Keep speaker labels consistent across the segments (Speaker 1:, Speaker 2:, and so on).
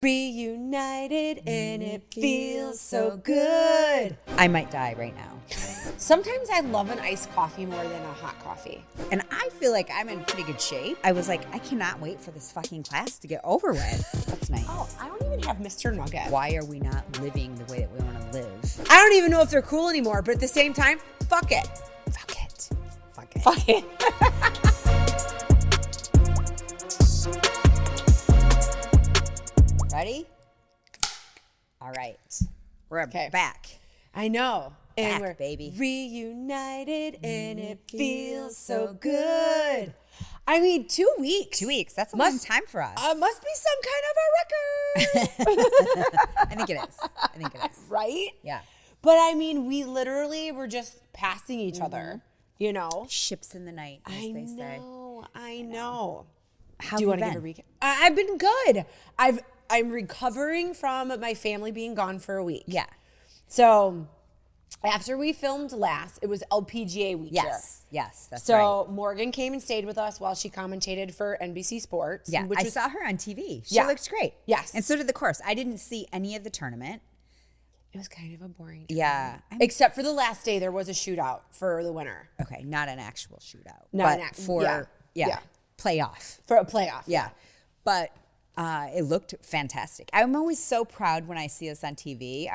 Speaker 1: Reunited and it feels so good.
Speaker 2: I might die right now.
Speaker 1: Sometimes I love an iced coffee more than a hot coffee.
Speaker 2: And I feel like I'm in pretty good shape. I was like, I cannot wait for this fucking class to get over with. That's nice.
Speaker 1: Oh, I don't even have Mr. Nugget.
Speaker 2: Why are we not living the way that we want to live?
Speaker 1: I don't even know if they're cool anymore, but at the same time, fuck it.
Speaker 2: Fuck it. Fuck it.
Speaker 1: Fuck it.
Speaker 2: Ready? All right. We're back.
Speaker 1: I know. And
Speaker 2: Back,
Speaker 1: we're
Speaker 2: baby.
Speaker 1: Reunited and it feels so good. I mean, 2 weeks.
Speaker 2: 2 weeks. That's a long time for us.
Speaker 1: Must be some kind of a record.
Speaker 2: I think it is.
Speaker 1: Right?
Speaker 2: Yeah.
Speaker 1: But I mean, we literally were just passing each other, you know?
Speaker 2: Ships in the night, as they say.
Speaker 1: I know.
Speaker 2: How
Speaker 1: Do you
Speaker 2: have
Speaker 1: want
Speaker 2: you
Speaker 1: to give a
Speaker 2: been?
Speaker 1: recap? I've been good. I'm recovering from my family being gone for a week.
Speaker 2: Yeah.
Speaker 1: So after we filmed last, it was LPGA week here.
Speaker 2: Yes, that's
Speaker 1: So
Speaker 2: right.
Speaker 1: Morgan came and stayed with us while she commentated for NBC Sports.
Speaker 2: Yeah,
Speaker 1: which
Speaker 2: I
Speaker 1: was,
Speaker 2: saw her on TV. She
Speaker 1: Yeah.
Speaker 2: looked great.
Speaker 1: Yes.
Speaker 2: And so did the course. I didn't see any of the tournament.
Speaker 1: It was kind of a boring
Speaker 2: Yeah.
Speaker 1: Except for the last day, there was a shootout for the winner.
Speaker 2: Okay, not an actual shootout.
Speaker 1: Not
Speaker 2: but
Speaker 1: an
Speaker 2: for
Speaker 1: yeah.
Speaker 2: playoff.
Speaker 1: For a playoff.
Speaker 2: Yeah. But it looked fantastic. I'm always so proud when I see us on TV,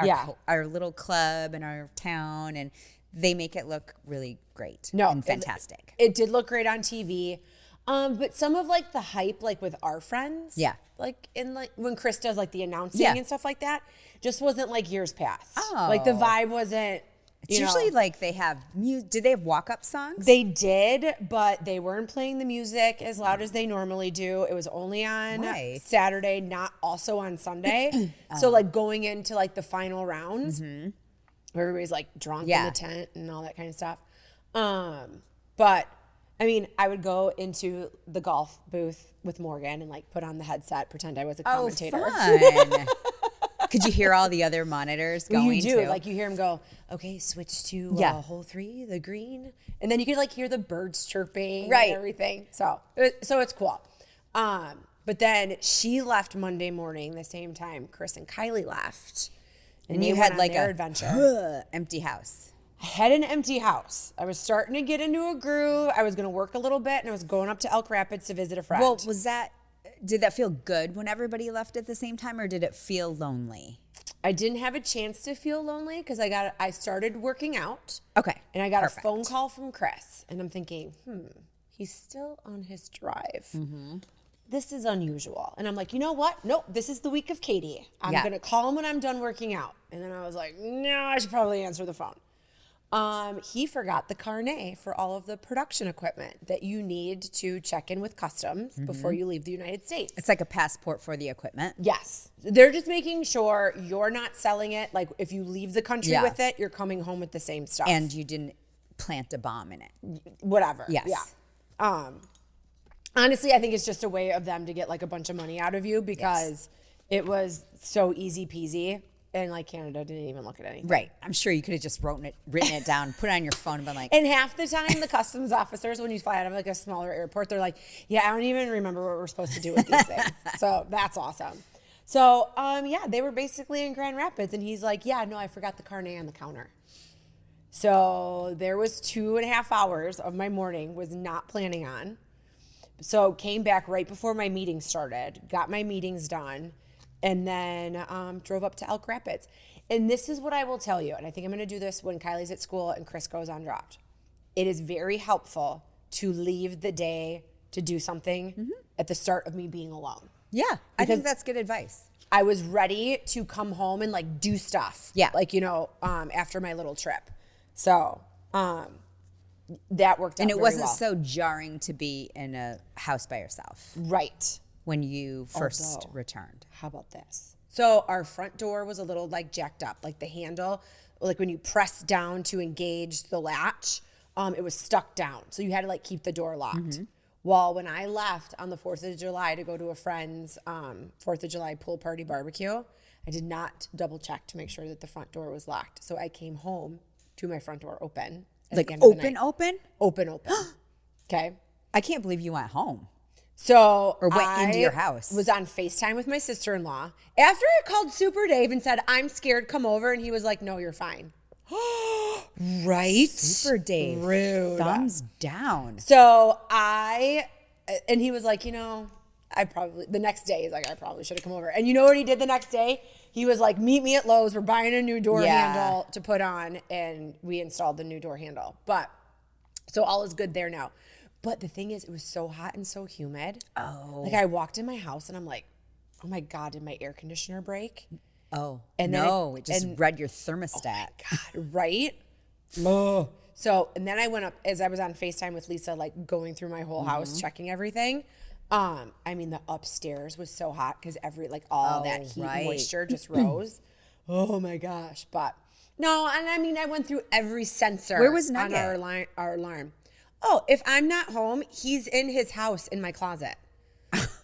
Speaker 2: our little club and our town, and they make it look really great and fantastic.
Speaker 1: It did look great on TV. But some of like the hype, like with our friends, like in like when Chris does like the announcing and stuff like that, just wasn't like years past.
Speaker 2: Oh.
Speaker 1: Like the vibe wasn't.
Speaker 2: It's usually like they have music. Did they have walk-up songs?
Speaker 1: They did, but they weren't playing the music as loud as they normally do. It was only on Saturday, not also on Sunday. So like going into like the final rounds, where everybody's like drunk in the tent and all that kind of stuff. But I mean, I would go into the golf booth with Morgan and like put on the headset, pretend I was a commentator.
Speaker 2: Oh, fun. Could you hear all the other monitors going?
Speaker 1: You do.
Speaker 2: Too?
Speaker 1: Like you hear them go, okay, switch to hole 3, the green. And then you could like hear the birds chirping and everything. So it's cool. But then she left Monday morning the same time Chris and Kylie left.
Speaker 2: And you had like
Speaker 1: their adventure.
Speaker 2: Empty house.
Speaker 1: I had an empty house. I was starting to get into a groove. I was going to work a little bit and I was going up to Elk Rapids to visit a friend.
Speaker 2: Well, did that feel good when everybody left at the same time, or did it feel lonely?
Speaker 1: I didn't have a chance to feel lonely because I started working out.
Speaker 2: Okay.
Speaker 1: And I got a phone call from Chris. And I'm thinking, he's still on his drive. This is unusual. And I'm like, you know what? Nope, this is the week of Katie. I'm going to call him when I'm done working out. And then I was like, no, I should probably answer the phone. He forgot the carnet for all of the production equipment that you need to check in with customs before you leave the United States.
Speaker 2: It's like a passport for the equipment.
Speaker 1: Yes. They're just making sure you're not selling it. Like if you leave the country with it, you're coming home with the same stuff.
Speaker 2: And you didn't plant a bomb in it.
Speaker 1: Whatever.
Speaker 2: Yes.
Speaker 1: Yeah. Honestly, I think it's just a way of them to get like a bunch of money out of you because it was so easy peasy. And like Canada didn't even look at anything.
Speaker 2: Right. I'm sure you could have just written it down, put it on your phone and been like.
Speaker 1: And half the time the customs officers, when you fly out of like a smaller airport, they're like, yeah, I don't even remember what we're supposed to do with these things. So that's awesome. So they were basically in Grand Rapids and he's like, yeah, no, I forgot the carnet on the counter. So there was 2.5 hours of my morning was not planning on. So came back right before my meeting started, got my meetings done. And then drove up to Elk Rapids. And this is what I will tell you, and I think I'm going to do this when Kylie's at school and Chris goes on dropped. It is very helpful to leave the day to do something at the start of me being alone.
Speaker 2: Yeah, I think that's good advice.
Speaker 1: I was ready to come home and like do stuff.
Speaker 2: Yeah.
Speaker 1: Like, after my little trip. So that worked out
Speaker 2: And it
Speaker 1: very
Speaker 2: wasn't
Speaker 1: well.
Speaker 2: so jarring to be in a house by yourself.
Speaker 1: Right.
Speaker 2: When you first returned.
Speaker 1: How about this? So our front door was a little like jacked up, like the handle, like when you press down to engage the latch, it was stuck down. So you had to like keep the door locked. Well, when I left on the 4th of July to go to a friend's 4th of July pool party barbecue, I did not double check to make sure that the front door was locked. So I came home to my front door open.
Speaker 2: Like open?
Speaker 1: Open. Okay.
Speaker 2: I can't believe you went home.
Speaker 1: So
Speaker 2: Or went into your house.
Speaker 1: Was on FaceTime with my sister-in-law. After I called Super Dave and said, I'm scared, come over. And he was like, no, you're fine.
Speaker 2: Right? Super Dave.
Speaker 1: Rude.
Speaker 2: Thumbs down.
Speaker 1: So and he was like, the next day, he's like, I probably should have come over. And you know what he did the next day? He was like, meet me at Lowe's. We're buying a new door handle to put on. And we installed the new door handle. So all is good there now. But the thing is, it was so hot and so humid.
Speaker 2: Oh.
Speaker 1: Like I walked in my house and I'm like, oh my God, did my air conditioner break?
Speaker 2: Oh,
Speaker 1: and
Speaker 2: no, it just read your thermostat.
Speaker 1: Oh my God, right? So, and then I went up, as I was on FaceTime with Lisa, like going through my whole house, checking everything. The upstairs was so hot because all that heat and moisture just rose. Oh my gosh. But no, and I went through every sensor.
Speaker 2: Where was Nugget?
Speaker 1: On our alarm. Oh, if I'm not home, he's in his house in my closet.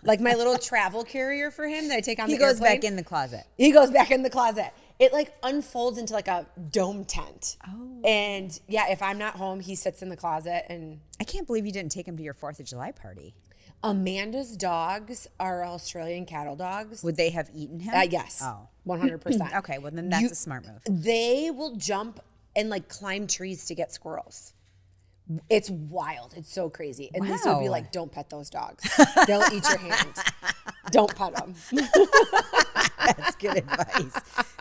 Speaker 1: Like my little travel carrier for him that I take on the airplane.
Speaker 2: He goes back in the closet.
Speaker 1: He goes back in the closet. It unfolds into a dome tent.
Speaker 2: Oh.
Speaker 1: And yeah, if I'm not home, he sits in the closet. And
Speaker 2: I can't believe you didn't take him to your 4th of July party.
Speaker 1: Amanda's dogs are Australian cattle dogs.
Speaker 2: Would they have eaten him?
Speaker 1: Yes.
Speaker 2: Oh.
Speaker 1: 100%.
Speaker 2: Okay, well then that's a smart move.
Speaker 1: They will jump and climb trees to get squirrels. It's wild. It's so crazy. And Lisa would be like, don't pet those dogs. They'll eat your hand. Don't pet them.
Speaker 2: That's good advice.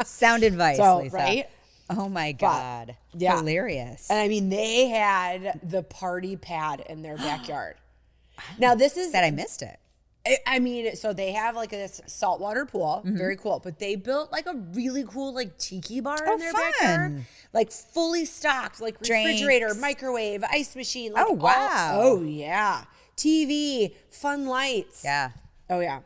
Speaker 2: Sound advice, Lisa.
Speaker 1: Right?
Speaker 2: Oh my God.
Speaker 1: Yeah.
Speaker 2: Hilarious.
Speaker 1: And they had the party pad in their backyard. Now this is
Speaker 2: Said I missed it.
Speaker 1: So they have this saltwater pool, very cool. But they built a really cool tiki bar in their backyard, fully stocked, refrigerator,
Speaker 2: Drinks.
Speaker 1: Microwave, ice machine.
Speaker 2: Oh, wow.
Speaker 1: Oh yeah, TV, fun lights.
Speaker 2: Yeah.
Speaker 1: Oh yeah,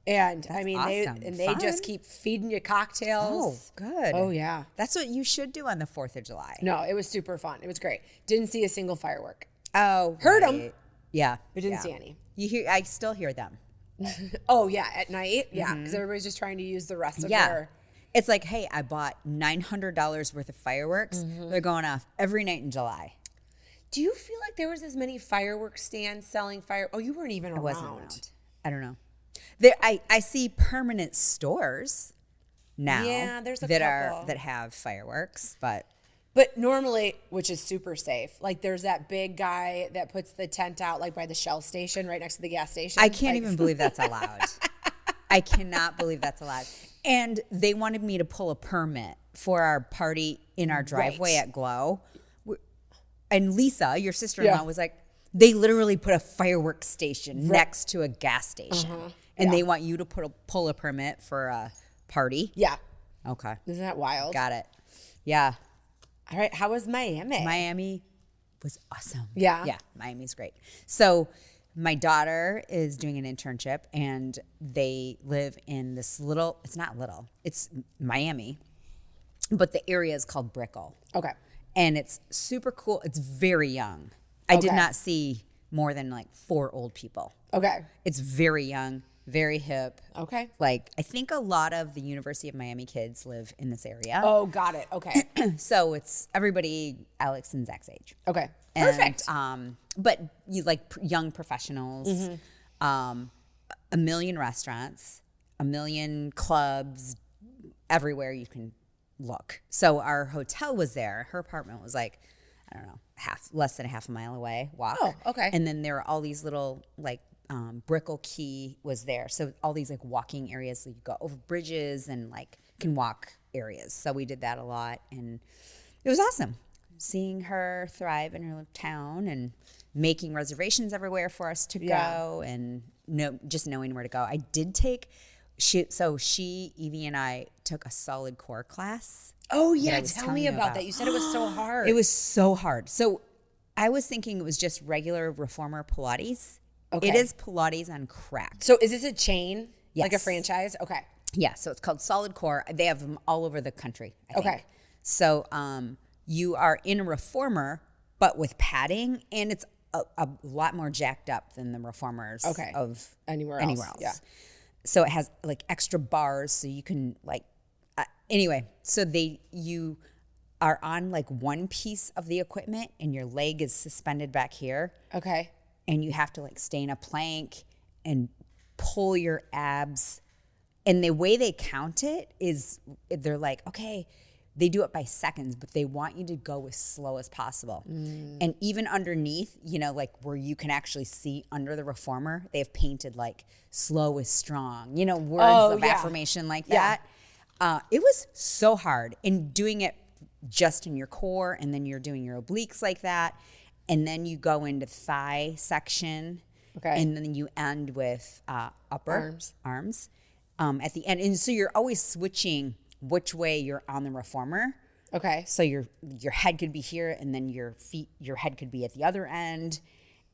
Speaker 1: and
Speaker 2: awesome.
Speaker 1: they just
Speaker 2: Fun.
Speaker 1: keep feeding you cocktails.
Speaker 2: Oh, good.
Speaker 1: Oh yeah.
Speaker 2: That's what you should do on the 4th of July.
Speaker 1: No, it was super fun. It was great. Didn't see a single firework.
Speaker 2: Oh,
Speaker 1: Heard 'em.
Speaker 2: Yeah.
Speaker 1: But didn't see any.
Speaker 2: I still hear them.
Speaker 1: Oh yeah, at night. Yeah, because everybody's just trying to use the rest of their.
Speaker 2: It's like, hey, I bought $900 worth of fireworks. They're going off every night in July.
Speaker 1: Do you feel like there was as many fireworks stands selling fire? Oh, you weren't even around.
Speaker 2: I wasn't around. I don't know. I see permanent stores now.
Speaker 1: Yeah, there's a couple
Speaker 2: that have fireworks, but
Speaker 1: normally, which is super safe. There's that big guy that puts the tent out by the Shell station right next to the gas station.
Speaker 2: I can't even believe that's allowed. I cannot believe that's allowed. And they wanted me to pull a permit for our party in our driveway at Glow. And Lisa, your sister-in-law, was like, they literally put a fireworks station next to a gas station. And they want you to pull a permit for a party.
Speaker 1: Yeah.
Speaker 2: Okay.
Speaker 1: Isn't that wild?
Speaker 2: Got it. Yeah.
Speaker 1: All right. How was Miami?
Speaker 2: Miami was awesome.
Speaker 1: Yeah.
Speaker 2: Yeah. Miami's great. So my daughter is doing an internship and they live in this it's Miami, but the area is called Brickell.
Speaker 1: Okay.
Speaker 2: And it's super cool. It's very young. I did not see more than 4 old people.
Speaker 1: Okay.
Speaker 2: It's very young, very hip.
Speaker 1: Okay.
Speaker 2: I think a lot of the University of Miami kids live in this area.
Speaker 1: Oh, got it. Okay.
Speaker 2: So it's everybody Alex and Zach's age.
Speaker 1: Okay. Perfect.
Speaker 2: But you young professionals, a million restaurants, a million clubs, everywhere you can look. So our hotel was there. Her apartment was I don't know, less than a half a mile away, walk.
Speaker 1: Oh, okay.
Speaker 2: And then there were all these little Brickell Key was there. So all these walking areas, so you go over bridges and can walk areas. So we did that a lot and it was awesome. Seeing her thrive in her town and making reservations everywhere for us to go and just knowing where to go. I did take Evie and I took a solid core class.
Speaker 1: Oh yeah, tell me about that. You said it was so hard.
Speaker 2: It was so hard. So I was thinking it was just regular reformer Pilates. Okay. It is Pilates on crack.
Speaker 1: So is this a chain?
Speaker 2: Yes.
Speaker 1: Like a franchise? Okay.
Speaker 2: Yeah, so it's called Solid Core. They have them all over the country, I think.
Speaker 1: Okay.
Speaker 2: So you are in a reformer, but with padding, and it's a lot more jacked up than the reformers of
Speaker 1: anywhere else. Yeah.
Speaker 2: So it has extra bars, so you can anyway. So you are on one piece of the equipment, and your leg is suspended back here.
Speaker 1: Okay.
Speaker 2: And you have to stay in a plank, and pull your abs. And the way they count it is they're like, okay, they do it by seconds, but they want you to go as slow as possible. And even underneath, you know, like where you can actually see under the reformer, they have painted like slow is strong, you know, words of affirmation like that. It was so hard. And doing it just in your core, and then you're doing your obliques like that. And then you go into thigh section. Okay. And then you end with upper arms at the end. And so you're always switching which way you're on the reformer. Okay. So your head could be here, and then your head could be at the other end.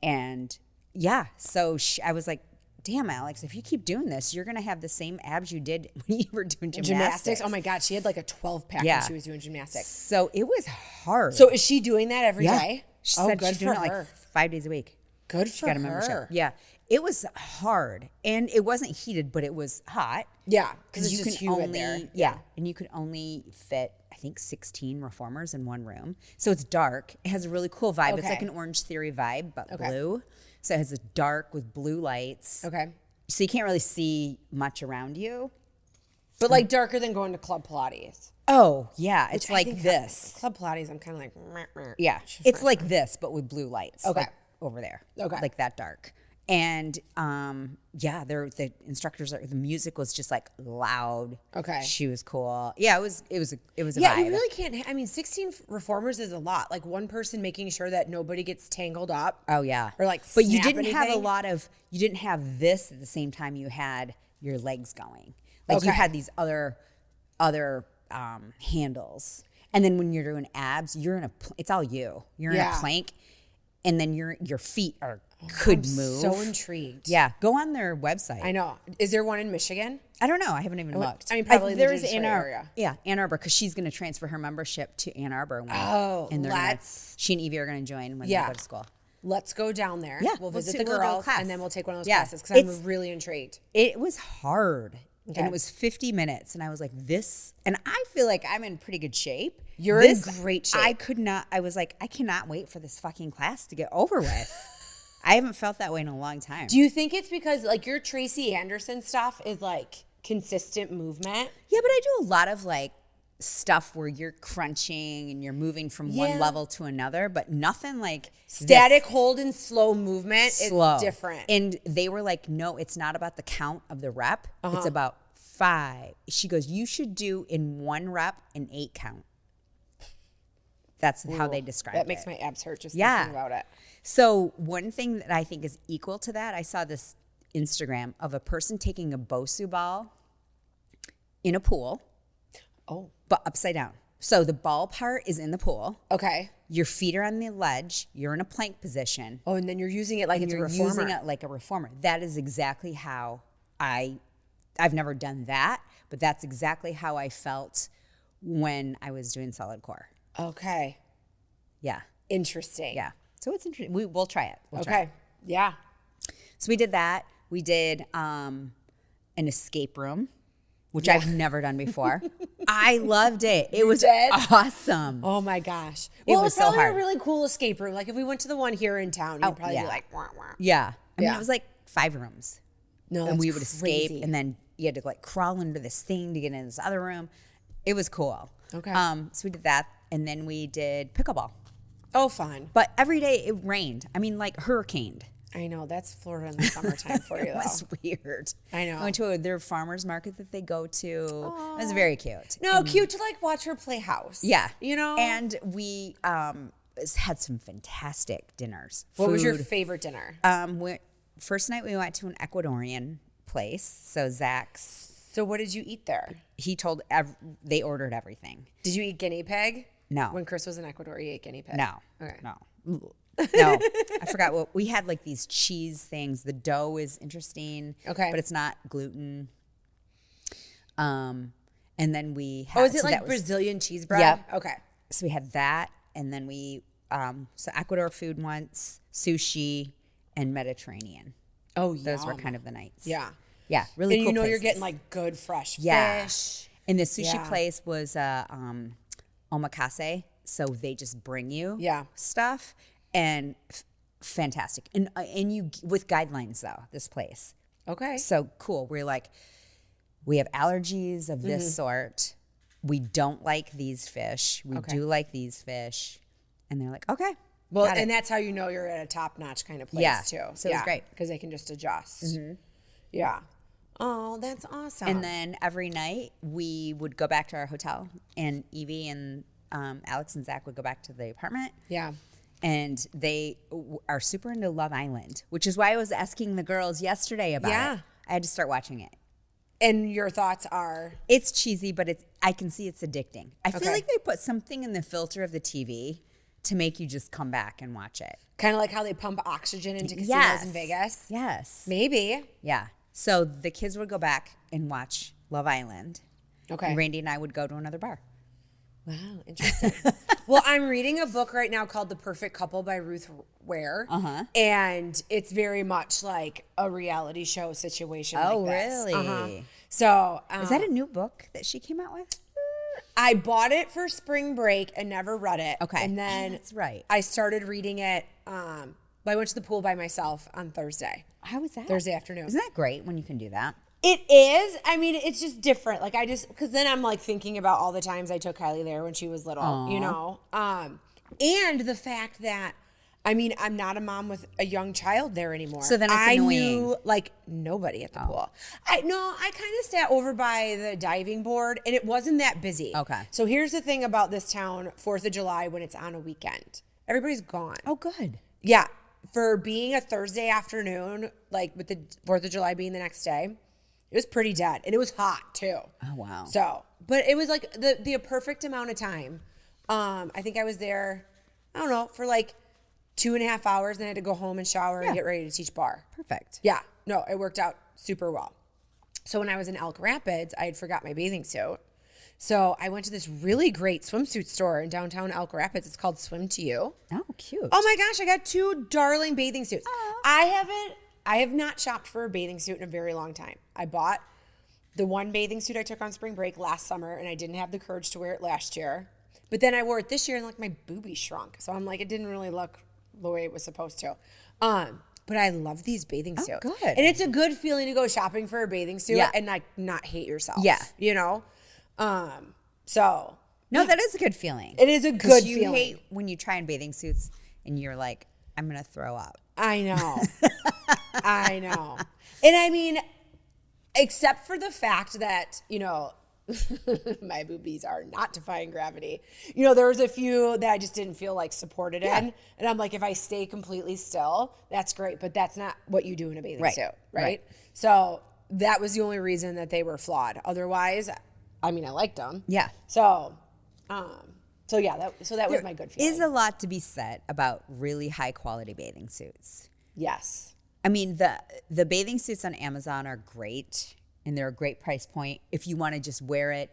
Speaker 2: And yeah, so I was like, damn, Alex, if you keep doing this, you're going to have the same abs you did when you were doing gymnastics.
Speaker 1: Oh my God, she had like a 12-pack when she was doing gymnastics.
Speaker 2: So it was hard.
Speaker 1: So is she doing that every day?
Speaker 2: She said she's doing it like 5 days a week.
Speaker 1: Good for her.
Speaker 2: Got a membership. Yeah. It was hard, and it wasn't heated, but it was hot.
Speaker 1: Yeah, because you can humid there.
Speaker 2: Yeah, and you could only fit, I think, 16 reformers in one room. So it's dark. It has a really cool vibe. Okay. It's like an Orange Theory vibe, but blue. So it has a dark with blue lights. Okay. So you can't really see much around you.
Speaker 1: But like darker than going to Club Pilates.
Speaker 2: Oh, yeah. It's like this.
Speaker 1: Club Pilates, I'm kind of like, meh, meh.
Speaker 2: Yeah. It's like this, but with blue lights.
Speaker 1: Okay.
Speaker 2: Like over there.
Speaker 1: Okay.
Speaker 2: Like that dark. And the instructors, the music was just like loud. Okay. She was cool. Yeah, it was a vibe.
Speaker 1: Yeah, you really can't. I mean, 16 reformers is a lot. Like one person making sure that nobody gets tangled up.
Speaker 2: Oh yeah.
Speaker 1: Or like,
Speaker 2: but you didn't have you didn't have this at the same time you had your legs going. Like you had these other handles. And then when you're doing abs, it's all you. You're in a plank, and then your feet could move.
Speaker 1: So intrigued.
Speaker 2: Yeah, go on their website.
Speaker 1: I know. Is there one in Michigan?
Speaker 2: I don't know. I haven't even looked.
Speaker 1: I mean, probably there's in our area.
Speaker 2: Yeah, Ann Arbor, because she's going to transfer her membership to Ann Arbor. She and Evie are going to join when they go to school.
Speaker 1: Let's go down there.
Speaker 2: Yeah,
Speaker 1: we'll visit the girls, and then we'll take one of those classes because I'm really intrigued.
Speaker 2: It was hard. Okay. And it was 50 minutes. And I was like, and I feel like I'm in pretty good shape.
Speaker 1: You're in great shape.
Speaker 2: I was like, I cannot wait for this fucking class to get over with. I haven't felt that way in a long time.
Speaker 1: Do you think it's because like your Tracy Anderson stuff is like consistent movement?
Speaker 2: Yeah, but I do a lot of like stuff where you're crunching and you're moving from one level to another, but nothing like
Speaker 1: static hold and slow movement.
Speaker 2: Slow.
Speaker 1: It's different.
Speaker 2: And they were like, no, it's not about the count of the rep. It's about 5. She goes, you should do in 1 rep an 8 count. That's how they describe it.
Speaker 1: That makes my abs hurt just thinking about it.
Speaker 2: So one thing that I think is equal to that, I saw this Instagram of a person taking a Bosu ball in a pool.
Speaker 1: Oh.
Speaker 2: But upside down. So the ball part is in the pool.
Speaker 1: Okay.
Speaker 2: Your feet are on the ledge. You're in a plank position.
Speaker 1: Oh, and then you're using it like it's a reformer.
Speaker 2: You're using it like a reformer. That is exactly how I've never done that, but that's exactly how I felt when I was doing solid core.
Speaker 1: Okay.
Speaker 2: Yeah.
Speaker 1: Interesting.
Speaker 2: Yeah. So it's interesting. We'll try it.
Speaker 1: Yeah.
Speaker 2: So we did that. We did an escape room, which I've never done before. I loved it. It was awesome.
Speaker 1: Oh my gosh. Well, it was probably a really cool escape room. Like if we went to the one here in town, you'd probably be like, wah, wah.
Speaker 2: Yeah. I mean, it was like 5 rooms.
Speaker 1: No,
Speaker 2: and we would escape, and then you had to like crawl under this thing to get into this other room. It was cool.
Speaker 1: Okay.
Speaker 2: So we did that, and then we did pickleball.
Speaker 1: Oh, fun.
Speaker 2: But every day it rained. I mean, like hurricaned.
Speaker 1: I know. That's Florida in the summertime for you, though.
Speaker 2: It was weird.
Speaker 1: I know.
Speaker 2: I went to their farmer's market that they go to. Aww. It was very cute.
Speaker 1: No, cute to like watch her play house.
Speaker 2: Yeah.
Speaker 1: You know?
Speaker 2: And we had some fantastic dinners.
Speaker 1: What was your favorite dinner?
Speaker 2: First night we went to an Ecuadorian place. So Zach's.
Speaker 1: So what did you eat there?
Speaker 2: He told they ordered everything.
Speaker 1: Did you eat guinea pig?
Speaker 2: No.
Speaker 1: When Chris was in Ecuador, you ate guinea pig?
Speaker 2: No.
Speaker 1: Okay.
Speaker 2: No. No. I forgot what we had, like these cheese things. The dough is interesting.
Speaker 1: Okay.
Speaker 2: But it's not gluten. And then we had.
Speaker 1: Oh, is it like Brazilian cheese bread?
Speaker 2: Yep.
Speaker 1: Okay.
Speaker 2: So we had that, and then we so Ecuador food once, sushi, and Mediterranean.
Speaker 1: Oh, yeah.
Speaker 2: Those were kind of the nights.
Speaker 1: Yeah.
Speaker 2: Yeah, really cool.
Speaker 1: And you know
Speaker 2: places.
Speaker 1: you're getting like good fresh fish.
Speaker 2: And the sushi place was omakase, so they just bring you stuff. And fantastic. And you with guidelines though, this place.
Speaker 1: Okay.
Speaker 2: So cool. We're like, we have allergies of this sort. We don't like these fish. We do like these fish. And they're like, okay.
Speaker 1: Well, and that's how you know you're at a top-notch kind of place too.
Speaker 2: So it was great.
Speaker 1: Because they can just adjust. Yeah. Oh, that's awesome.
Speaker 2: And then every night we would go back to our hotel, and Evie and Alex and Zach would go back to the apartment.
Speaker 1: Yeah.
Speaker 2: And they are super into Love Island, which is why I was asking the girls yesterday about it. I had to start watching it.
Speaker 1: And your thoughts are?
Speaker 2: It's cheesy, but I can see it's addicting. I feel like they put something in the filter of the TV to make you just come back and watch it.
Speaker 1: Kind of like how they pump oxygen into casinos in Vegas?
Speaker 2: Yes.
Speaker 1: Maybe.
Speaker 2: Yeah. So the kids would go back and watch Love Island.
Speaker 1: Okay.
Speaker 2: And Randy and I would go to another bar.
Speaker 1: Wow, interesting. Well, I'm reading a book right now called The Perfect Couple by Ruth Ware. And it's very much like a reality show situation like this.
Speaker 2: Really?
Speaker 1: So
Speaker 2: is that a new book that she came out with?
Speaker 1: I bought it for spring break and never read it.
Speaker 2: Okay.
Speaker 1: And then
Speaker 2: that's right.
Speaker 1: I started reading it. I went to the pool by myself on Thursday.
Speaker 2: How was that?
Speaker 1: Thursday afternoon.
Speaker 2: Isn't that great when you can do that?
Speaker 1: It is. I mean, it's just different. Like because then I'm like thinking about all the times I took Kylie there when she was little, you know? And the fact that, I mean, I'm not a mom with a young child there anymore.
Speaker 2: So then it's
Speaker 1: I
Speaker 2: annoying.
Speaker 1: knew like nobody at the pool. I kind of sat over by the diving board and it wasn't that busy.
Speaker 2: Okay.
Speaker 1: So here's the thing about this town, 4th of July, when it's on a weekend. Everybody's gone.
Speaker 2: Oh, good.
Speaker 1: Yeah. For being a Thursday afternoon, like with the 4th of July being the next day, it was pretty dead. And it was hot too.
Speaker 2: Oh, wow.
Speaker 1: So, but it was like the perfect amount of time. I think I was there, I don't know, for like 2.5 hours. Then I had to go home and shower and get ready to teach bar.
Speaker 2: Perfect.
Speaker 1: Yeah. No, it worked out super well. So when I was in Elk Rapids, I had forgot my bathing suit. So I went to this really great swimsuit store in downtown Elk Rapids. It's called Swim to You.
Speaker 2: Oh, cute.
Speaker 1: Oh my gosh, I got 2 darling bathing suits. I have not shopped for a bathing suit in a very long time. I bought the one bathing suit I took on spring break last summer, and I didn't have the courage to wear it last year. But then I wore it this year, and like my boobies shrunk. So I'm like, it didn't really look the way it was supposed to. But I love these bathing suits.
Speaker 2: Good.
Speaker 1: And it's a good feeling to go shopping for a bathing suit and like not hate yourself.
Speaker 2: Yeah.
Speaker 1: You know? So
Speaker 2: No, that is a good feeling.
Speaker 1: it is a good
Speaker 2: you
Speaker 1: feeling.
Speaker 2: hate when you try on bathing suits and you're like, I'm going to throw up.
Speaker 1: I know. I know. And I mean, except for the fact that, you know, my boobies are not defying gravity. You know, there was a few that I just didn't feel like supported in. And I'm like, if I stay completely still, that's great. But that's not what you do in a bathing suit, right? So that was the only reason that they were flawed. Otherwise, I mean, I liked them.
Speaker 2: Yeah.
Speaker 1: So that was my good feeling.
Speaker 2: Is a lot to be said about really high quality bathing suits.
Speaker 1: Yes.
Speaker 2: I mean, the bathing suits on Amazon are great, and they're a great price point if you want to just wear it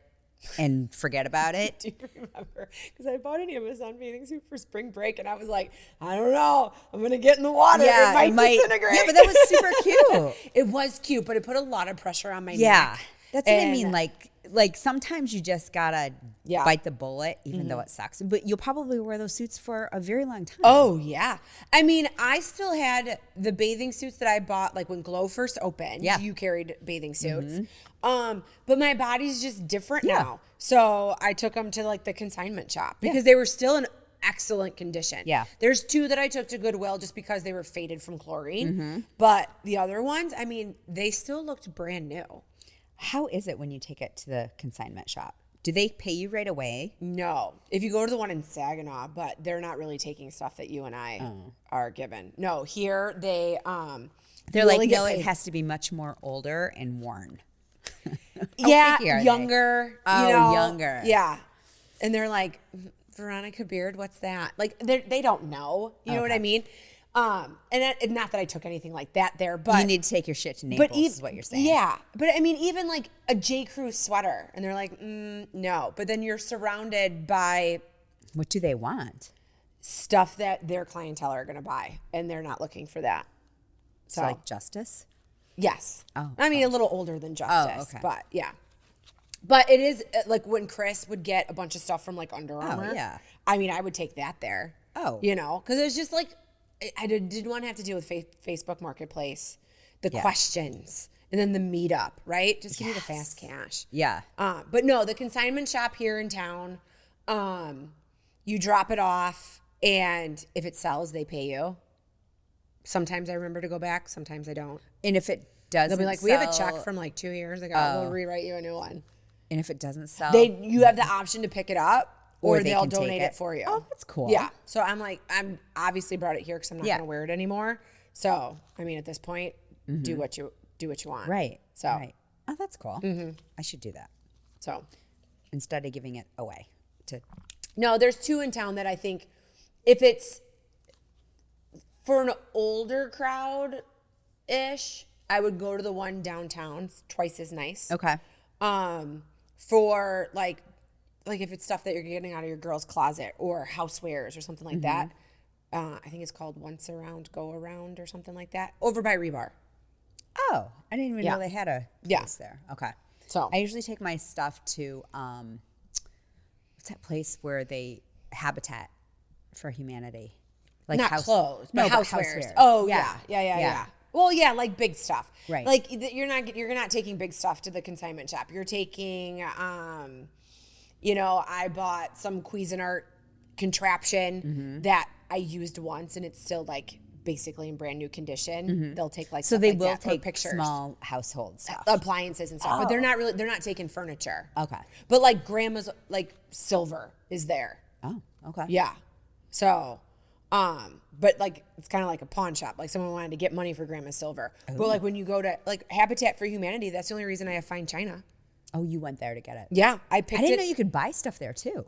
Speaker 2: and forget about it.
Speaker 1: Do you remember? Because I bought an Amazon bathing suit for spring break, and I was like, I don't know. I'm going to get in the water.
Speaker 2: Yeah,
Speaker 1: it might disintegrate.
Speaker 2: Yeah, but that was super cute.
Speaker 1: It was cute, but it put a lot of pressure on my neck.
Speaker 2: Yeah. That's what I mean. Like sometimes you just gotta bite the bullet, even though it sucks. But you'll probably wear those suits for a very long time.
Speaker 1: Oh, yeah. I mean, I still had the bathing suits that I bought, like when Glow first opened.
Speaker 2: Yeah.
Speaker 1: You carried bathing suits. But my body's just different now. So I took them to like the consignment shop because they were still in excellent condition.
Speaker 2: Yeah.
Speaker 1: There's 2 that I took to Goodwill just because they were faded from chlorine. But the other ones, I mean, they still looked brand new.
Speaker 2: How is it when you take it to the consignment shop? Do they pay you right away?
Speaker 1: No. If you go to the one in Saginaw, but they're not really taking stuff that you and I are given. No, here they're
Speaker 2: like, no, it has to be much more older and worn.
Speaker 1: Younger.
Speaker 2: Younger.
Speaker 1: Yeah. And they're like, Veronica Beard, what's that? Like, they don't know. You know what I mean? And not that I took anything like that there, but
Speaker 2: you need to take your shit to Naples, is what you're saying.
Speaker 1: Yeah, but I mean, even like a J. Crew sweater, and they're like, no. But then you're surrounded by
Speaker 2: what do they want?
Speaker 1: Stuff that their clientele are going to buy, and they're not looking for that.
Speaker 2: So like Justice?
Speaker 1: Yes.
Speaker 2: Oh,
Speaker 1: I mean, a little older than Justice,
Speaker 2: okay.
Speaker 1: but yeah. But it is like when Chris would get a bunch of stuff from like Under Armour.
Speaker 2: Yeah.
Speaker 1: I mean, I would take that there.
Speaker 2: Oh.
Speaker 1: You know, because it's just like I didn't want to have to deal with Facebook Marketplace, the questions, and then the meetup, right? Just give me the fast cash.
Speaker 2: Yeah.
Speaker 1: But no, the consignment shop here in town, you drop it off, and if it sells, they pay you. Sometimes I remember to go back. Sometimes I don't.
Speaker 2: And if it doesn't
Speaker 1: they'll be like, we have a check from like 2 years ago. We'll rewrite you a new one.
Speaker 2: And if it doesn't sell,
Speaker 1: you have the option to pick it up, or they'll donate it for you.
Speaker 2: Oh, that's cool.
Speaker 1: Yeah. So I'm obviously brought it here because I'm not going to wear it anymore. So I mean, at this point, do what you want.
Speaker 2: Right.
Speaker 1: So.
Speaker 2: Right. Oh, that's cool. I should do that.
Speaker 1: So
Speaker 2: instead of giving it away to.
Speaker 1: No, there's 2 in town that I think, if it's for an older crowd ish, I would go to the one downtown. It's twice as nice.
Speaker 2: Okay.
Speaker 1: For like if it's stuff that you're getting out of your girl's closet or housewares or something like that. I think it's called Once Around, Go Around or something like that. Over by Rebar.
Speaker 2: Oh, I didn't even know they had a place there. Okay.
Speaker 1: So
Speaker 2: I usually take my stuff to what's that place where they Habitat for Humanity, like
Speaker 1: not clothes, but
Speaker 2: but
Speaker 1: housewares. Oh yeah. Well, yeah, like big stuff.
Speaker 2: Right.
Speaker 1: Like you're not taking big stuff to the consignment shop. You're taking, I bought some Cuisinart contraption that I used once, and it's still like basically in brand new condition. They'll take like
Speaker 2: so they
Speaker 1: like
Speaker 2: will
Speaker 1: that
Speaker 2: take
Speaker 1: pictures,
Speaker 2: small household stuff,
Speaker 1: appliances and stuff, but they're not taking furniture.
Speaker 2: Okay.
Speaker 1: But like grandma's like silver is there.
Speaker 2: Oh, okay.
Speaker 1: Yeah. So, but like it's kind of like a pawn shop. Like someone wanted to get money for grandma's silver. Ooh. But like when you go to like Habitat for Humanity, that's the only reason I have fine china.
Speaker 2: Oh, you went there to get it?
Speaker 1: Yeah, I didn't
Speaker 2: know you could buy stuff there too.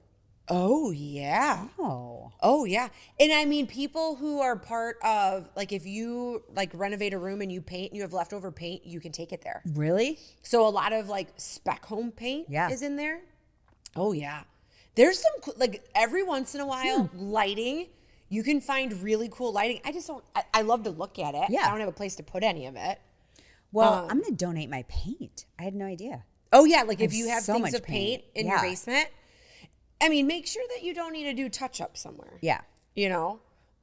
Speaker 1: Oh yeah. Oh yeah. And I mean, people who are part of like, if you like renovate a room and you paint, and you have leftover paint, you can take it there.
Speaker 2: Really?
Speaker 1: So a lot of like spec home paint is in there. Oh yeah. There's some like every once in a while lighting. You can find really cool lighting. I love to look at it.
Speaker 2: Yeah.
Speaker 1: I don't have a place to put any of it.
Speaker 2: Well, I'm going to donate my paint. I had no idea.
Speaker 1: Oh yeah. Like if you have
Speaker 2: so
Speaker 1: things
Speaker 2: much
Speaker 1: of paint in
Speaker 2: Yeah.
Speaker 1: your basement, I mean, make sure that you don't need to do touch up somewhere.
Speaker 2: Yeah.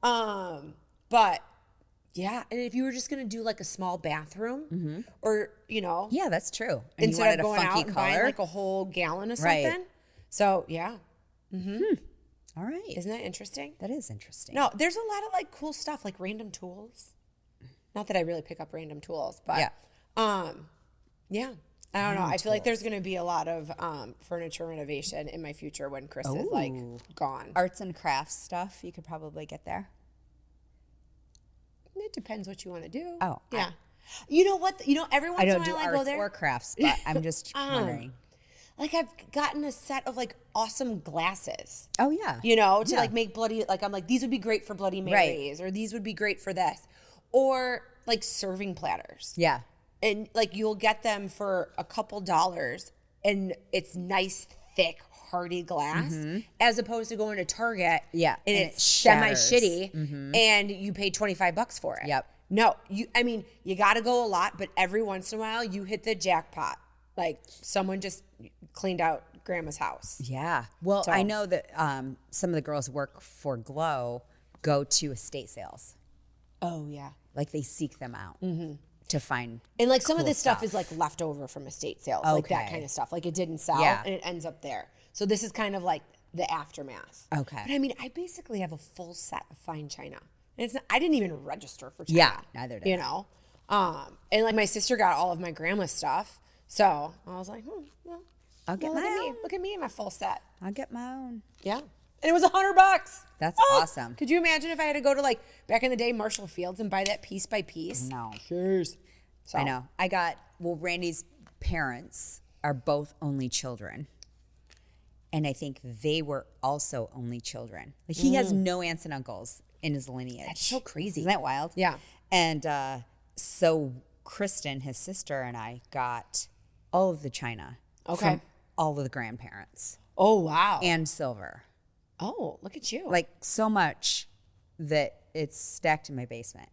Speaker 1: But yeah. And if you were just going to do like a small bathroom or,
Speaker 2: Yeah, that's true. And
Speaker 1: instead
Speaker 2: you wanted
Speaker 1: of going
Speaker 2: a funky
Speaker 1: out and
Speaker 2: color.
Speaker 1: buying like a whole gallon of
Speaker 2: Right.
Speaker 1: something. So yeah.
Speaker 2: All right.
Speaker 1: Isn't that interesting?
Speaker 2: That is interesting.
Speaker 1: No, there's a lot of like cool stuff, like random tools. Not that I really pick up random tools, but yeah. I don't know. I feel like there's going to be a lot of furniture renovation in my future when Chris is like gone.
Speaker 2: Arts and crafts stuff you could probably get there.
Speaker 1: It depends what you want to do.
Speaker 2: Oh,
Speaker 1: yeah. You know what? Every once in a while I go there.
Speaker 2: or crafts, but I'm just wondering.
Speaker 1: Like I've gotten a set of like awesome glasses.
Speaker 2: Oh yeah.
Speaker 1: To like make bloody, like I'm like, these would be great for Bloody Marys, or these would be great for this, or like serving platters.
Speaker 2: Yeah.
Speaker 1: And like you'll get them for a couple dollars, and it's nice, thick, hardy glass, as opposed to going to Target.
Speaker 2: Yeah.
Speaker 1: And it's semi shitty, and you pay $25 for it.
Speaker 2: Yep.
Speaker 1: No, you got to go a lot, but every once in a while you hit the jackpot. Like someone just cleaned out grandma's house.
Speaker 2: Yeah. Well, I know that some of the girls who work for Glow go to estate sales.
Speaker 1: Oh yeah.
Speaker 2: Like they seek them out to find.
Speaker 1: And like some of this stuff is like leftover from estate sales, like that kind of stuff. Like it didn't sell and it ends up there. So this is kind of like the aftermath.
Speaker 2: Okay.
Speaker 1: But I mean, I basically have a full set of fine china. And it's not, I didn't even register for china.
Speaker 2: Yeah, neither did
Speaker 1: I. And like my sister got all of my grandma's stuff. So I was like, well,
Speaker 2: I'll get my own.
Speaker 1: Look at me in my full set.
Speaker 2: I'll get my own.
Speaker 1: Yeah. And it was $100.
Speaker 2: That's awesome.
Speaker 1: Could you imagine if I had to go to like back in the day, Marshall Fields, and buy that piece by piece?
Speaker 2: No.
Speaker 1: Cheers. So.
Speaker 2: I know. Randy's parents are both only children. And I think they were also only children. Like he has no aunts and uncles in his lineage.
Speaker 1: That's so crazy.
Speaker 2: Isn't that wild?
Speaker 1: Yeah.
Speaker 2: And so Kristen, his sister, and I got all of the china from all of the grandparents.
Speaker 1: Oh, wow.
Speaker 2: And silver.
Speaker 1: Oh, look at you.
Speaker 2: Like so much that it's stacked in my basement.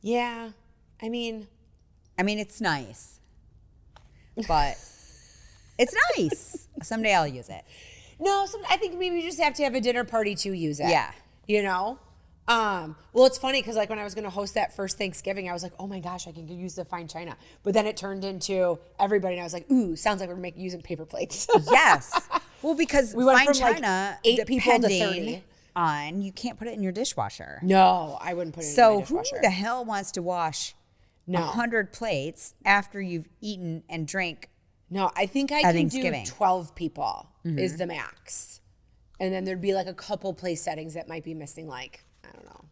Speaker 1: Yeah. I mean,
Speaker 2: it's nice. But it's nice. Someday I'll use it.
Speaker 1: No, I think maybe you just have to have a dinner party to use it.
Speaker 2: Yeah.
Speaker 1: Well, it's funny because like when I was going to host that first Thanksgiving, I was like, oh my gosh, I can use the fine china. But then it turned into everybody, and I was like, ooh, sounds like we're using paper plates.
Speaker 2: Yes. Well, because
Speaker 1: We went
Speaker 2: fine
Speaker 1: from
Speaker 2: china,
Speaker 1: like 8 people to
Speaker 2: depending
Speaker 1: 30.
Speaker 2: on, you can't put it in your dishwasher.
Speaker 1: No, I wouldn't put it in my
Speaker 2: So
Speaker 1: dishwasher.
Speaker 2: who the hell wants to wash 100 plates after you've eaten and drank?
Speaker 1: No, I think I can do 12 people is the max. And then there'd be like a couple place settings that might be missing, like, I don't know.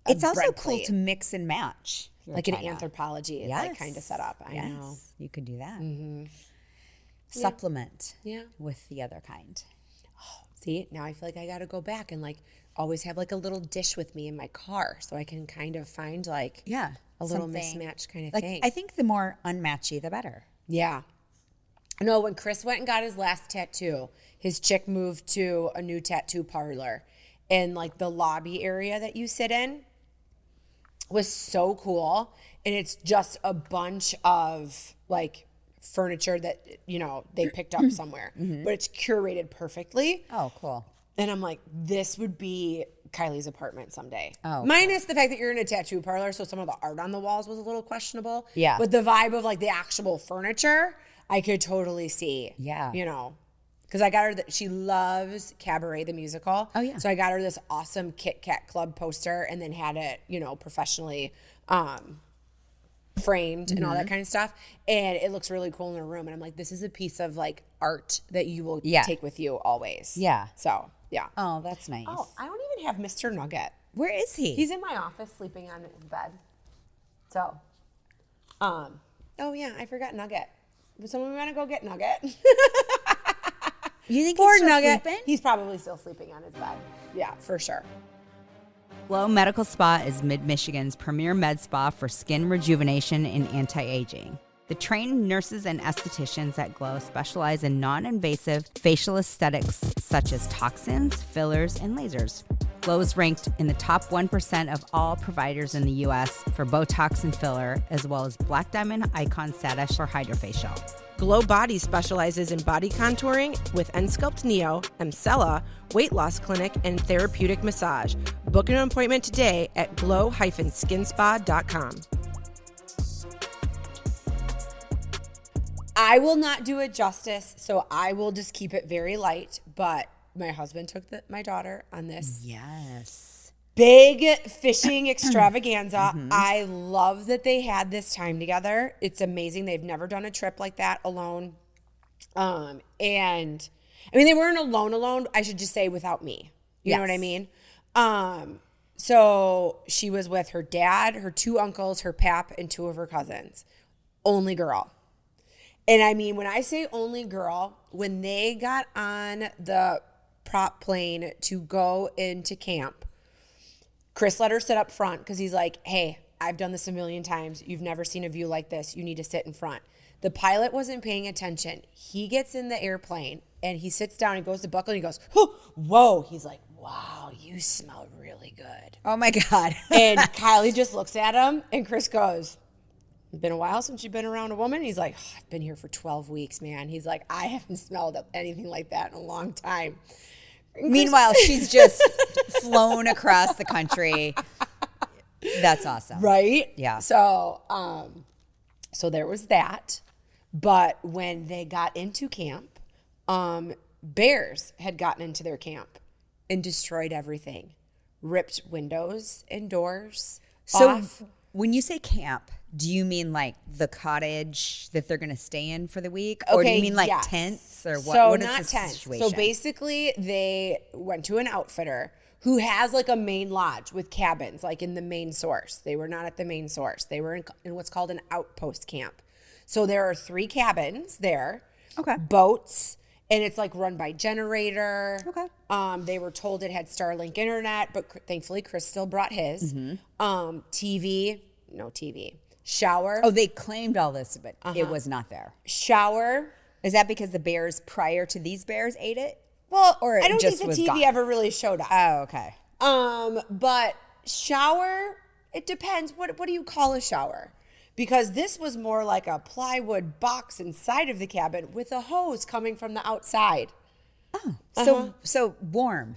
Speaker 2: It's also cool to mix and match.
Speaker 1: Like an anthropology like kind of setup. I know.
Speaker 2: You could do that. Supplement with the other kind.
Speaker 1: Oh, see, now I feel like I got to go back and like always have like a little dish with me in my car so I can kind of find like a little mismatch kind of thing.
Speaker 2: I think the more unmatchy, the better.
Speaker 1: Yeah. No, when Chris went and got his last tattoo, his chick moved to a new tattoo parlor, and like the lobby area that you sit in was so cool. And it's just a bunch of like furniture that, you know, they picked up somewhere, but it's curated perfectly.
Speaker 2: Oh, cool.
Speaker 1: And I'm like, this would be Kylie's apartment someday.
Speaker 2: Oh,
Speaker 1: minus the fact that you're in a tattoo parlor, so some of the art on the walls was a little questionable.
Speaker 2: Yeah.
Speaker 1: But the vibe of like the actual furniture, I could totally see.
Speaker 2: Yeah.
Speaker 1: You know, because I got her she loves Cabaret the musical.
Speaker 2: Oh, yeah.
Speaker 1: So I got her this awesome Kit Kat Club poster and then had it, you know, professionally framed and all that kind of stuff. And it looks really cool in her room. And I'm like, this is a piece of like art that you will take with you always.
Speaker 2: Yeah.
Speaker 1: So, yeah.
Speaker 2: Oh, that's nice.
Speaker 1: Oh, I don't even have Mr. Nugget.
Speaker 2: Where is he?
Speaker 1: He's in my office sleeping on his bed. So, oh yeah, I forgot Nugget. Would someone want to go get Nugget?
Speaker 2: You think
Speaker 1: Poor
Speaker 2: he's still
Speaker 1: Nugget.
Speaker 2: sleeping?
Speaker 1: He's probably still sleeping on his bed. Yeah, for sure.
Speaker 2: Glow Medical Spa is Mid-Michigan's premier med spa for skin rejuvenation and anti-aging. The trained nurses and estheticians at Glow specialize in non-invasive facial aesthetics such as toxins, fillers, and lasers. Glow is ranked in the top 1% of all providers in the U.S. for Botox and filler, as well as Black Diamond Icon status for Hydrofacial.
Speaker 3: Glow Body specializes in body contouring with Ensculpt Neo, Emcella, weight loss clinic, and therapeutic massage. Book an appointment today at glow-skinspa.com.
Speaker 1: I will not do it justice, so I will just keep it very light. But my husband took my daughter on this big fishing extravaganza. I love that they had this time together. It's amazing. They've never done a trip like that alone. And I mean, they weren't alone. I should just say without me. You know what I mean? So she was with her dad, her 2 uncles, her pap, and 2 of her cousins. Only girl. And I mean, when I say only girl, when they got on the prop plane to go into camp, Chris let her sit up front because he's like, hey, I've done this a million times. You've never seen a view like this. You need to sit in front. The pilot wasn't paying attention. He gets in the airplane and he sits down and goes to buckle and he goes, whoa. He's like, wow, you smell really good.
Speaker 2: Oh my God.
Speaker 1: And Kylie just looks at him and Chris goes, it's been a while since you've been around a woman. He's like, I've been here for 12 weeks, man. He's like, I haven't smelled anything like that in a long time.
Speaker 2: Meanwhile, she's just flown across the country. That's awesome.
Speaker 1: Right?
Speaker 2: Yeah.
Speaker 1: So, so there was that. But when they got into camp, bears had gotten into their camp and destroyed everything. Ripped windows and doors off.
Speaker 2: When you say camp, do you mean like the cottage that they're going to stay in for the week? Or do you mean like tents or what?
Speaker 1: So
Speaker 2: what is
Speaker 1: not
Speaker 2: the
Speaker 1: tents.
Speaker 2: situation?
Speaker 1: So basically they went to an outfitter who has like a main lodge with cabins, like in the main source. They were not at the main source. They were in what's called an outpost camp. So there are 3 cabins there.
Speaker 2: Okay.
Speaker 1: Boats. And it's like run by generator.
Speaker 2: Okay.
Speaker 1: They were told it had Starlink internet, but thankfully Chris still brought his. TV, no TV. Shower.
Speaker 2: Oh, they claimed all this, but it was not there.
Speaker 1: Shower.
Speaker 2: Is that because the bears prior to these bears ate it?
Speaker 1: Well,
Speaker 2: Or
Speaker 1: I don't
Speaker 2: just
Speaker 1: think
Speaker 2: was
Speaker 1: the TV
Speaker 2: gone?
Speaker 1: ever really showed up.
Speaker 2: Oh, okay.
Speaker 1: But shower, it depends. What do you call a shower? Because this was more like a plywood box inside of the cabin with a hose coming from the outside.
Speaker 2: Oh, so warm.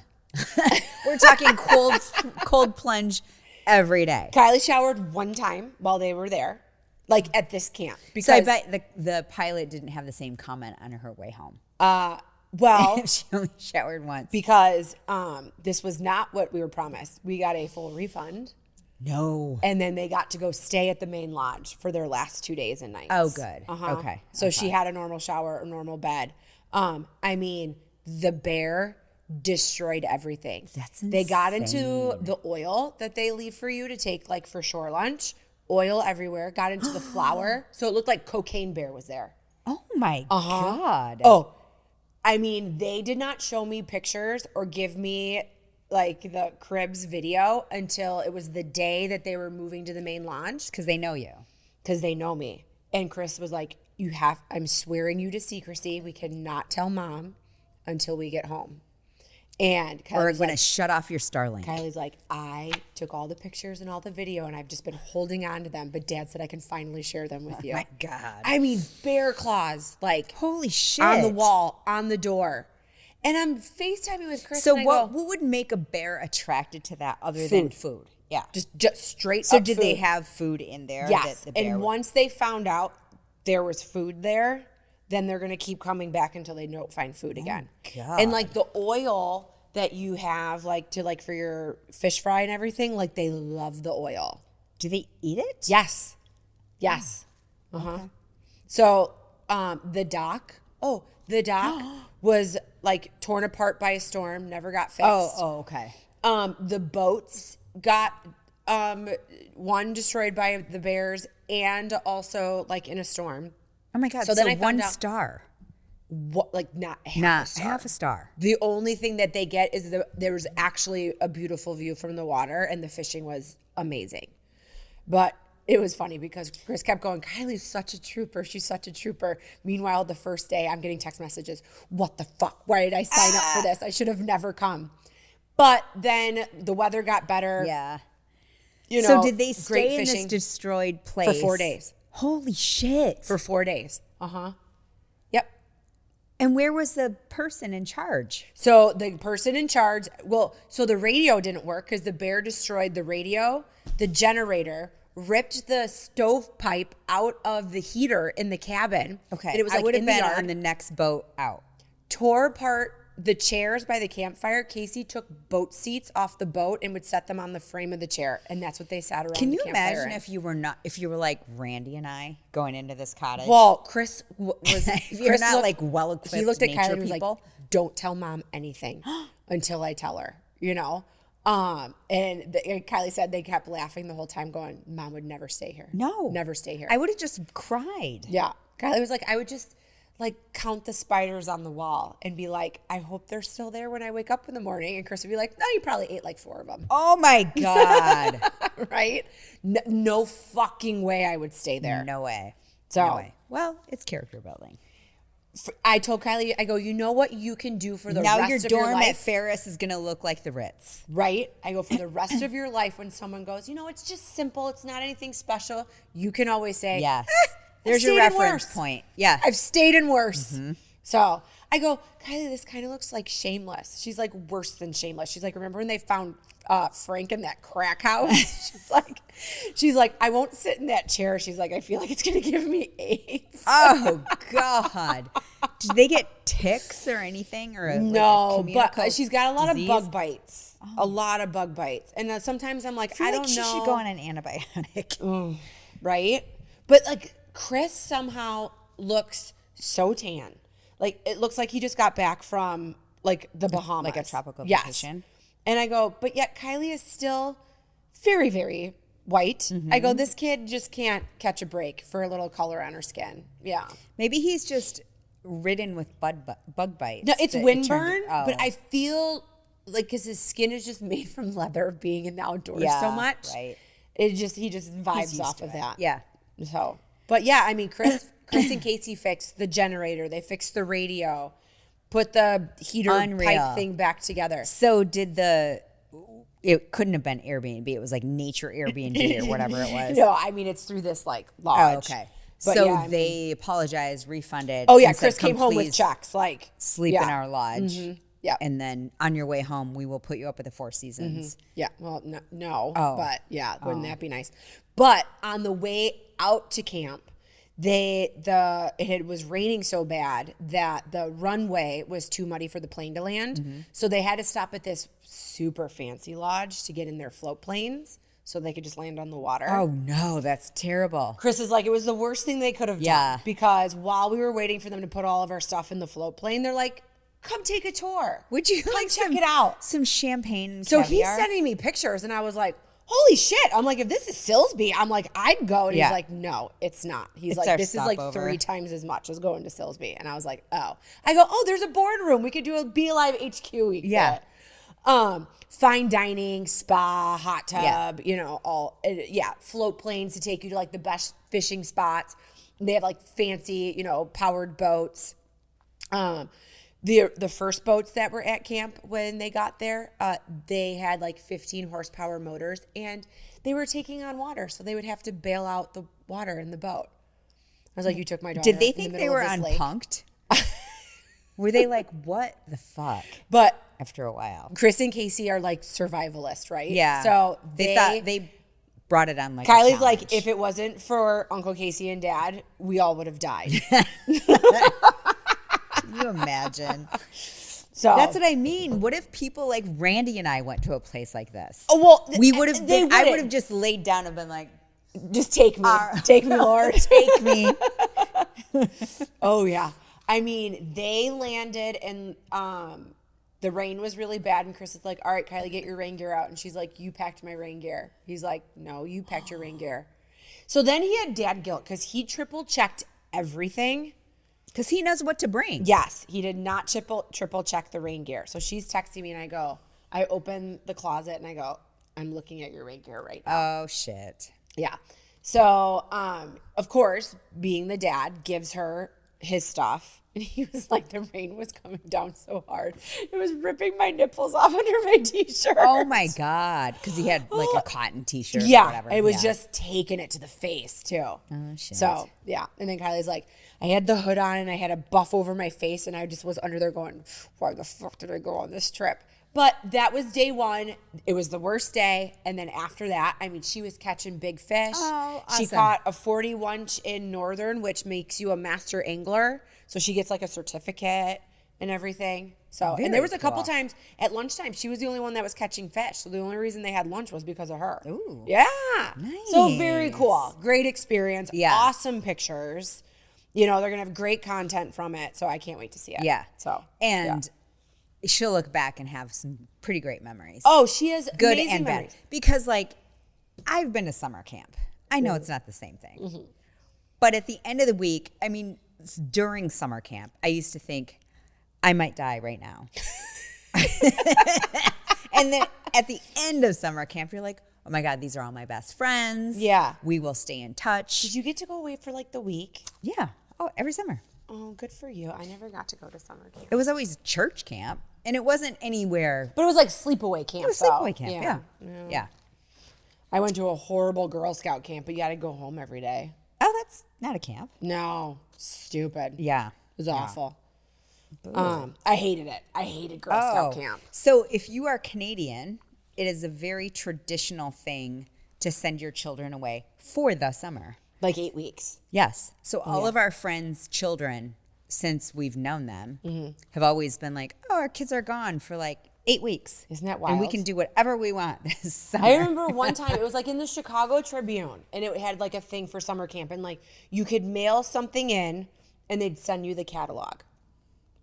Speaker 2: We're talking cold plunge every day.
Speaker 1: Kylie showered one time while they were there, like at this camp. Because
Speaker 2: So I bet the pilot didn't have the same comment on her way home.
Speaker 1: well,
Speaker 2: She only showered once.
Speaker 1: because this was not what we were promised. We got a full refund.
Speaker 2: No.
Speaker 1: And then they got to go stay at the main lodge for their last 2 days and nights.
Speaker 2: Oh, good. Okay.
Speaker 1: So she had a normal shower, a normal bed. I mean, the bear destroyed everything.
Speaker 2: That's
Speaker 1: They got into
Speaker 2: insane.
Speaker 1: the oil that they leave for you to take like for shore lunch. Oil everywhere. Got into the flour. So it looked like Cocaine Bear was there.
Speaker 2: Oh my God.
Speaker 1: Oh, I mean, they did not show me pictures or give me like the cribs video until it was the day that they were moving to the main lodge
Speaker 2: Because they know you.
Speaker 1: because they know me. And Chris was like, I'm swearing you to secrecy. We cannot tell mom until we get home. And
Speaker 2: Or
Speaker 1: Kylie's
Speaker 2: going to
Speaker 1: like,
Speaker 2: shut off your Starlink.
Speaker 1: Kylie's like, I took all the pictures and all the video and I've just been holding on to them. But Dad said I can finally share them with you.
Speaker 2: My God.
Speaker 1: I mean, bear claws, like
Speaker 2: Holy shit.
Speaker 1: on the wall, on the door. And I'm FaceTiming with Chris.
Speaker 2: So
Speaker 1: and I
Speaker 2: what
Speaker 1: go,
Speaker 2: would make a bear attracted to that other than
Speaker 1: Food.
Speaker 2: food? Yeah.
Speaker 1: just straight
Speaker 2: So
Speaker 1: up
Speaker 2: did
Speaker 1: food.
Speaker 2: they have food in there?
Speaker 1: Yes.
Speaker 2: That the bear
Speaker 1: And
Speaker 2: would-
Speaker 1: once they found out there was food there, then they're going to keep coming back until they don't find food again.
Speaker 2: God.
Speaker 1: And like the oil that you have like to like for your fish fry and everything, like they love the oil.
Speaker 2: Do they eat it?
Speaker 1: Yes. Yes. So the dock was like torn apart by a storm, never got fixed.
Speaker 2: Oh, okay.
Speaker 1: The boats got one destroyed by the bears and also like in a storm.
Speaker 2: Oh my God.
Speaker 1: So
Speaker 2: So
Speaker 1: then
Speaker 2: then
Speaker 1: I found
Speaker 2: one
Speaker 1: out-
Speaker 2: star.
Speaker 1: What, like not half a
Speaker 2: Not
Speaker 1: star.
Speaker 2: half a star.
Speaker 1: The only thing that they get is there was actually a beautiful view from the water and the fishing was amazing. But it was funny because Chris kept going, Kylie's such a trooper. She's such a trooper. Meanwhile, the first day I'm getting text messages. What the fuck? Why did I sign up for this? I should have never come. But then the weather got better.
Speaker 2: Yeah.
Speaker 1: You know,
Speaker 2: So did they
Speaker 1: great
Speaker 2: stay in this
Speaker 1: fishing
Speaker 2: destroyed place?
Speaker 1: for 4 days.
Speaker 2: Holy shit.
Speaker 1: For 4 days. Yep.
Speaker 2: And where was the person in charge?
Speaker 1: So the person in charge, so the radio didn't work because the bear destroyed the radio, the generator, ripped the stovepipe out of the heater in the cabin.
Speaker 2: Okay.
Speaker 1: And it was
Speaker 2: I
Speaker 1: like
Speaker 2: would have
Speaker 1: in the
Speaker 2: been
Speaker 1: yard.
Speaker 2: on the next boat out.
Speaker 1: Tore apart the chairs by the campfire. Casey took boat seats off the boat and would set them on the frame of the chair, and that's what they sat around.
Speaker 2: Can
Speaker 1: the
Speaker 2: you
Speaker 1: campfire
Speaker 2: imagine
Speaker 1: in.
Speaker 2: if you were like Randy and I going into this cottage?
Speaker 1: Well, Chris was.
Speaker 2: If you're
Speaker 1: Chris
Speaker 2: not,
Speaker 1: looked-
Speaker 2: like, well-equipped
Speaker 1: He looked at
Speaker 2: nature
Speaker 1: Kylie and was
Speaker 2: people.
Speaker 1: like, "Don't tell mom anything until I tell her." You know. And Kylie said they kept laughing the whole time, going, "Mom would never stay here.
Speaker 2: No.
Speaker 1: never stay here."
Speaker 2: I would have just cried.
Speaker 1: Yeah. Kylie was like, I would just like count the spiders on the wall and be like, I hope they're still there when I wake up in the morning. And Chris would be like, no, you probably ate like 4 of them.
Speaker 2: Oh my God.
Speaker 1: Right? No fucking way I would stay there.
Speaker 2: No way.
Speaker 1: So-
Speaker 2: No way. Well, it's character building.
Speaker 1: I told Kylie, I go, you know what you can do for the
Speaker 2: Now
Speaker 1: rest
Speaker 2: your
Speaker 1: of your
Speaker 2: dorm at
Speaker 1: life?
Speaker 2: Ferris is going to look like the Ritz.
Speaker 1: Right? I go, for the rest of your life, when someone goes, you know, it's just simple. It's not anything special. You can always say,
Speaker 2: Yes.
Speaker 1: I've
Speaker 2: There's your
Speaker 1: stayed in
Speaker 2: reference
Speaker 1: worse.
Speaker 2: point. Yeah.
Speaker 1: I've stayed in worse. So I go, Kylie, this kind of looks like Shameless. She's like worse than Shameless. She's like, remember when they found Frank in that crack house? she's like, I won't sit in that chair. She's like, I feel like it's gonna give me AIDS.
Speaker 2: Oh God. Did they get ticks or anything or
Speaker 1: No,
Speaker 2: like
Speaker 1: but
Speaker 2: communicable
Speaker 1: she's got a lot
Speaker 2: disease?
Speaker 1: of bug bites. A lot of bug bites, and sometimes I'm like,
Speaker 2: I feel
Speaker 1: I
Speaker 2: like
Speaker 1: don't
Speaker 2: she
Speaker 1: know.
Speaker 2: should go on an antibiotic.
Speaker 1: Right? But like Chris somehow looks so tan. Like it looks like he just got back from like the Bahamas.
Speaker 2: Like a tropical
Speaker 1: Yes.
Speaker 2: vacation.
Speaker 1: And I go, but yet Kylie is still very, very white. I go, this kid just can't catch a break for a little color on her skin. Yeah.
Speaker 2: Maybe he's just ridden with bug bites.
Speaker 1: No, it's
Speaker 2: that it
Speaker 1: windburn,
Speaker 2: turned-
Speaker 1: but I feel like because his skin is just made from leather of being in the outdoors
Speaker 2: Yeah,
Speaker 1: so much.
Speaker 2: right.
Speaker 1: He just vibes
Speaker 2: used
Speaker 1: off
Speaker 2: to
Speaker 1: of
Speaker 2: it.
Speaker 1: that.
Speaker 2: Yeah.
Speaker 1: So, but yeah, I mean, Chris and Casey fixed the generator. They fixed the radio, put the heater
Speaker 2: Unreal.
Speaker 1: pipe thing back together.
Speaker 2: So it couldn't have been Airbnb. It was like nature Airbnb or whatever it was.
Speaker 1: No, I mean, it's through this like
Speaker 2: Oh,
Speaker 1: lodge.
Speaker 2: okay.
Speaker 1: But
Speaker 2: So
Speaker 1: yeah, I mean-
Speaker 2: they apologized, refunded.
Speaker 1: Oh yeah,
Speaker 2: and said,
Speaker 1: Chris came
Speaker 2: "Come
Speaker 1: home with
Speaker 2: please
Speaker 1: checks. Like
Speaker 2: Sleep
Speaker 1: yeah.
Speaker 2: in our lodge.
Speaker 1: Yeah.
Speaker 2: And then on your way home, we will put you up at the Four Seasons.
Speaker 1: Yeah. Well, but yeah, wouldn't that be nice? But on the way out to camp, it was raining so bad that the runway was too muddy for the plane to land. So they had to stop at this super fancy lodge to get in their float planes so they could just land on the water.
Speaker 2: Oh no, that's terrible.
Speaker 1: Chris is like, it was the worst thing they could have done. Because while we were waiting for them to put all of our stuff in the float plane, they're like, come take a tour.
Speaker 2: Would you
Speaker 1: come
Speaker 2: like
Speaker 1: check it out?
Speaker 2: Some champagne and
Speaker 1: So
Speaker 2: caviar?
Speaker 1: he's sending me pictures and I was like, holy shit. I'm like, if this is Silsby, I'm like, I'd go. And he's like, no, it's not. He's like, this is like
Speaker 2: stopover.
Speaker 1: 3 times as much as going to Silsby. And I was like, oh. I go, oh, there's a boardroom. We could do a Be Alive HQ week.
Speaker 2: Yeah.
Speaker 1: Fine dining, spa, hot tub, float planes to take you to like the best fishing spots. They have like fancy, powered boats. The first boats that were at camp when they got there, they had like 15 horsepower motors and they were taking on water. So they would have to bail out the water in the boat. I was like, you took my daughter.
Speaker 2: Did they think they were unpunked? Were they like, what the fuck?
Speaker 1: But
Speaker 2: after a while,
Speaker 1: Chris and Casey are like survivalists, right?
Speaker 2: Yeah.
Speaker 1: So
Speaker 2: they thought they brought it on like
Speaker 1: Kylie's
Speaker 2: a
Speaker 1: like, if it wasn't for Uncle Casey and Dad, we all would have died.
Speaker 2: Can you imagine?
Speaker 1: So
Speaker 2: that's what I mean. What if people like Randy and I went to a place like this?
Speaker 1: Oh, well,
Speaker 2: we would have.
Speaker 1: they
Speaker 2: I would
Speaker 1: wouldn't.
Speaker 2: have just laid down and been like,
Speaker 1: just take me, take me, Lord,
Speaker 2: take me.
Speaker 1: Oh yeah. I mean, they landed and the rain was really bad. And Chris is like, all right, Kylie, get your rain gear out. And she's like, you packed my rain gear. He's like, no, you packed your rain gear. So then he had dad guilt because he triple checked everything.
Speaker 2: Because he knows what to bring.
Speaker 1: Yes, he did not triple check the rain gear. So she's texting me and I open the closet and I go, I'm looking at your rain gear right now.
Speaker 2: Oh, shit.
Speaker 1: Yeah. So, of course, being the dad, gives her his stuff. And he was like, the rain was coming down so hard. It was ripping my nipples off under my t-shirt.
Speaker 2: Oh, my God. Because he had like a cotton t-shirt
Speaker 1: yeah,
Speaker 2: or whatever.
Speaker 1: It was just taking it to the face, too.
Speaker 2: Oh, shit.
Speaker 1: So, yeah. And then Kylie's like, I had the hood on and I had a buff over my face. And I just was under there going, why the fuck did I go on this trip? But that was day one. It was the worst day. And then after that, I mean, she was catching big fish.
Speaker 2: Oh, awesome.
Speaker 1: She caught a 41 in Northern, which makes you a master angler. So she gets like a certificate and everything. So, and there was a couple times at lunchtime, she was the only one that was catching fish. So the only reason they had lunch was because of her.
Speaker 2: Ooh.
Speaker 1: Yeah.
Speaker 2: Nice.
Speaker 1: So very cool. Great experience.
Speaker 2: Yeah.
Speaker 1: Awesome pictures. They're going to have great content from it. So I can't wait to see it.
Speaker 2: Yeah.
Speaker 1: So,
Speaker 2: and she'll look back and have some pretty great memories.
Speaker 1: oh, she has
Speaker 2: good
Speaker 1: amazing
Speaker 2: and
Speaker 1: memories.
Speaker 2: bad. Because like, I've been to summer camp. I know it's not the same thing. Mm-hmm. But at the end of the week, I mean, during summer camp, I used to think I might die right now. And then at the end of summer camp, you're like, oh my God, these are all my best friends.
Speaker 1: Yeah.
Speaker 2: We will stay in touch.
Speaker 1: Did you get to go away for like the week?
Speaker 2: Yeah. Oh, every summer.
Speaker 1: Oh, good for you. I never got to go to summer camp.
Speaker 2: It was always church camp. And it wasn't anywhere.
Speaker 1: But it was like sleepaway camp.
Speaker 2: It was sleepaway camp. Yeah.
Speaker 1: I went to a horrible Girl Scout camp, but you got to go home every day.
Speaker 2: Oh, that's not a camp.
Speaker 1: No. Stupid.
Speaker 2: Yeah.
Speaker 1: It was awful. I hated it. I hated Girl Scout camp.
Speaker 2: So if you are Canadian, it is a very traditional thing to send your children away for the summer.
Speaker 1: Like 8 weeks.
Speaker 2: Yes. So all of our friends' children, since we've known them, have always been like, oh, our kids are gone for like 8 weeks.
Speaker 1: Isn't that wild?
Speaker 2: And we can do whatever we want this summer.
Speaker 1: I remember one time, it was like in the Chicago Tribune, and it had like a thing for summer camp, and like you could mail something in, and they'd send you the catalog.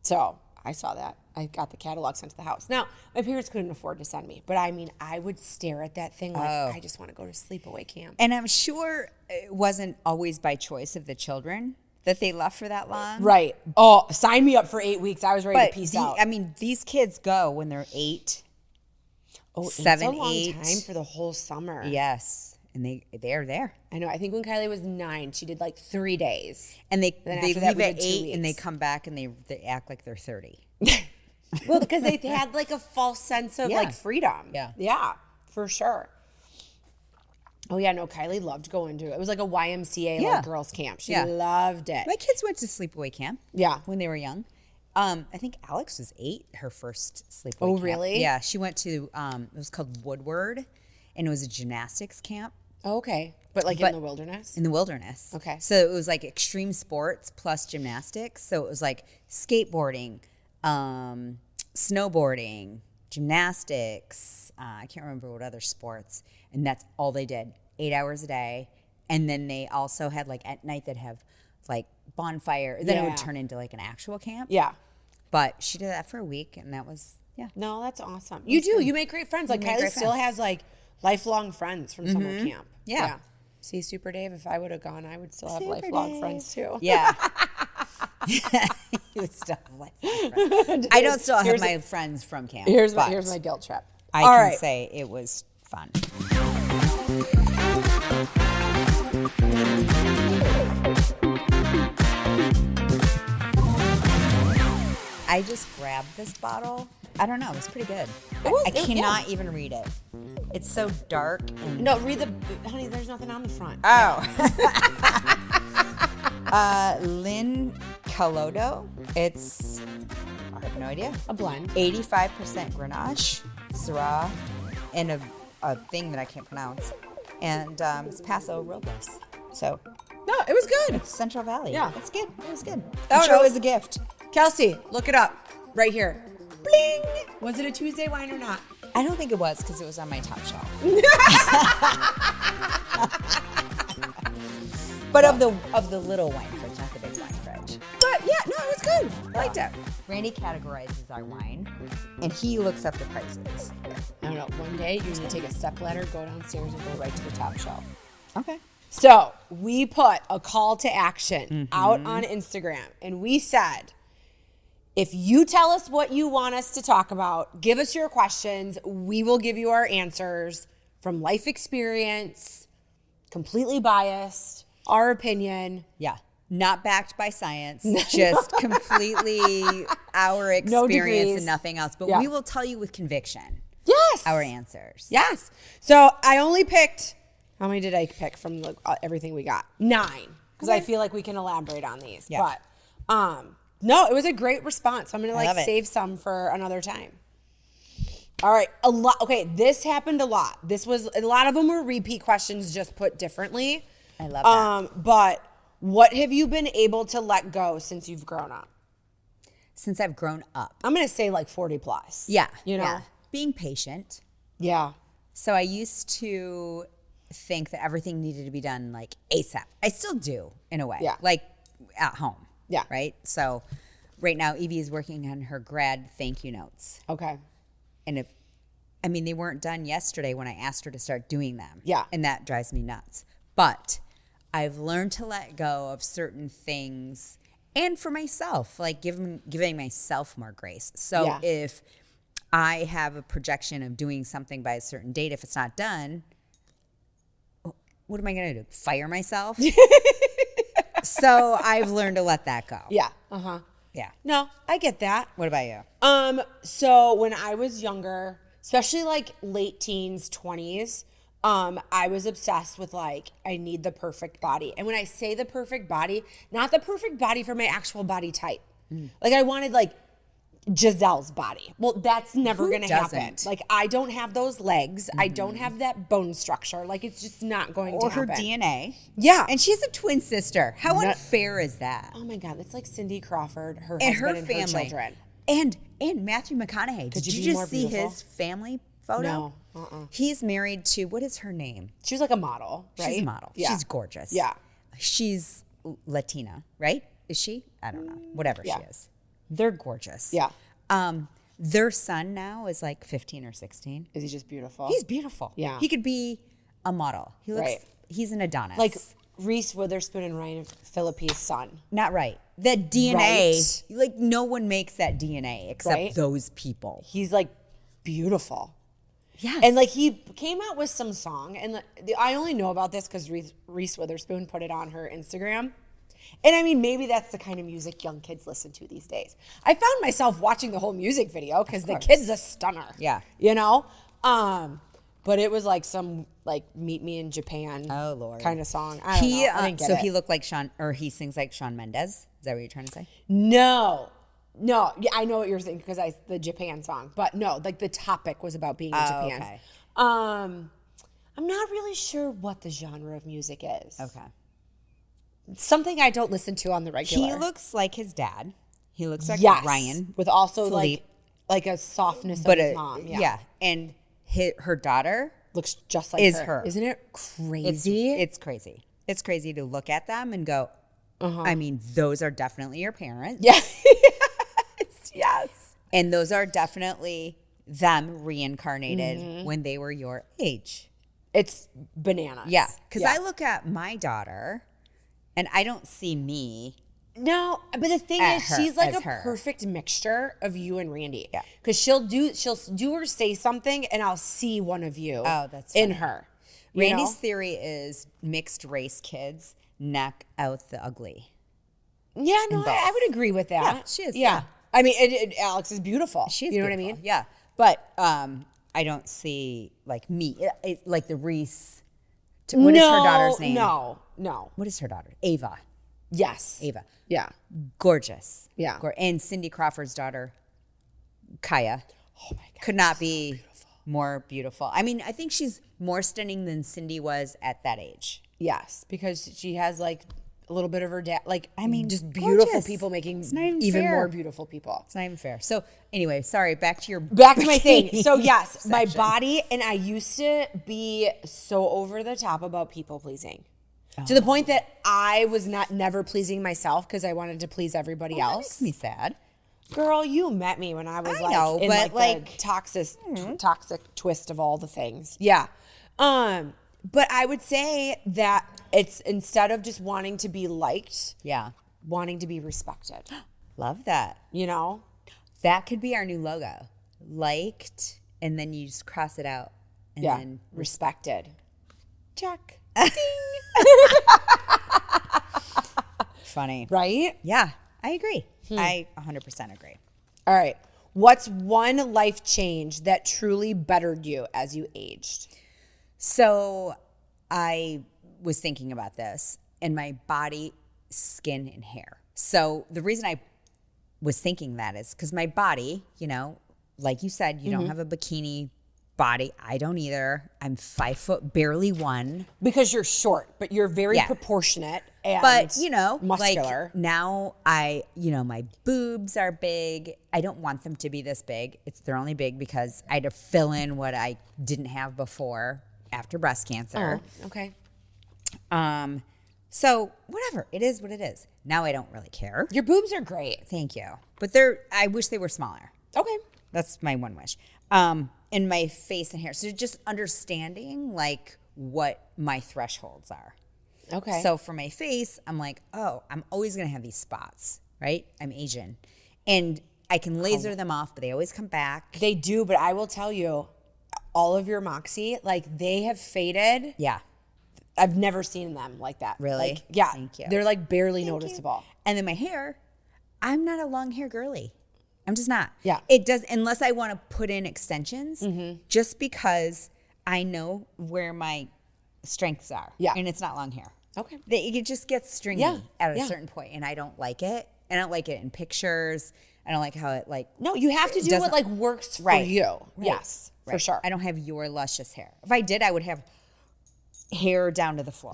Speaker 1: So I saw that. I got the catalog sent to the house. Now, my parents couldn't afford to send me, but I mean, I would stare at that thing like, I just want to go to sleepaway camp.
Speaker 2: And I'm sure it wasn't always by choice of the children that they left for that long.
Speaker 1: Right. Oh, sign me up for 8 weeks. I was ready to peace out.
Speaker 2: I mean, these kids go when they're 8, 7,
Speaker 1: it's a long
Speaker 2: 8.
Speaker 1: time for the whole summer.
Speaker 2: Yes. And they're there.
Speaker 1: I know. I think when Kylie was 9, she did like 3 days.
Speaker 2: And they
Speaker 1: after that,
Speaker 2: leave
Speaker 1: we
Speaker 2: at
Speaker 1: did 2
Speaker 2: 8 and they
Speaker 1: weeks.
Speaker 2: come back and they act like they're 30.
Speaker 1: Well, because they had like a false sense of like freedom.
Speaker 2: Yeah.
Speaker 1: Yeah, for sure. Oh yeah, no, Kylie loved going to it. It was like a YMCA like girls camp. She loved it.
Speaker 2: My kids went to sleepaway camp.
Speaker 1: Yeah.
Speaker 2: When they were young. I think Alex was 8, her first sleepaway
Speaker 1: Oh,
Speaker 2: camp.
Speaker 1: really?
Speaker 2: Yeah, she went to, it was called Woodward, and it was a gymnastics camp.
Speaker 1: Oh, okay. But in the wilderness?
Speaker 2: In the wilderness.
Speaker 1: Okay.
Speaker 2: So it was like extreme sports plus gymnastics. So it was like skateboarding, snowboarding, gymnastics. I can't remember what other sports. And that's all they did, 8 hours a day. And then they also had like at night they'd have like bonfire. Then it would turn into like an actual camp.
Speaker 1: Yeah.
Speaker 2: But she did that for a week, and that was,
Speaker 1: No, that's awesome. You do. You make great friends. Like Kylie still has like lifelong friends from summer camp.
Speaker 2: Yeah.
Speaker 1: See, Super Dave, if I would have gone, I would still have lifelong friends too.
Speaker 2: Yeah. You would still have lifelong friends. I don't still have my friends from camp.
Speaker 1: Here's my guilt trip.
Speaker 2: I can say it was fun. I just grabbed this bottle. I don't know. It was pretty good. I cannot even read it. It's so dark. And
Speaker 1: No, read honey, there's nothing on the front.
Speaker 2: Oh. Lynn Calodo. It's, I have no idea.
Speaker 1: A blend.
Speaker 2: 85% Grenache, Syrah, and a thing that I can't pronounce. And it's Paso Robles. So,
Speaker 1: No, it was good.
Speaker 2: it's Central Valley.
Speaker 1: Yeah.
Speaker 2: It's good. It was good.
Speaker 1: Oh,
Speaker 2: I'm sure
Speaker 1: no.
Speaker 2: it was a gift.
Speaker 1: Kelsey, look it up. Right here. Bling! Was it a Tuesday wine or not?
Speaker 2: I don't think it was because it was on my top shelf. But of the little wine fridge, not the big wine fridge.
Speaker 1: But yeah, no, it was good. I liked it.
Speaker 2: Randy categorizes our wine, and he looks up the prices.
Speaker 1: I don't know. One day you need to take a step ladder, go downstairs, and go right to the top shelf.
Speaker 2: Okay.
Speaker 1: So we put a call to action out on Instagram, and we said, if you tell us what you want us to talk about, give us your questions. We will give you our answers from life experience, completely biased, our opinion.
Speaker 2: Yeah. Not backed by science, just completely our
Speaker 1: No
Speaker 2: experience
Speaker 1: degrees.
Speaker 2: and nothing else. But
Speaker 1: Yeah.
Speaker 2: we will tell you with conviction
Speaker 1: Yes.
Speaker 2: our answers.
Speaker 1: Yes. So I only picked, how many did I pick from everything we got? 9. Because I feel like we can elaborate on these.
Speaker 2: Yeah.
Speaker 1: But no, it was a great response. I'm going
Speaker 2: love
Speaker 1: to
Speaker 2: it.
Speaker 1: save some for another time. All right. A lot. Okay. This happened a lot. A lot of them were repeat questions just put differently.
Speaker 2: I love that.
Speaker 1: But what have you been able to let go since you've grown up?
Speaker 2: Since I've grown up.
Speaker 1: I'm going to say like 40 plus.
Speaker 2: Yeah.
Speaker 1: You know?
Speaker 2: Yeah. Being patient.
Speaker 1: Yeah.
Speaker 2: So I used to think that everything needed to be done like ASAP. I still do in a way.
Speaker 1: Yeah.
Speaker 2: Like at home.
Speaker 1: Yeah.
Speaker 2: Right? So right now Evie is working on her grad thank you notes.
Speaker 1: Okay.
Speaker 2: And they weren't done yesterday when I asked her to start doing them.
Speaker 1: Yeah.
Speaker 2: And that drives me nuts. But I've learned to let go of certain things, and for myself, like giving myself more grace. So
Speaker 1: Yeah.
Speaker 2: if I have a projection of doing something by a certain date, if it's not done, what am I going to do? Fire myself? So I've learned to let that go.
Speaker 1: Yeah. Uh-huh.
Speaker 2: Yeah.
Speaker 1: No, I get that.
Speaker 2: What about you?
Speaker 1: So when I was younger, especially like late teens, 20s, I was obsessed with like, I need the perfect body. And when I say the perfect body, not the perfect body for my actual body type. Like I wanted like Giselle's body. Well, that's never going to happen.
Speaker 2: doesn't?
Speaker 1: Like I don't have those legs. I don't have that bone structure. Like it's just not going
Speaker 2: Or
Speaker 1: to
Speaker 2: her
Speaker 1: happen.
Speaker 2: DNA.
Speaker 1: Yeah.
Speaker 2: And she's a twin sister. How unfair is that?
Speaker 1: Oh my God, that's like Cindy Crawford, her
Speaker 2: And
Speaker 1: husband
Speaker 2: her
Speaker 1: and
Speaker 2: family.
Speaker 1: her children.
Speaker 2: And Matthew McConaughey. Did
Speaker 1: you
Speaker 2: you
Speaker 1: be
Speaker 2: just
Speaker 1: more
Speaker 2: see
Speaker 1: beautiful?
Speaker 2: his family photo?
Speaker 1: No.
Speaker 2: He's married to, what is her name?
Speaker 1: She was like a model, right?
Speaker 2: She's a model.
Speaker 1: Yeah.
Speaker 2: She's gorgeous.
Speaker 1: Yeah.
Speaker 2: She's Latina, right? Is she? I don't know. Whatever
Speaker 1: Yeah.
Speaker 2: she is. They're gorgeous.
Speaker 1: Yeah.
Speaker 2: Their son now is like 15 or 16.
Speaker 1: Is he just beautiful?
Speaker 2: He's beautiful.
Speaker 1: Yeah.
Speaker 2: He could be a model. He looks,
Speaker 1: Right.
Speaker 2: he's an Adonis.
Speaker 1: like Reese Witherspoon and Ryan Phillippe's son.
Speaker 2: not right. The DNA,
Speaker 1: Right.
Speaker 2: like no one makes that DNA except
Speaker 1: Right.
Speaker 2: those people.
Speaker 1: He's like beautiful.
Speaker 2: Yes.
Speaker 1: And like he came out with some song, and I only know about this because Reese Witherspoon put it on her Instagram. And I mean, maybe that's the kind of music young kids listen to these days. I found myself watching the whole music video because the kid's a stunner.
Speaker 2: Yeah.
Speaker 1: You know? But it was like some like Meet Me in Japan
Speaker 2: Oh, Lord.
Speaker 1: kind of song. I don't know. I didn't get
Speaker 2: so
Speaker 1: it.
Speaker 2: he looked like Sean, or he sings like Shawn Mendes. Is that what you're trying to say?
Speaker 1: No. No, yeah, I know what you're thinking because the Japan song, but no, like the topic was about being in Japan.
Speaker 2: Okay.
Speaker 1: I'm not really sure what the genre of music is.
Speaker 2: Okay.
Speaker 1: Something I don't listen to on the regular.
Speaker 2: He looks like his dad. He looks like
Speaker 1: yes,
Speaker 2: Ryan.
Speaker 1: with also
Speaker 2: Philippe.
Speaker 1: like a softness of his mom. Yeah.
Speaker 2: And her daughter
Speaker 1: looks just like her. Isn't it crazy?
Speaker 2: It's crazy. It's crazy to look at them and go, I mean, those are definitely your parents.
Speaker 1: Yes. Yes.
Speaker 2: And those are definitely them reincarnated when they were your age.
Speaker 1: It's bananas.
Speaker 2: Yeah. Because I look at my daughter and I don't see me.
Speaker 1: No, but the thing is, she's like a
Speaker 2: her.
Speaker 1: perfect mixture of you and Randy.
Speaker 2: Yeah.
Speaker 1: Because she'll do or say something and I'll see one of you
Speaker 2: that's
Speaker 1: in
Speaker 2: funny.
Speaker 1: her.
Speaker 2: Randy's theory is mixed race kids knock out the ugly.
Speaker 1: Yeah, no, I would agree with that.
Speaker 2: Yeah, she is.
Speaker 1: Yeah. I mean, Alex is beautiful.
Speaker 2: She's
Speaker 1: you know
Speaker 2: beautiful.
Speaker 1: what I mean?
Speaker 2: Yeah. But I don't see like me, like the Reese. What is her daughter's name?
Speaker 1: No.
Speaker 2: What is her daughter? Ava.
Speaker 1: Yes.
Speaker 2: Ava.
Speaker 1: Yeah.
Speaker 2: Gorgeous.
Speaker 1: Yeah.
Speaker 2: And Cindy Crawford's daughter, Kaya.
Speaker 1: Oh my God.
Speaker 2: Could not be more beautiful. I mean, I think she's more stunning than Cindy was at that age.
Speaker 1: Yes, because she has like a little bit of her dad. Like,
Speaker 2: I mean,
Speaker 1: just beautiful
Speaker 2: gorgeous.
Speaker 1: people making
Speaker 2: It's not even
Speaker 1: even
Speaker 2: fair.
Speaker 1: more beautiful people.
Speaker 2: It's not even fair. So anyway, sorry, back to
Speaker 1: my thing. So yes, my body, and I used to be so over the top about people pleasing. To the point that I was never pleasing myself because I wanted to please everybody else.
Speaker 2: That makes me sad.
Speaker 1: Girl, you met me when I was in the toxic twist of all the things. Yeah. But I would say that it's instead of just wanting to be liked, wanting to be respected.
Speaker 2: Love that.
Speaker 1: You know?
Speaker 2: That could be our new logo. Liked, and then you just cross it out. And then
Speaker 1: respected.
Speaker 2: Check. Funny.
Speaker 1: Right?
Speaker 2: Yeah, I agree. I 100% agree.
Speaker 1: All right. What's one life change that truly bettered you as you aged?
Speaker 2: So I was thinking about this and my body, skin, and hair. So the reason I was thinking that is because my body, like you said, you don't have a bikini body. I don't either. I'm 5 foot, barely 1.
Speaker 1: Because you're short, but you're very proportionate and muscular.
Speaker 2: Like now my boobs are big. I don't want them to be this big. They're only big because I had to fill in what I didn't have before after breast cancer.
Speaker 1: Oh, okay.
Speaker 2: So whatever, it is what it is. Now I don't really care.
Speaker 1: Your boobs are great.
Speaker 2: Thank you. But I wish they were smaller.
Speaker 1: Okay.
Speaker 2: That's my one wish. And my face and hair. So just understanding like what my thresholds are.
Speaker 1: Okay.
Speaker 2: So for my face, I'm like, oh, I'm always going to have these spots, right? I'm Asian. And I can laser them off, but they always come back.
Speaker 1: They do, but I will tell you, all of your Moxie, like they have faded.
Speaker 2: Yeah.
Speaker 1: I've never seen them like that.
Speaker 2: Really?
Speaker 1: Like, yeah.
Speaker 2: Thank you.
Speaker 1: They're like barely noticeable.
Speaker 2: And then my hair, I'm not a long hair girly. I'm just not.
Speaker 1: Yeah.
Speaker 2: It does, unless I want to put in extensions, just because I know where my strengths are.
Speaker 1: Yeah.
Speaker 2: And it's not long hair.
Speaker 1: Okay.
Speaker 2: It just gets stringy at a certain point, and I don't like it. I don't like it in pictures. I don't like how it like.
Speaker 1: No, you have to do what like works for you. Right. Yes, for sure.
Speaker 2: I don't have your luscious hair. If I did, I would have hair down to the floor.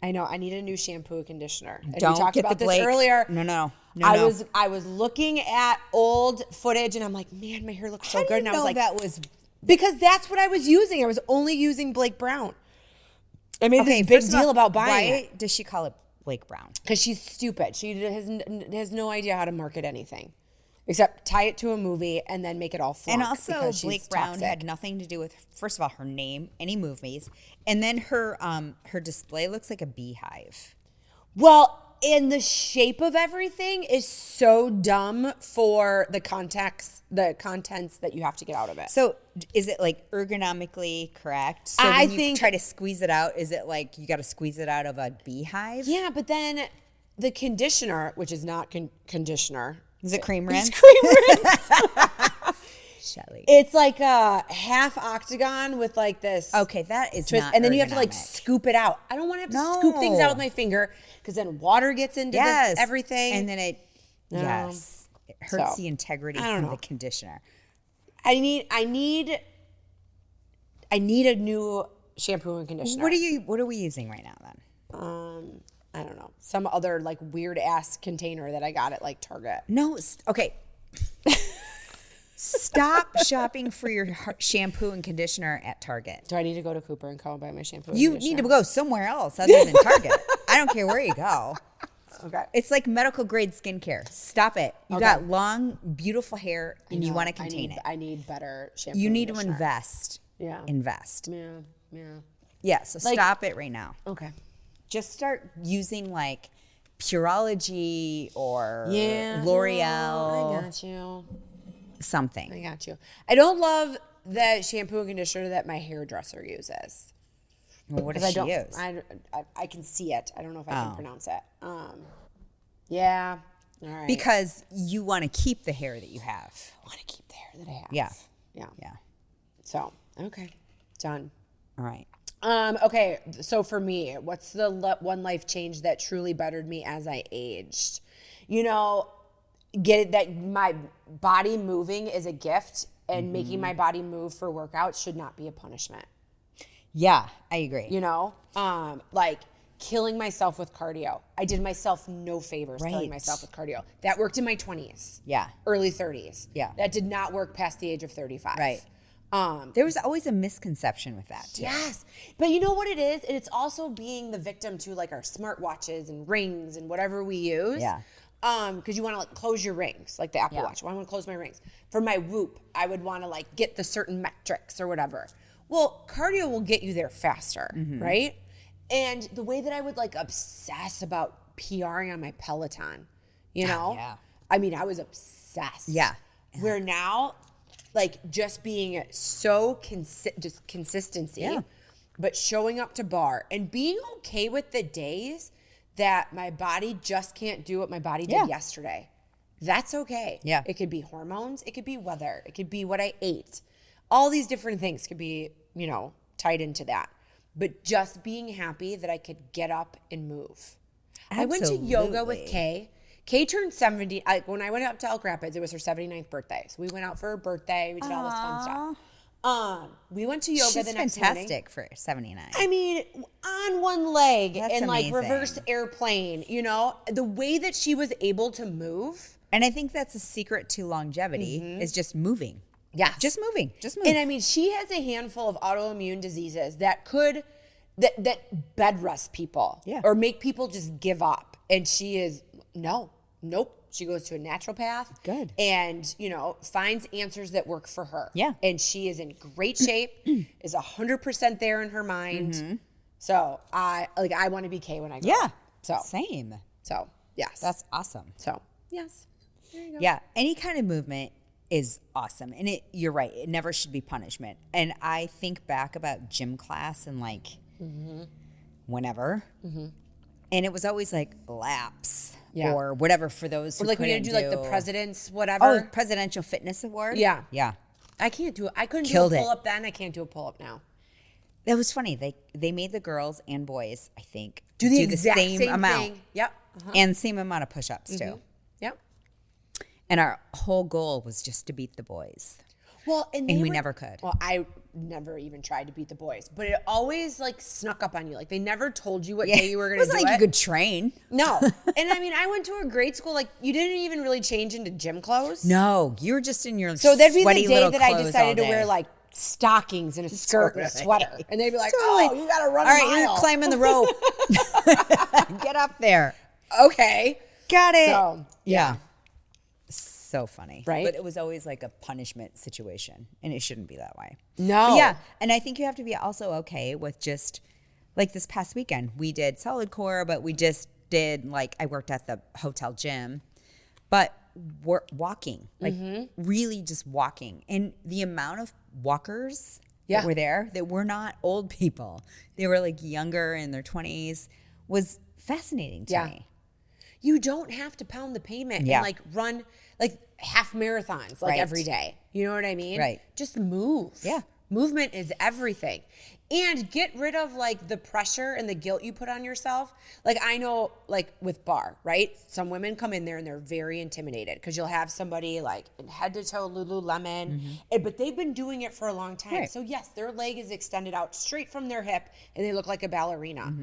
Speaker 1: I know. I need a new shampoo conditioner. And
Speaker 2: Don't
Speaker 1: we talked
Speaker 2: get
Speaker 1: about
Speaker 2: the
Speaker 1: this
Speaker 2: Blake.
Speaker 1: earlier.
Speaker 2: No.
Speaker 1: I was looking at old footage and I'm like, man, my hair looks so good. And I was like,
Speaker 2: that was
Speaker 1: because that's what I was using. I was only using Blake Brown. I made this big deal about buying it.
Speaker 2: Why does she call it Blake Brown?
Speaker 1: Because she's stupid. She has no idea how to market anything. Except tie it to a movie and then make it all flunk.
Speaker 2: And also, Blake Brown
Speaker 1: toxic.
Speaker 2: had nothing to do with, first of all, her name, any movies, and then her display looks like a beehive.
Speaker 1: Well, and the shape of everything is so dumb for the contents that you have to get out of it.
Speaker 2: So, is it like ergonomically correct? So
Speaker 1: I
Speaker 2: when you
Speaker 1: think
Speaker 2: try to squeeze it out, is it like you got to squeeze it out of a beehive?
Speaker 1: Yeah, but then the conditioner, which is not conditioner.
Speaker 2: Is it cream rinse?
Speaker 1: It's cream rinse.
Speaker 2: Shelly.
Speaker 1: It's like a half octagon with like this.
Speaker 2: Okay, that is
Speaker 1: twist,
Speaker 2: not
Speaker 1: and then you have to like
Speaker 2: ergonomic.
Speaker 1: scoop it out. I don't want to have to scoop things out with my finger because then water gets into everything.
Speaker 2: And then it
Speaker 1: No.
Speaker 2: Yes. It hurts the integrity of the conditioner.
Speaker 1: I need a new shampoo and conditioner.
Speaker 2: What are we using right now then?
Speaker 1: I don't know. Some other like weird ass container that I got at like Target.
Speaker 2: No, okay. Stop shopping for your shampoo and conditioner at Target.
Speaker 1: Do I need to go to Cooper and Co. and buy my shampoo and
Speaker 2: You
Speaker 1: conditioner?
Speaker 2: need to go somewhere else other than Target. I don't care where you go.
Speaker 1: Okay.
Speaker 2: It's like medical grade skincare. Stop it. You got long, beautiful hair and you want to contain it.
Speaker 1: I need better shampoo.
Speaker 2: You
Speaker 1: and
Speaker 2: need to
Speaker 1: conditioner.
Speaker 2: invest.
Speaker 1: Yeah.
Speaker 2: Invest.
Speaker 1: Yeah.
Speaker 2: Yeah, so stop it right now.
Speaker 1: Okay.
Speaker 2: Just start using like Pureology or
Speaker 1: Yeah.
Speaker 2: L'Oreal.
Speaker 1: I got you.
Speaker 2: Something.
Speaker 1: I got you. I don't love the shampoo and conditioner that my hairdresser uses.
Speaker 2: Well, what does she use?
Speaker 1: I can see it. I don't know if I can pronounce it. Yeah. All right.
Speaker 2: Because you want to keep the hair that you have.
Speaker 1: I want to keep the hair that I have.
Speaker 2: Yeah.
Speaker 1: Yeah. So, okay. Done.
Speaker 2: All right.
Speaker 1: Okay. So for me, what's the one life change that truly bettered me as I aged? You know, get it that my body moving is a gift and making my body move for workouts should not be a punishment.
Speaker 2: Yeah, I agree.
Speaker 1: You know, like killing myself with cardio. I did myself no favors killing myself with cardio. That worked in my 20s.
Speaker 2: Yeah.
Speaker 1: Early 30s.
Speaker 2: Yeah.
Speaker 1: That did not work past the age of 35.
Speaker 2: Right. There was always a misconception with that too.
Speaker 1: Yes. But you know what it is? It's also being the victim to like our smartwatches and rings and whatever we use.
Speaker 2: Yeah.
Speaker 1: Because you want to like close your rings, like the Apple Watch. I want to close my rings. For my Whoop, I would want to like get the certain metrics or whatever. Well, cardio will get you there faster, right? And the way that I would like obsess about PRing on my Peloton, you know?
Speaker 2: Yeah.
Speaker 1: I mean, I was obsessed.
Speaker 2: Yeah.
Speaker 1: Where now, like just being so just consistency, but showing up to bar and being okay with the days that my body just can't do what my body did yesterday. That's okay.
Speaker 2: Yeah.
Speaker 1: It could be hormones. It could be weather. It could be what I ate. All these different things could be, you know, tied into that. But just being happy that I could get up and move.
Speaker 2: Absolutely.
Speaker 1: I went to yoga with Kay. Kay turned 70. When I went up to Elk Rapids, it was her 79th birthday. So we went out for her birthday. We did all this fun stuff. We went to yoga the next morning.
Speaker 2: She's fantastic for 79.
Speaker 1: I mean, on one leg
Speaker 2: That's
Speaker 1: and like
Speaker 2: amazing.
Speaker 1: reverse airplane, you know, the way that she was able to move.
Speaker 2: And I think that's a secret to longevity is just moving.
Speaker 1: Yeah.
Speaker 2: Just moving. Just move.
Speaker 1: And I mean, she has a handful of autoimmune diseases that could, that bed rest people or make people just give up. And she is, nope. She goes to a naturopath.
Speaker 2: Good.
Speaker 1: And, you know, finds answers that work for her.
Speaker 2: Yeah.
Speaker 1: And she is in great shape, is 100% there in her mind. So I want to be Kay when I grow up. So
Speaker 2: same.
Speaker 1: So yes.
Speaker 2: That's awesome.
Speaker 1: So yes. There you go.
Speaker 2: Yeah. Any kind of movement is awesome. And you're right. It never should be punishment. And I think back about gym class and like whenever. And it was always like laps or whatever for those who
Speaker 1: Or like we
Speaker 2: couldn't
Speaker 1: had to do like the president's whatever.
Speaker 2: Oh, Presidential Fitness Award?
Speaker 1: Yeah.
Speaker 2: Yeah.
Speaker 1: I can't do it. I couldn't
Speaker 2: Killed
Speaker 1: do a
Speaker 2: it.
Speaker 1: pull up then. I can't do a pull up now.
Speaker 2: That was funny. They made the girls and boys, I think,
Speaker 1: Do the exact same
Speaker 2: amount.
Speaker 1: thing. Yep.
Speaker 2: And same amount of push-ups too.
Speaker 1: Yep.
Speaker 2: And our whole goal was just to beat the boys.
Speaker 1: Well, and
Speaker 2: we never could.
Speaker 1: Well, I never even tried to beat the boys, but it always like snuck up on you. Like they never told you what day you were going to do
Speaker 2: It wasn't like you could train.
Speaker 1: No. And I mean, I went to a grade school, like you didn't even really change into gym clothes.
Speaker 2: No, you were just in your
Speaker 1: So that'd be the
Speaker 2: sweaty
Speaker 1: day
Speaker 2: little
Speaker 1: that I
Speaker 2: clothes
Speaker 1: decided to
Speaker 2: all
Speaker 1: wear
Speaker 2: day.
Speaker 1: like stockings and a skirt and a sweater. And they'd be like,
Speaker 2: Totally.
Speaker 1: oh, you got to run
Speaker 2: All
Speaker 1: a
Speaker 2: right,
Speaker 1: mile.
Speaker 2: you're climbing the rope. Get up there.
Speaker 1: Okay.
Speaker 2: Got it.
Speaker 1: So,
Speaker 2: yeah. So funny.
Speaker 1: Right?
Speaker 2: But it was always like a punishment situation, and it shouldn't be that way.
Speaker 1: No.
Speaker 2: But yeah, and I think you have to be also okay with just, like this past weekend, we did solid core, but we just did, like, I worked at the hotel gym, but we're walking, like really just walking. And the amount of walkers that were there that were not old people, they were like younger in their 20s, was fascinating to me.
Speaker 1: You don't have to pound the pavement and like run like half marathons like every day. You know what I mean?
Speaker 2: Right.
Speaker 1: Just move.
Speaker 2: Yeah.
Speaker 1: Movement is everything. And get rid of like the pressure and the guilt you put on yourself. Like I know like with bar, right? Some women come in there and they're very intimidated because you'll have somebody like in head to toe Lululemon, but they've been doing it for a long time.
Speaker 2: Right.
Speaker 1: So yes, their leg is extended out straight from their hip and they look like a ballerina.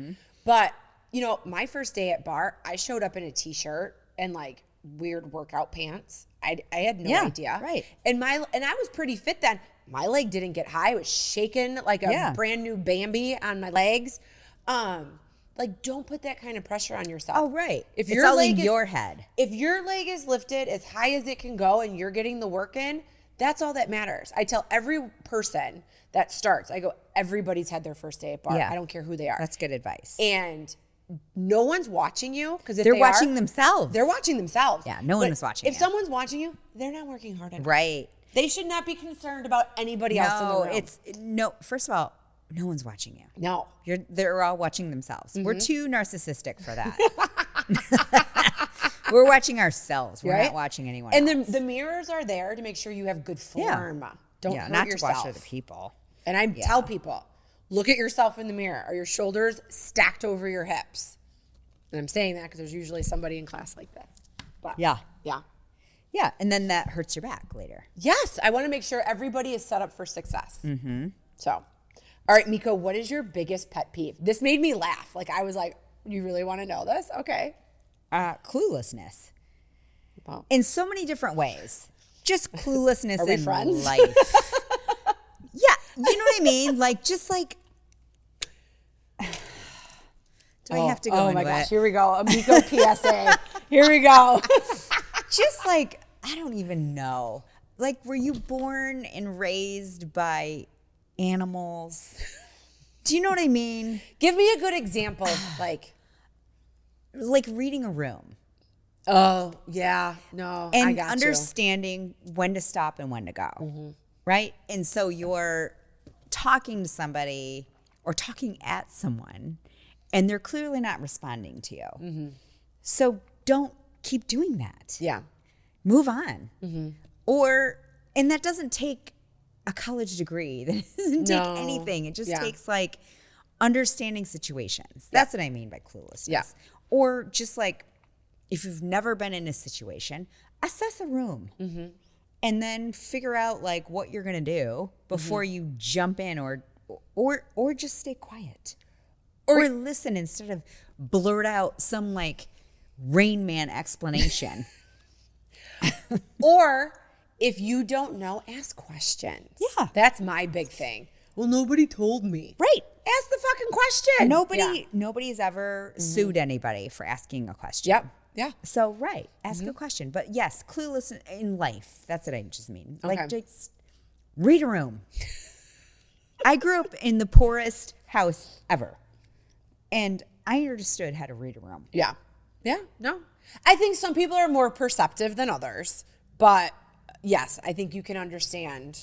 Speaker 1: But you know, my first day at bar, I showed up in a t-shirt and like weird workout pants. I had no idea.
Speaker 2: Right.
Speaker 1: And I was pretty fit then. My leg didn't get high. I was shaking like a brand new Bambi on my legs. Like don't put that kind of pressure on yourself.
Speaker 2: Oh, right.
Speaker 1: If
Speaker 2: it's
Speaker 1: your
Speaker 2: all
Speaker 1: leg
Speaker 2: in
Speaker 1: is,
Speaker 2: your head.
Speaker 1: If your leg is lifted as high as it can go and you're getting the work in, that's all that matters. I tell every person that starts, I go, everybody's had their first day at bar. I don't care who they are.
Speaker 2: That's good advice.
Speaker 1: And no one's watching you because if
Speaker 2: they're watching themselves.
Speaker 1: They're watching themselves.
Speaker 2: Yeah, no one is watching
Speaker 1: If someone's watching you, they're not working hard enough.
Speaker 2: Right.
Speaker 1: They should not be concerned about anybody else in the room.
Speaker 2: First of all, no one's watching you.
Speaker 1: No.
Speaker 2: They're all watching themselves. We're too narcissistic for that. We're watching ourselves. We're not watching anyone else.
Speaker 1: And the mirrors are there to make sure you have good form. Don't hurt
Speaker 2: not
Speaker 1: yourself.
Speaker 2: to watch other people.
Speaker 1: And I tell people, look at yourself in the mirror. Are your shoulders stacked over your hips? And I'm saying that because there's usually somebody in class like that. But
Speaker 2: Yeah.
Speaker 1: Yeah,
Speaker 2: and then that hurts your back later.
Speaker 1: Yes, I want to make sure everybody is set up for success. So, all right, Meko, what is your biggest pet peeve? This made me laugh. Like, I was like, you really want to know this? Okay.
Speaker 2: Cluelessness.
Speaker 1: Well,
Speaker 2: in so many different ways. Just cluelessness
Speaker 1: Are we
Speaker 2: in
Speaker 1: friends?
Speaker 2: life. Yeah, you know what I mean? Like, just like, do I have to go into
Speaker 1: Oh, my
Speaker 2: it?
Speaker 1: gosh. Here we go. A Meko PSA. Here we go.
Speaker 2: Just like, I don't even know. Like, were you born and raised by animals? Do you know what I mean?
Speaker 1: Give me a good example. Like
Speaker 2: reading a room.
Speaker 1: Oh, yeah. No,
Speaker 2: And
Speaker 1: I got
Speaker 2: understanding when to stop and when to go. Right? And so you're talking to somebody or talking at someone, and they're clearly not responding to you. So don't keep doing that.
Speaker 1: Yeah.
Speaker 2: Move on. And that doesn't take a college degree. That doesn't take anything. It just takes like understanding situations. That's what I mean by cluelessness.
Speaker 1: Yeah.
Speaker 2: Or just like, if you've never been in a situation, assess a room and then figure out like what you're going to do before you jump in or just stay quiet or listen instead of blurt out some like Rain Man explanation.
Speaker 1: Or if you don't know, ask questions.
Speaker 2: Yeah.
Speaker 1: That's my big thing. Well, nobody told me.
Speaker 2: Right.
Speaker 1: Ask the fucking question.
Speaker 2: Nobody's ever sued anybody for asking a question.
Speaker 1: Yep. Yeah.
Speaker 2: So, ask a question. But yes, clueless in life. That's what I just mean.
Speaker 1: Okay.
Speaker 2: Like, just read a room. I grew up in the poorest house ever. And I understood how to read a room.
Speaker 1: Yeah. Yeah. No. I think some people are more perceptive than others. But yes, I think you can understand.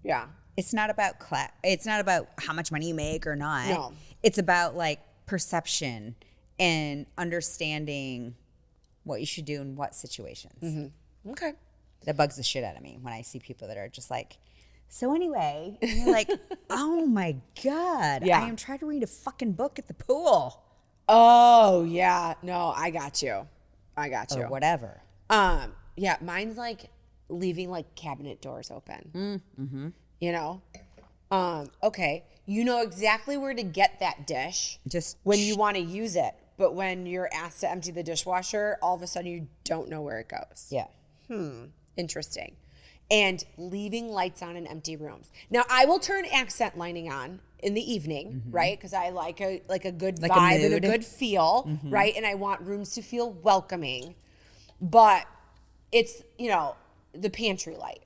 Speaker 1: Yeah.
Speaker 2: It's not about it's not about how much money you make or not.
Speaker 1: No.
Speaker 2: It's about like perception and understanding what you should do in what situations.
Speaker 1: Okay.
Speaker 2: That bugs the shit out of me when I see people that are just like, so anyway, and you're like, oh my God,
Speaker 1: Yeah.
Speaker 2: I am trying to read a fucking book at the pool.
Speaker 1: Oh, yeah. No, I got you.
Speaker 2: Or whatever.
Speaker 1: Yeah, mine's like leaving like cabinet doors open. You know? Okay. You know exactly where to get that dish
Speaker 2: Just
Speaker 1: when you want to use it. But when you're asked to empty the dishwasher, all of a sudden you don't know where it goes.
Speaker 2: Yeah.
Speaker 1: Interesting. And leaving lights on in empty rooms. Now, I will turn accent lighting on in the evening, right? Because I like a good
Speaker 2: Like a
Speaker 1: vibe and a
Speaker 2: mood.
Speaker 1: good feel, right? And I want rooms to feel welcoming. But it's, the pantry light.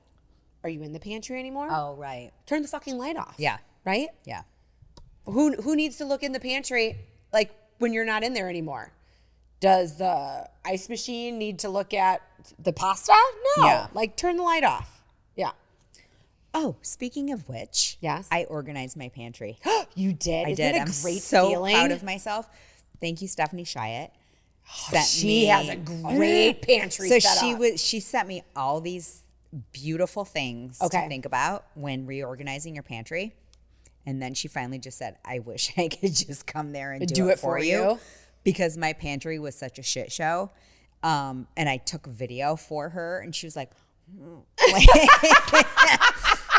Speaker 1: Are you in the pantry anymore?
Speaker 2: Oh, right.
Speaker 1: Turn the fucking light off.
Speaker 2: Yeah.
Speaker 1: Right?
Speaker 2: Yeah.
Speaker 1: Who needs to look in the pantry like when you're not in there anymore? Does the ice machine need to look at the pasta? No.
Speaker 2: Yeah.
Speaker 1: Like turn the light off. Yeah.
Speaker 2: Oh, speaking of which,
Speaker 1: Yes.
Speaker 2: I organized my pantry.
Speaker 1: You did?
Speaker 2: I
Speaker 1: Isn't
Speaker 2: did.
Speaker 1: it a
Speaker 2: I'm
Speaker 1: great
Speaker 2: so
Speaker 1: feeling?
Speaker 2: proud of myself. Thank you, Stephanie Chiat.
Speaker 1: She has a great pantry
Speaker 2: So
Speaker 1: set up.
Speaker 2: she sent me all these beautiful things to think about when reorganizing your pantry. And then she finally just said, I wish I could just come there and do it for you. Because my pantry was such a shit show. And I took a video for her, and she was like,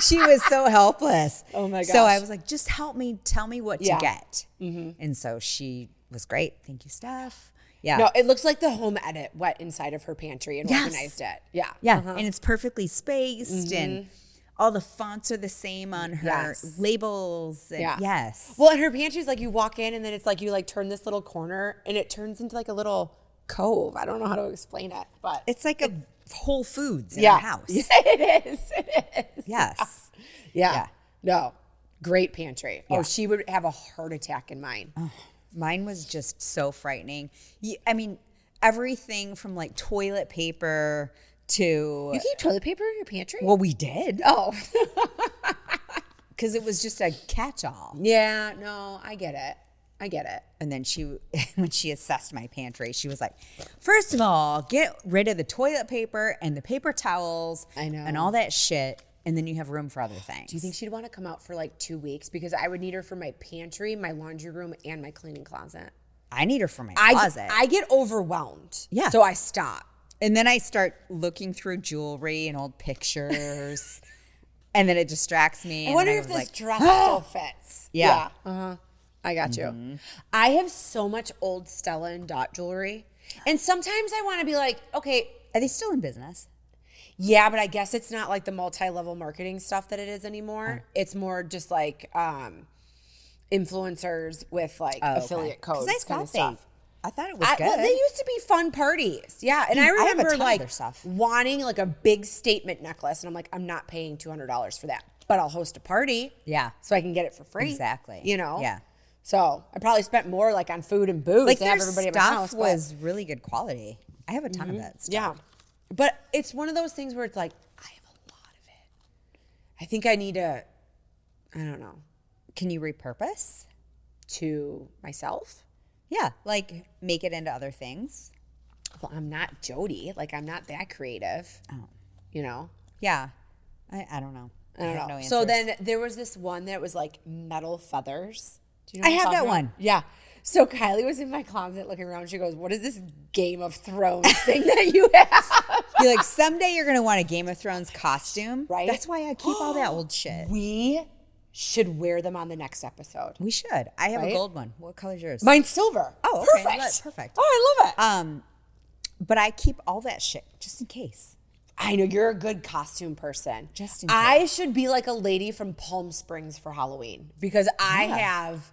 Speaker 2: she was so helpless.
Speaker 1: Oh my gosh.
Speaker 2: So I was like, just help me, tell me what to get. And so she was great. Thank you, Steph. Yeah.
Speaker 1: No, it looks like the home edit went inside of her pantry and organized it. Yeah.
Speaker 2: Yeah. And it's perfectly spaced and all the fonts are the same on her labels. And yes.
Speaker 1: Well, and her pantry is like you walk in and then it's like you like turn this little corner and it turns into like a little cove. I don't know how to explain it, but
Speaker 2: it's like a Whole Foods in a house.
Speaker 1: Yeah, it is. It is.
Speaker 2: Yes.
Speaker 1: Yeah. No. Great pantry. Yeah. Oh, she would have a heart attack in mine.
Speaker 2: Oh, mine was just so frightening. I mean, everything from like toilet paper to...
Speaker 1: You keep toilet paper in your pantry?
Speaker 2: Well, we did.
Speaker 1: Oh.
Speaker 2: Because it was just a catch-all.
Speaker 1: Yeah, no, I get it.
Speaker 2: And then when she assessed my pantry, she was like, first of all, get rid of the toilet paper and the paper towels and all that shit. And then you have room for other things.
Speaker 1: Do you think she'd want to come out for like 2 weeks? Because I would need her for my pantry, my laundry room, and my cleaning closet.
Speaker 2: I need her for my closet.
Speaker 1: I get overwhelmed.
Speaker 2: Yeah.
Speaker 1: So I stop.
Speaker 2: And then I start looking through jewelry and old pictures. And then it distracts me.
Speaker 1: I wonder if this dress still fits.
Speaker 2: Yeah.
Speaker 1: Uh-huh. I got you. I have so much old Stella and Dot jewelry. And sometimes I want to be like, okay.
Speaker 2: Are they still in business?
Speaker 1: Yeah, but I guess it's not like the multi-level marketing stuff that it is anymore. It's more just like influencers with like affiliate codes kind of stuff.
Speaker 2: I thought it was good.
Speaker 1: Well, they used to be fun parties. Yeah. And I remember like wanting like a big statement necklace. And I'm like, I'm not paying $200 for that. But I'll host a party.
Speaker 2: Yeah.
Speaker 1: So I can get it for free.
Speaker 2: Exactly.
Speaker 1: You know?
Speaker 2: Yeah.
Speaker 1: So I probably spent more like on food and booze
Speaker 2: like
Speaker 1: to have everybody at my house.
Speaker 2: Stuff was really good quality. I have a ton of that stuff.
Speaker 1: Yeah. But it's one of those things where it's like, I have a lot of it. I think I need to, I don't know.
Speaker 2: Can you repurpose?
Speaker 1: To myself?
Speaker 2: Yeah. Like make it into other things.
Speaker 1: Well, I'm not Jody. Like I'm not that creative.
Speaker 2: Oh.
Speaker 1: You know?
Speaker 2: Yeah. I don't know.
Speaker 1: I don't know. No, so then there was this one that was like metal feathers. Do you know
Speaker 2: I have that one.
Speaker 1: Yeah. So Kylie was in my closet looking around. She goes, what is this Game of Thrones thing that you have?
Speaker 2: You're like, someday you're going to want a Game of Thrones costume.
Speaker 1: Right.
Speaker 2: That's why I keep all that old shit.
Speaker 1: We should wear them on the next episode.
Speaker 2: We should. I have a gold one. What color's yours?
Speaker 1: Mine's silver.
Speaker 2: Oh, okay. Perfect.
Speaker 1: Oh, I love it.
Speaker 2: But I keep all that shit just in case.
Speaker 1: I know you're a good costume person.
Speaker 2: Just in case.
Speaker 1: I should be like a lady from Palm Springs for Halloween because I have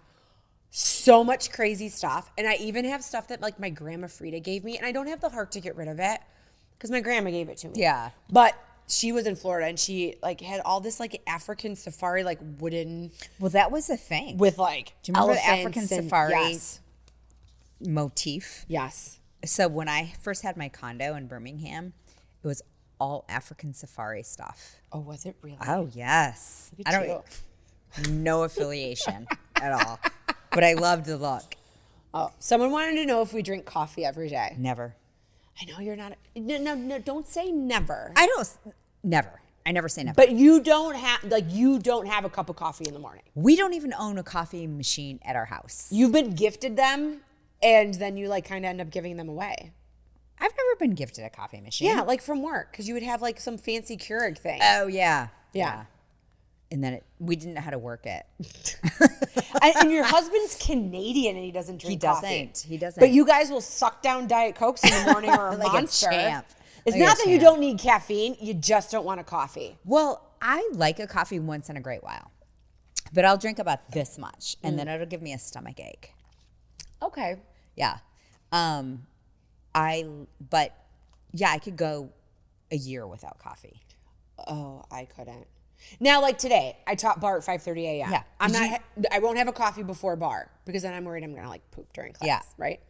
Speaker 1: so much crazy stuff. And I even have stuff that like my grandma Frida gave me. And I don't have the heart to get rid of it because my grandma gave it to me.
Speaker 2: Yeah.
Speaker 1: But she was in Florida and she like had all this like African safari, like wooden.
Speaker 2: Well, that was a thing.
Speaker 1: With like
Speaker 2: do you remember the African
Speaker 1: and,
Speaker 2: safari motif?
Speaker 1: Yes.
Speaker 2: So when I first had my condo in Birmingham, it was all African safari stuff.
Speaker 1: Oh, was it really?
Speaker 2: Oh, yes. I don't no affiliation at all. But I loved the look.
Speaker 1: Oh, someone wanted to know if we drink coffee every day.
Speaker 2: Never.
Speaker 1: I know you're not. No, don't say never.
Speaker 2: Never. I never say never.
Speaker 1: But you don't have a cup of coffee in the morning.
Speaker 2: We don't even own a coffee machine at our house.
Speaker 1: You've been gifted them, and then you like kind of end up giving them away.
Speaker 2: I've never been gifted a coffee machine.
Speaker 1: Yeah, like from work, because you would have like some fancy Keurig thing.
Speaker 2: Oh, yeah.
Speaker 1: Yeah.
Speaker 2: And then we didn't know how to work it.
Speaker 1: and your husband's Canadian and he doesn't drink coffee.
Speaker 2: He doesn't.
Speaker 1: But you guys will suck down Diet Cokes in the morning or a
Speaker 2: like
Speaker 1: Monster.
Speaker 2: A champ.
Speaker 1: It's not that you don't need caffeine. You just don't want a coffee.
Speaker 2: Well, I like a coffee once in a great while. But I'll drink about this much and then it'll give me a stomach ache.
Speaker 1: Okay.
Speaker 2: Yeah. I could go a year without coffee.
Speaker 1: Oh, I couldn't. Now, like today, I taught bar at 5:30 a.m.
Speaker 2: Yeah.
Speaker 1: I won't have a coffee before bar because then I'm worried I'm gonna like poop during class.
Speaker 2: Yeah.
Speaker 1: Right.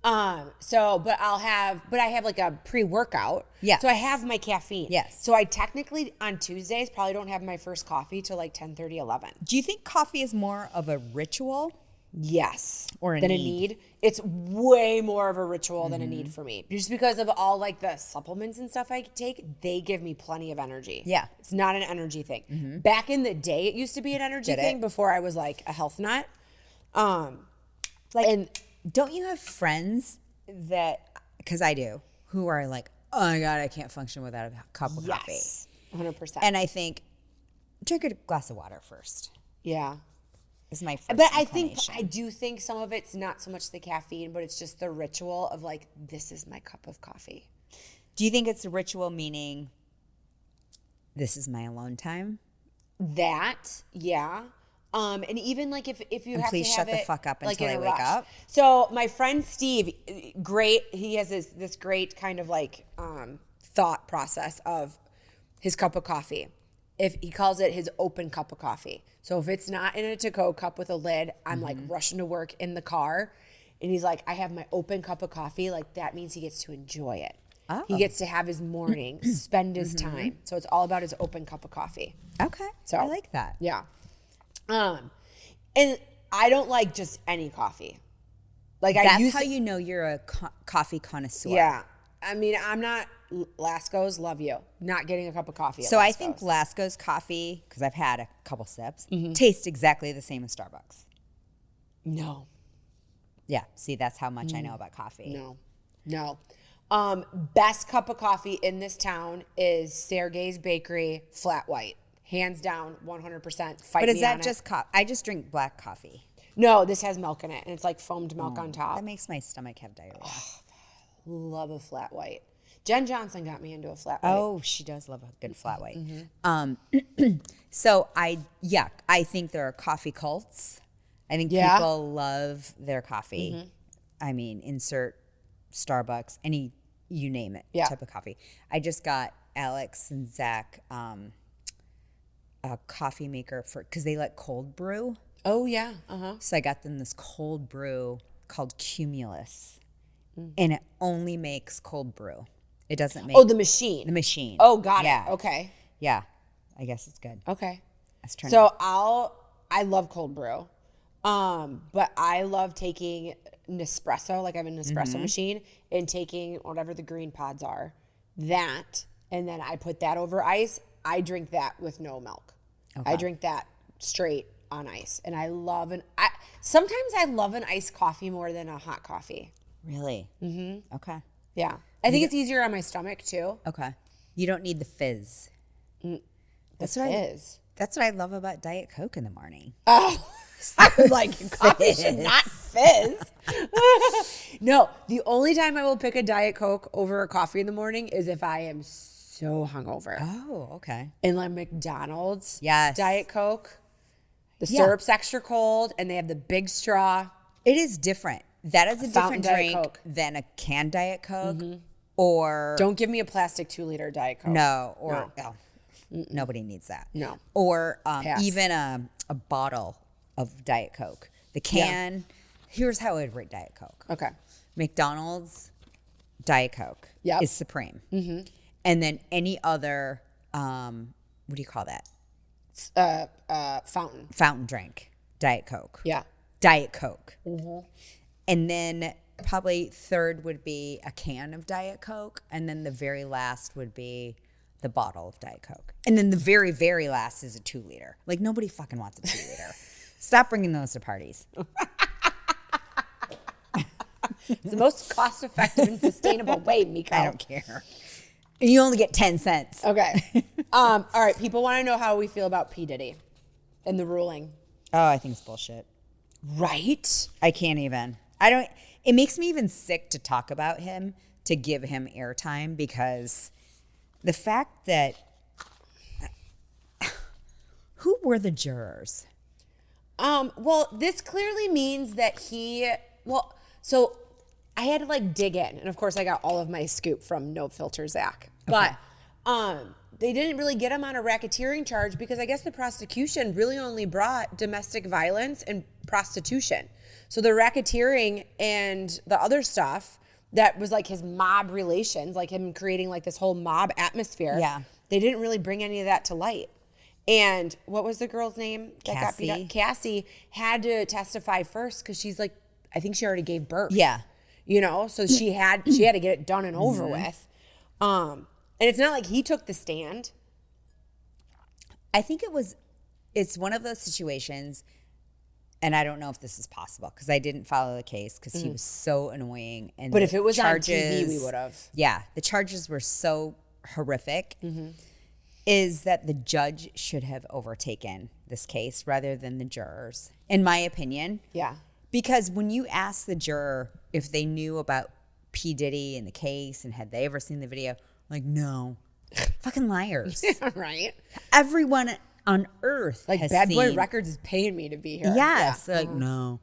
Speaker 1: But I have like a pre-workout.
Speaker 2: Yeah.
Speaker 1: So I have my caffeine.
Speaker 2: Yes.
Speaker 1: So I technically on Tuesdays probably don't have my first coffee till like 10:30, 11.
Speaker 2: Do you think coffee is more of a ritual
Speaker 1: Yes.
Speaker 2: Or a
Speaker 1: than
Speaker 2: need.
Speaker 1: a need. It's way more of a ritual than a need for me. Just because of all like the supplements and stuff I take, they give me plenty of energy.
Speaker 2: Yeah.
Speaker 1: It's not an energy thing. Back in the day, it used to be an energy thing before I was like a health nut.
Speaker 2: And don't you have friends that, because I do, who are like, oh my God, I can't function without a cup of coffee.
Speaker 1: 100%.
Speaker 2: And I think, drink a glass of water first.
Speaker 1: Yeah.
Speaker 2: Is my first
Speaker 1: But
Speaker 2: inclination.
Speaker 1: I do think some of it's not so much the caffeine, but it's just the ritual of like, this is my cup of coffee.
Speaker 2: Do you think it's a ritual meaning this is my alone time?
Speaker 1: That, yeah. And even like if you
Speaker 2: And
Speaker 1: have
Speaker 2: please
Speaker 1: to
Speaker 2: shut
Speaker 1: have
Speaker 2: the
Speaker 1: it,
Speaker 2: fuck up
Speaker 1: like
Speaker 2: until
Speaker 1: in
Speaker 2: I
Speaker 1: a
Speaker 2: wake
Speaker 1: rush.
Speaker 2: up.
Speaker 1: So my friend Steve, great. He has this great kind of like thought process of his cup of coffee. If he calls it his open cup of coffee. So if it's not in a to-go cup with a lid, I'm like rushing to work in the car. And he's like, I have my open cup of coffee. Like that means he gets to enjoy it.
Speaker 2: Oh.
Speaker 1: He gets to have his morning, spend his time. So it's all about his open cup of coffee.
Speaker 2: Okay.
Speaker 1: So
Speaker 2: I like that.
Speaker 1: Yeah. And I don't like just any coffee. Like
Speaker 2: That's how you know you're a coffee connoisseur.
Speaker 1: Yeah. I mean, I'm not Lasco's, love you. Not getting a cup of coffee.
Speaker 2: So I think Lasco's coffee, because I've had a couple sips, tastes exactly the same as Starbucks.
Speaker 1: No.
Speaker 2: Yeah. See, that's how much I know about coffee.
Speaker 1: No. Best cup of coffee in this town is Sergei's Bakery Flat White. Hands down, 100%. Fight
Speaker 2: But is
Speaker 1: me
Speaker 2: that
Speaker 1: on
Speaker 2: just coffee? I just drink black coffee.
Speaker 1: No, this has milk in it, and it's like foamed milk on top.
Speaker 2: That makes my stomach have diarrhea.
Speaker 1: Love a flat white. Jen Johnson got me into a flat white.
Speaker 2: Oh, she does love a good flat white. So I think there are coffee cults. I think people love their coffee. I mean, insert Starbucks, you name it, type of coffee. I just got Alex and Zach a coffee maker because they like cold brew.
Speaker 1: Oh, yeah.
Speaker 2: So I got them this cold brew called Cumulus, and it only makes cold brew. It doesn't make
Speaker 1: the machine.
Speaker 2: the machine.
Speaker 1: Oh, got
Speaker 2: Yeah.
Speaker 1: it. Okay.
Speaker 2: Yeah, I guess it's good.
Speaker 1: Okay.
Speaker 2: Let's turn
Speaker 1: So I love cold brew, but I love taking Nespresso, like I have an Nespresso machine, and taking whatever the green pods are, that, and then I put that over ice. I drink that with no milk. I drink that straight on ice, and sometimes I love an iced coffee more than a hot coffee.
Speaker 2: Really? Mm-hmm. Okay.
Speaker 1: Yeah, I think it's easier on my stomach too.
Speaker 2: Okay. You don't need the fizz.
Speaker 1: That's what it is.
Speaker 2: That's what I love about Diet Coke in the morning.
Speaker 1: Oh, I was like, coffee should not fizz. No, the only time I will pick a Diet Coke over a coffee in the morning is if I am so hungover.
Speaker 2: Oh, okay.
Speaker 1: And like McDonald's
Speaker 2: Yes.
Speaker 1: Diet Coke, the syrup's extra cold, and they have the big straw.
Speaker 2: It is different. That is a
Speaker 1: Fountain
Speaker 2: different
Speaker 1: Diet
Speaker 2: drink
Speaker 1: Coke.
Speaker 2: than a canned Diet Coke or
Speaker 1: Don't give me a plastic 2-liter Diet Coke.
Speaker 2: no, or nobody needs that.
Speaker 1: No.
Speaker 2: Or
Speaker 1: Pass.
Speaker 2: even a bottle of Diet Coke. The can, here's how I would rate Diet Coke.
Speaker 1: Okay.
Speaker 2: McDonald's Diet Coke
Speaker 1: Yep.
Speaker 2: is supreme. Mm-hmm. And then any other, what do you call that?
Speaker 1: Fountain.
Speaker 2: Fountain drink, Diet Coke.
Speaker 1: Yeah.
Speaker 2: Diet Coke. Mm-hmm. And then probably third would be a can of Diet Coke. And then the very last would be the bottle of Diet Coke. And then the very, very last is a 2-liter. Like nobody fucking wants a 2-liter. Stop bringing those to parties.
Speaker 1: It's the most cost-effective and sustainable way, Meko.
Speaker 2: I don't care. And you only get 10 cents.
Speaker 1: Okay. All right. People want to know how we feel about P. Diddy and the ruling.
Speaker 2: Oh, I think it's bullshit.
Speaker 1: Right?
Speaker 2: I can't even. It makes me even sick to talk about him, to give him airtime, because the fact that who were the jurors?
Speaker 1: Well, this clearly means that so I had to like dig in, and of course I got all of my scoop from No Filter Zach. But they didn't really get him on a racketeering charge because I guess the prosecution really only brought domestic violence and prostitution. So the racketeering and the other stuff that was like his mob relations, like him creating like this whole mob atmosphere.
Speaker 2: Yeah.
Speaker 1: They didn't really bring any of that to light. And what was the girl's name that got beat
Speaker 2: Cassie.
Speaker 1: up? Cassie had to testify first because she's like, I think she already gave birth.
Speaker 2: Yeah.
Speaker 1: You know, so she had to get it done and over with. And it's not like he took the stand.
Speaker 2: I think it's one of those situations, and I don't know if this is possible because I didn't follow the case because he was so annoying. And
Speaker 1: But if it was on TV, we would have.
Speaker 2: Yeah, the charges were so horrific. Is that the judge should have overtaken this case rather than the jurors, in my opinion.
Speaker 1: Yeah.
Speaker 2: Because when you ask the juror if they knew about P. Diddy and the case and had they ever seen the video, like, no. Fucking liars.
Speaker 1: Right.
Speaker 2: Everyone on earth
Speaker 1: Like,
Speaker 2: has
Speaker 1: Bad
Speaker 2: seen.
Speaker 1: Boy Records is paying me to be here.
Speaker 2: Yes.
Speaker 1: Yeah.
Speaker 2: Like, no.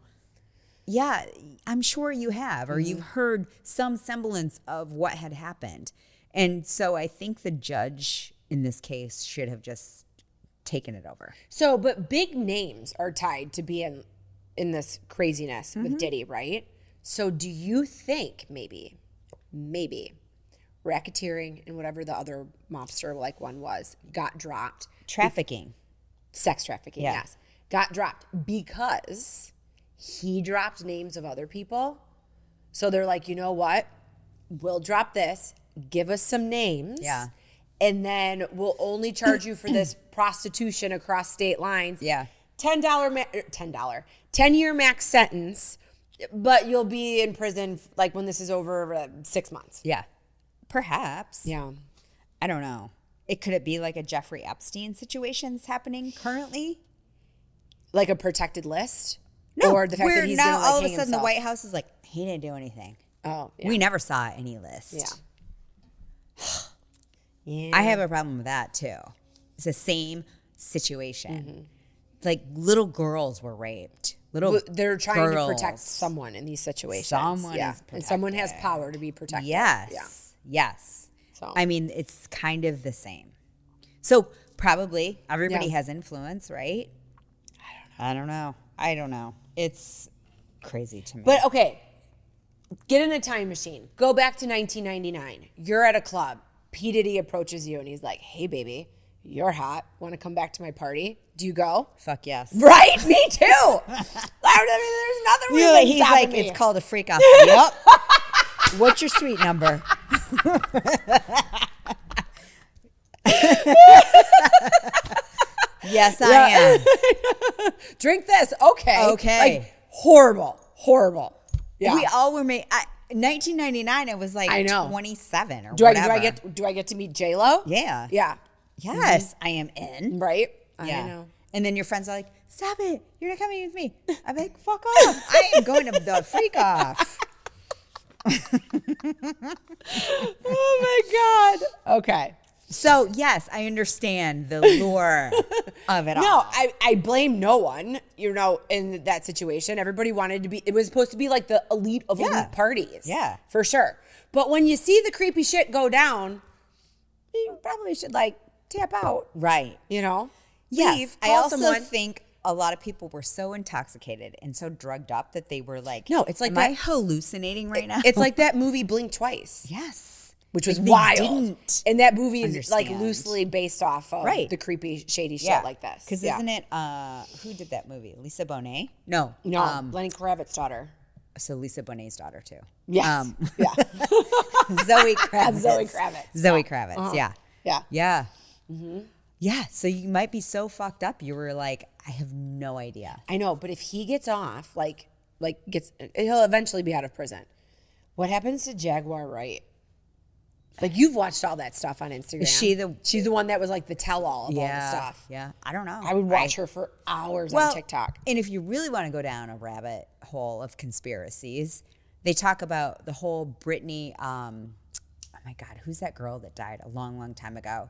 Speaker 2: Yeah, I'm sure you have, or you've heard some semblance of what had happened. And so I think the judge in this case should have just taken it over.
Speaker 1: So, but big names are tied to being in this craziness with Diddy, right? So do you think maybe racketeering and whatever the other mobster like one was got dropped?
Speaker 2: Trafficking.
Speaker 1: Sex trafficking,
Speaker 2: Yeah.
Speaker 1: yes. Got dropped because he dropped names of other people. So they're like, you know what? We'll drop this. Give us some names.
Speaker 2: Yeah.
Speaker 1: And then we'll only charge you for this prostitution across state lines.
Speaker 2: Yeah.
Speaker 1: $10-year max sentence, but you'll be in prison like when this is over 6 months.
Speaker 2: Yeah. Perhaps.
Speaker 1: Yeah.
Speaker 2: I don't know. Could it be like a Jeffrey Epstein situation that's happening currently?
Speaker 1: Like a protected list?
Speaker 2: No.
Speaker 1: Or the fact
Speaker 2: where
Speaker 1: that he's
Speaker 2: now
Speaker 1: gonna, like,
Speaker 2: all of a
Speaker 1: hang
Speaker 2: sudden
Speaker 1: himself?
Speaker 2: the White House is like, he didn't do anything.
Speaker 1: Oh, yeah.
Speaker 2: We never saw any list.
Speaker 1: Yeah. Yeah.
Speaker 2: I have a problem with that too. It's the same situation. Like little girls were raped.
Speaker 1: They're trying to
Speaker 2: girls.
Speaker 1: protect someone in these situations.
Speaker 2: Someone
Speaker 1: yeah.
Speaker 2: is
Speaker 1: And someone has
Speaker 2: protected.
Speaker 1: power to be protected.
Speaker 2: Yes.
Speaker 1: Yeah.
Speaker 2: Yes.
Speaker 1: So.
Speaker 2: I mean, it's kind of the same. So probably everybody has influence, right? I don't know. It's crazy to me.
Speaker 1: But okay, get in a time machine. Go back to 1999. You're at a club. P. Diddy approaches you and he's like, hey, baby, you're hot. Want to come back to my party? Do you go?
Speaker 2: Fuck yes.
Speaker 1: Right? Me too. There's nothing really
Speaker 2: He's
Speaker 1: stopping
Speaker 2: like,
Speaker 1: me.
Speaker 2: it's called a freak off. Yep. What's your suite number? Yes, I am.
Speaker 1: Drink this. Okay.
Speaker 2: Okay.
Speaker 1: Like, horrible. Yeah.
Speaker 2: We all were made. 1999. I was like
Speaker 1: I know.
Speaker 2: 27 or
Speaker 1: do I
Speaker 2: whatever.
Speaker 1: do I get to meet J-Lo?
Speaker 2: Yeah.
Speaker 1: Yeah.
Speaker 2: Yes, I am in.
Speaker 1: Right?
Speaker 2: Yeah.
Speaker 1: I know.
Speaker 2: And then your friends are like, "Stop it! You're not coming with me." I'm like, "Fuck off! I am going to the freak off."
Speaker 1: Oh my God. Okay.
Speaker 2: So yes, I understand the lure of it all.
Speaker 1: No, I blame no one, in that situation. Everybody wanted to be, it was supposed to be like the elite of elite parties.
Speaker 2: Yeah.
Speaker 1: For sure. But when you see the creepy shit go down, you probably should tap out,
Speaker 2: Right.
Speaker 1: Leave,
Speaker 2: Yes. I
Speaker 1: call
Speaker 2: also
Speaker 1: someone.
Speaker 2: think a lot of people were so intoxicated and so drugged up that they were like,
Speaker 1: No, it's like
Speaker 2: am I
Speaker 1: that-
Speaker 2: hallucinating right now?
Speaker 1: It's like that movie Blink Twice.
Speaker 2: yes.
Speaker 1: Which was
Speaker 2: Like, they
Speaker 1: wild.
Speaker 2: didn't
Speaker 1: And that movie is
Speaker 2: understand.
Speaker 1: loosely based off of
Speaker 2: Right.
Speaker 1: the creepy, shady shit like this.
Speaker 2: Because isn't it, who did that movie? Lisa Bonet? No.
Speaker 1: No, Lenny Kravitz's daughter.
Speaker 2: So Lisa Bonet's daughter too.
Speaker 1: Yes. Yeah.
Speaker 2: Zoe Kravitz.
Speaker 1: Zoe Kravitz.
Speaker 2: Zoe Kravitz. Yeah.
Speaker 1: Yeah.
Speaker 2: Yeah. Yeah. So you might be so fucked up. You were like, I have no idea.
Speaker 1: I know, but if he gets off, he'll eventually be out of prison. What happens to Jaguar Wright? You've watched all that stuff on Instagram.
Speaker 2: Is she the-
Speaker 1: She's the one that was the tell-all of all the stuff.
Speaker 2: Yeah. I don't know.
Speaker 1: I would watch her for hours on TikTok.
Speaker 2: And if you really want to go down a rabbit hole of conspiracies, they talk about the whole Britney, oh my God, who's that girl that died a long, long time ago?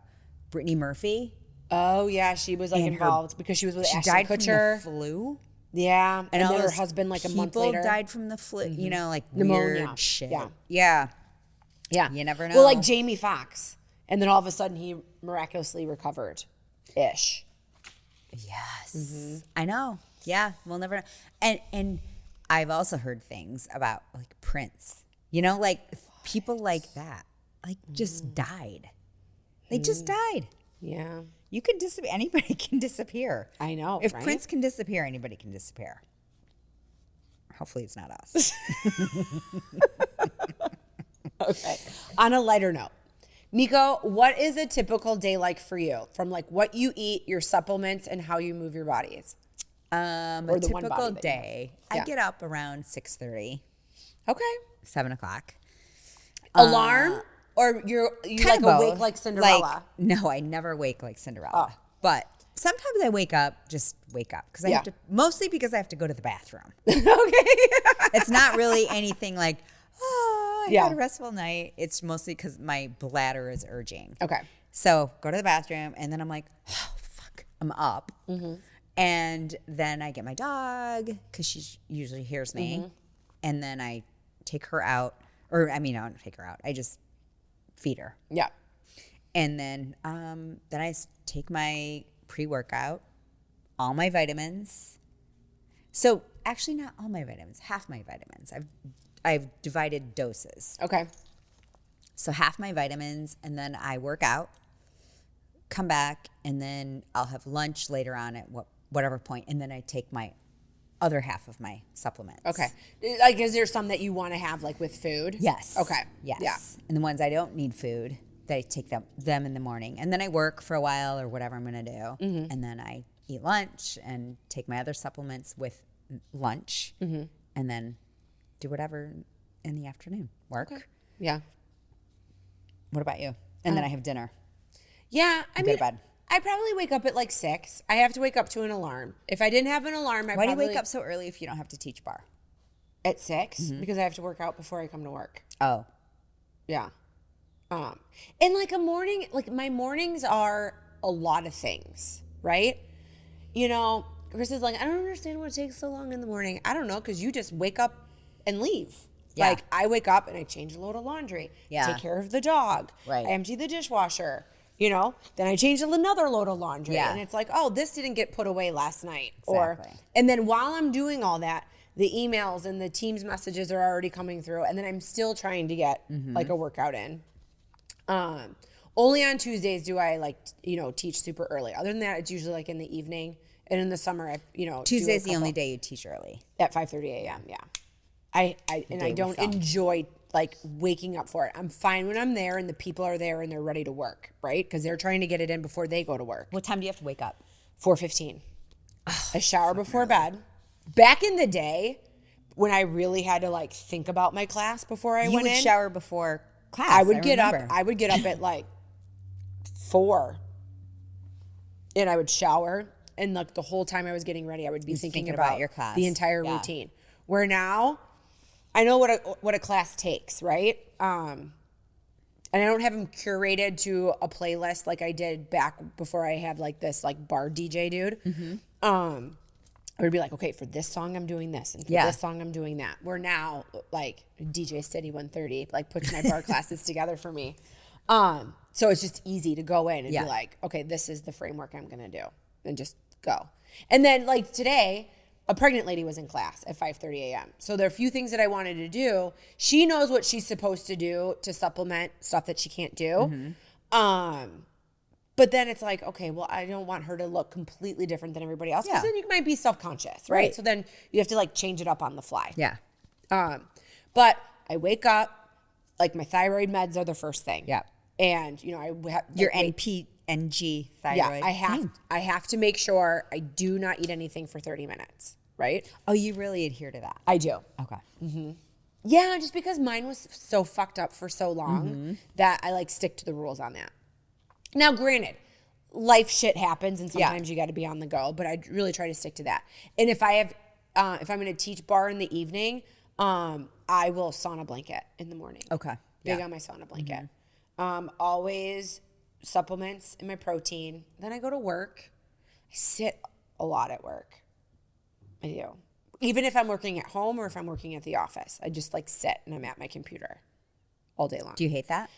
Speaker 2: Brittany Murphy.
Speaker 1: Oh yeah, she was
Speaker 2: And her-
Speaker 1: involved because she was with
Speaker 2: She
Speaker 1: Ashton
Speaker 2: died
Speaker 1: Kutcher.
Speaker 2: from the flu.
Speaker 1: Yeah, and
Speaker 2: all
Speaker 1: then her
Speaker 2: those
Speaker 1: husband a month
Speaker 2: people
Speaker 1: later
Speaker 2: died from the flu.
Speaker 1: Pneumonia.
Speaker 2: Weird shit.
Speaker 1: Yeah.
Speaker 2: Yeah.
Speaker 1: Yeah,
Speaker 2: You never
Speaker 1: Well,
Speaker 2: know.
Speaker 1: Jamie Foxx, and then all of a sudden he miraculously recovered, ish.
Speaker 2: Yes. I know. Yeah. We'll never know. And I've also heard things about Prince. People like that. Just died. They just died.
Speaker 1: Yeah.
Speaker 2: You can disappear. Anybody can disappear.
Speaker 1: I know.
Speaker 2: If
Speaker 1: right?
Speaker 2: Prince can disappear, anybody can disappear. Hopefully it's not us.
Speaker 1: Okay. On a lighter note, Meko, what is a typical day like for you? From like what you eat, your supplements, and how you move your bodies?
Speaker 2: A
Speaker 1: the one
Speaker 2: typical
Speaker 1: body that you
Speaker 2: day.
Speaker 1: have.
Speaker 2: I get up around 6:30,
Speaker 1: Okay.
Speaker 2: 7 o'clock.
Speaker 1: Alarm? Or you like
Speaker 2: Kinda
Speaker 1: awake
Speaker 2: both.
Speaker 1: like Cinderella?
Speaker 2: Like, no, I never wake like Cinderella.
Speaker 1: Oh.
Speaker 2: But sometimes I wake up because I have to, mostly because I have to go to the bathroom.
Speaker 1: Okay.
Speaker 2: It's not really anything like, I
Speaker 1: Yeah.
Speaker 2: had a restful night. It's mostly because my bladder is urging.
Speaker 1: Okay.
Speaker 2: So go to the bathroom, and then I'm like, oh, fuck, I'm up. And then I get my dog, because she usually hears me. And then I take her out. Or, I don't take her out. I just feed her.
Speaker 1: Yeah.
Speaker 2: And then I take my pre-workout, all my vitamins. So actually not all my vitamins, half my vitamins. I've divided doses.
Speaker 1: Okay.
Speaker 2: So half my vitamins, and then I work out, come back, and then I'll have lunch later on at whatever point, and then I take my other half of my supplements.
Speaker 1: Okay. Like, is there some that you want to have like with food?
Speaker 2: Yes.
Speaker 1: Okay.
Speaker 2: Yes.
Speaker 1: Yeah.
Speaker 2: And the ones I don't need food, that I take them in the morning, and then I work for a while or whatever I'm gonna do, and then I eat lunch and take my other supplements with lunch, and then do whatever in the afternoon. Work.
Speaker 1: Okay. Yeah.
Speaker 2: What about you? And then I have dinner.
Speaker 1: Yeah. I
Speaker 2: Go
Speaker 1: mean,
Speaker 2: to bed.
Speaker 1: I probably wake up at like 6. I have to wake up to an alarm. If I didn't have an alarm,
Speaker 2: Why do you wake up so early if you don't have to teach bar?
Speaker 1: at 6 because I have to work out before I come to work.
Speaker 2: Oh.
Speaker 1: Yeah. And like a morning, like my mornings are a lot of things, right? You know, Chris is like, I don't understand what takes so long in the morning. I don't know, because you just wake up and leave.
Speaker 2: Yeah.
Speaker 1: Like I wake up and I change a load of laundry, take care of the dog,
Speaker 2: Right.
Speaker 1: I empty the dishwasher, you know, then I change another load of laundry.
Speaker 2: Yeah.
Speaker 1: And it's like, oh, this didn't get put away last night.
Speaker 2: Exactly.
Speaker 1: And then while I'm doing all that, the emails and the Teams messages are already coming through. And then I'm still trying to get like a workout in. Only on Tuesdays do I like, teach super early. Other than that, it's usually like in the evening. And in the summer,
Speaker 2: Tuesday's the only day you teach early.
Speaker 1: At 5:30 a.m. Yeah. I don't enjoy like waking up for it. I'm fine when I'm there and the people are there and they're ready to work, right? Because they're trying to get it in before they go to work.
Speaker 2: What time do you have to wake up?
Speaker 1: 4:15. I shower before bed. Back in the day, when I really had to like think about my class before I
Speaker 2: You
Speaker 1: went
Speaker 2: would
Speaker 1: in,
Speaker 2: shower before class.
Speaker 1: I would get up.
Speaker 2: remember.
Speaker 1: I would get up at like 4, and I would shower. And like the whole time I was getting ready, I would be thinking about
Speaker 2: your class.
Speaker 1: the entire routine. Where now, I know what a class takes, right? And I don't have them curated to a playlist like I did back before I had like this like bar DJ dude. I would be like, okay, for this song I'm doing this, and for this song I'm doing that. Where now, like DJ Steady 130, like puts my bar classes together for me. So it's just easy to go in and be like, okay, this is the framework I'm gonna do, and just go. And then like today, a pregnant lady was in class at 5:30 a.m. So there are a few things that I wanted to do. She knows what she's supposed to do to supplement stuff that she can't do. But then it's like, okay, well, I don't want her to look completely different than everybody else, because then you might be self-conscious, right? So then you have to like change it up on the fly.
Speaker 2: Yeah.
Speaker 1: But I wake up, like my thyroid meds are the first thing.
Speaker 2: Yeah.
Speaker 1: And I have
Speaker 2: Your NG thyroid.
Speaker 1: Yeah, I have to make sure I do not eat anything for 30 minutes, right?
Speaker 2: Oh, you really adhere to that?
Speaker 1: I do.
Speaker 2: Okay.
Speaker 1: Yeah, just because mine was so fucked up for so long that I like stick to the rules on that. Now, granted, life shit happens and sometimes you got to be on the go, but I really try to stick to that. And if I'm going to teach bar in the evening, I will sauna blanket in the morning.
Speaker 2: Okay.
Speaker 1: Big on my sauna blanket. Always supplements in my protein. Then I go to work. I sit a lot at work. I do. Even if I'm working at home or if I'm working at the office, I just like sit and I'm at my computer all day long.
Speaker 2: Do you hate that?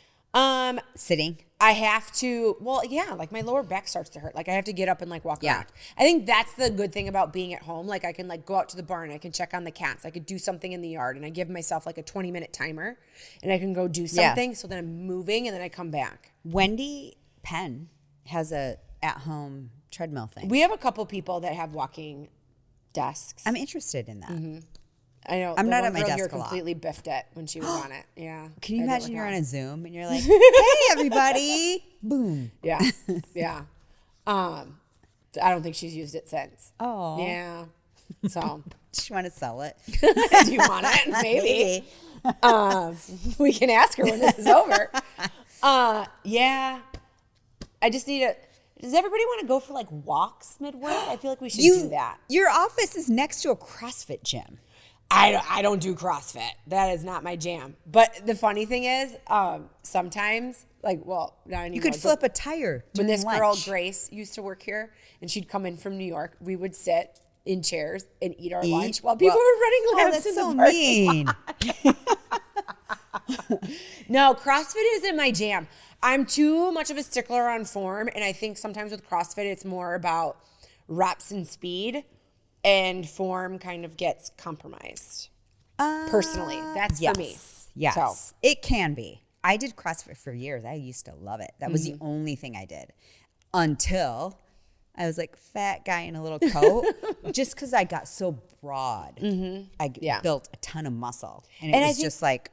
Speaker 2: Sitting?
Speaker 1: I have to, like my lower back starts to hurt. Like I have to get up and like walk around. I think that's the good thing about being at home. Like I can like go out to the barn, I can check on the cats, I could do something in the yard, and I give myself like a 20-minute timer and I can go do something. So then I'm moving and then I come back.
Speaker 2: Wendy Penn has a at-home treadmill thing.
Speaker 1: We have a couple people that have walking desks.
Speaker 2: I'm interested in that.
Speaker 1: Mm-hmm. I know.
Speaker 2: I'm not at my
Speaker 1: girl
Speaker 2: desk
Speaker 1: here
Speaker 2: a lot.
Speaker 1: Completely biffed it when she was on it. Yeah.
Speaker 2: Can you
Speaker 1: I didn't
Speaker 2: imagine
Speaker 1: look
Speaker 2: you're
Speaker 1: out.
Speaker 2: on a Zoom and you're like, hey, everybody. Boom.
Speaker 1: Yeah. Yeah. I don't think she's used it since.
Speaker 2: Oh.
Speaker 1: Yeah. So.
Speaker 2: Do you want to sell it?
Speaker 1: Do you want it? Maybe. We can ask her when this is over. Yeah. I just need does everybody want to go for like walks mid-work? I feel like we should do that.
Speaker 2: Your office is next to a CrossFit gym.
Speaker 1: I don't do CrossFit. That is not my jam. But the funny thing is, sometimes, like, well, not anymore.
Speaker 2: You could flip a tire
Speaker 1: When
Speaker 2: during
Speaker 1: this
Speaker 2: lunch.
Speaker 1: girl, Grace, used to work here, and she'd come in from New York, we would sit in chairs and eat our lunch while people were running laps in
Speaker 2: that's
Speaker 1: the
Speaker 2: so
Speaker 1: parking
Speaker 2: mean.
Speaker 1: No, CrossFit isn't my jam. I'm too much of a stickler on form, and I think sometimes with CrossFit, it's more about reps and speed, and form kind of gets compromised. Personally, that's for me.
Speaker 2: Yes,
Speaker 1: So.
Speaker 2: it can be. I did CrossFit for years. I used to love it. That was the only thing I did until I was like fat guy in a little coat. Just because I got so broad, I built a ton of muscle, and it was just like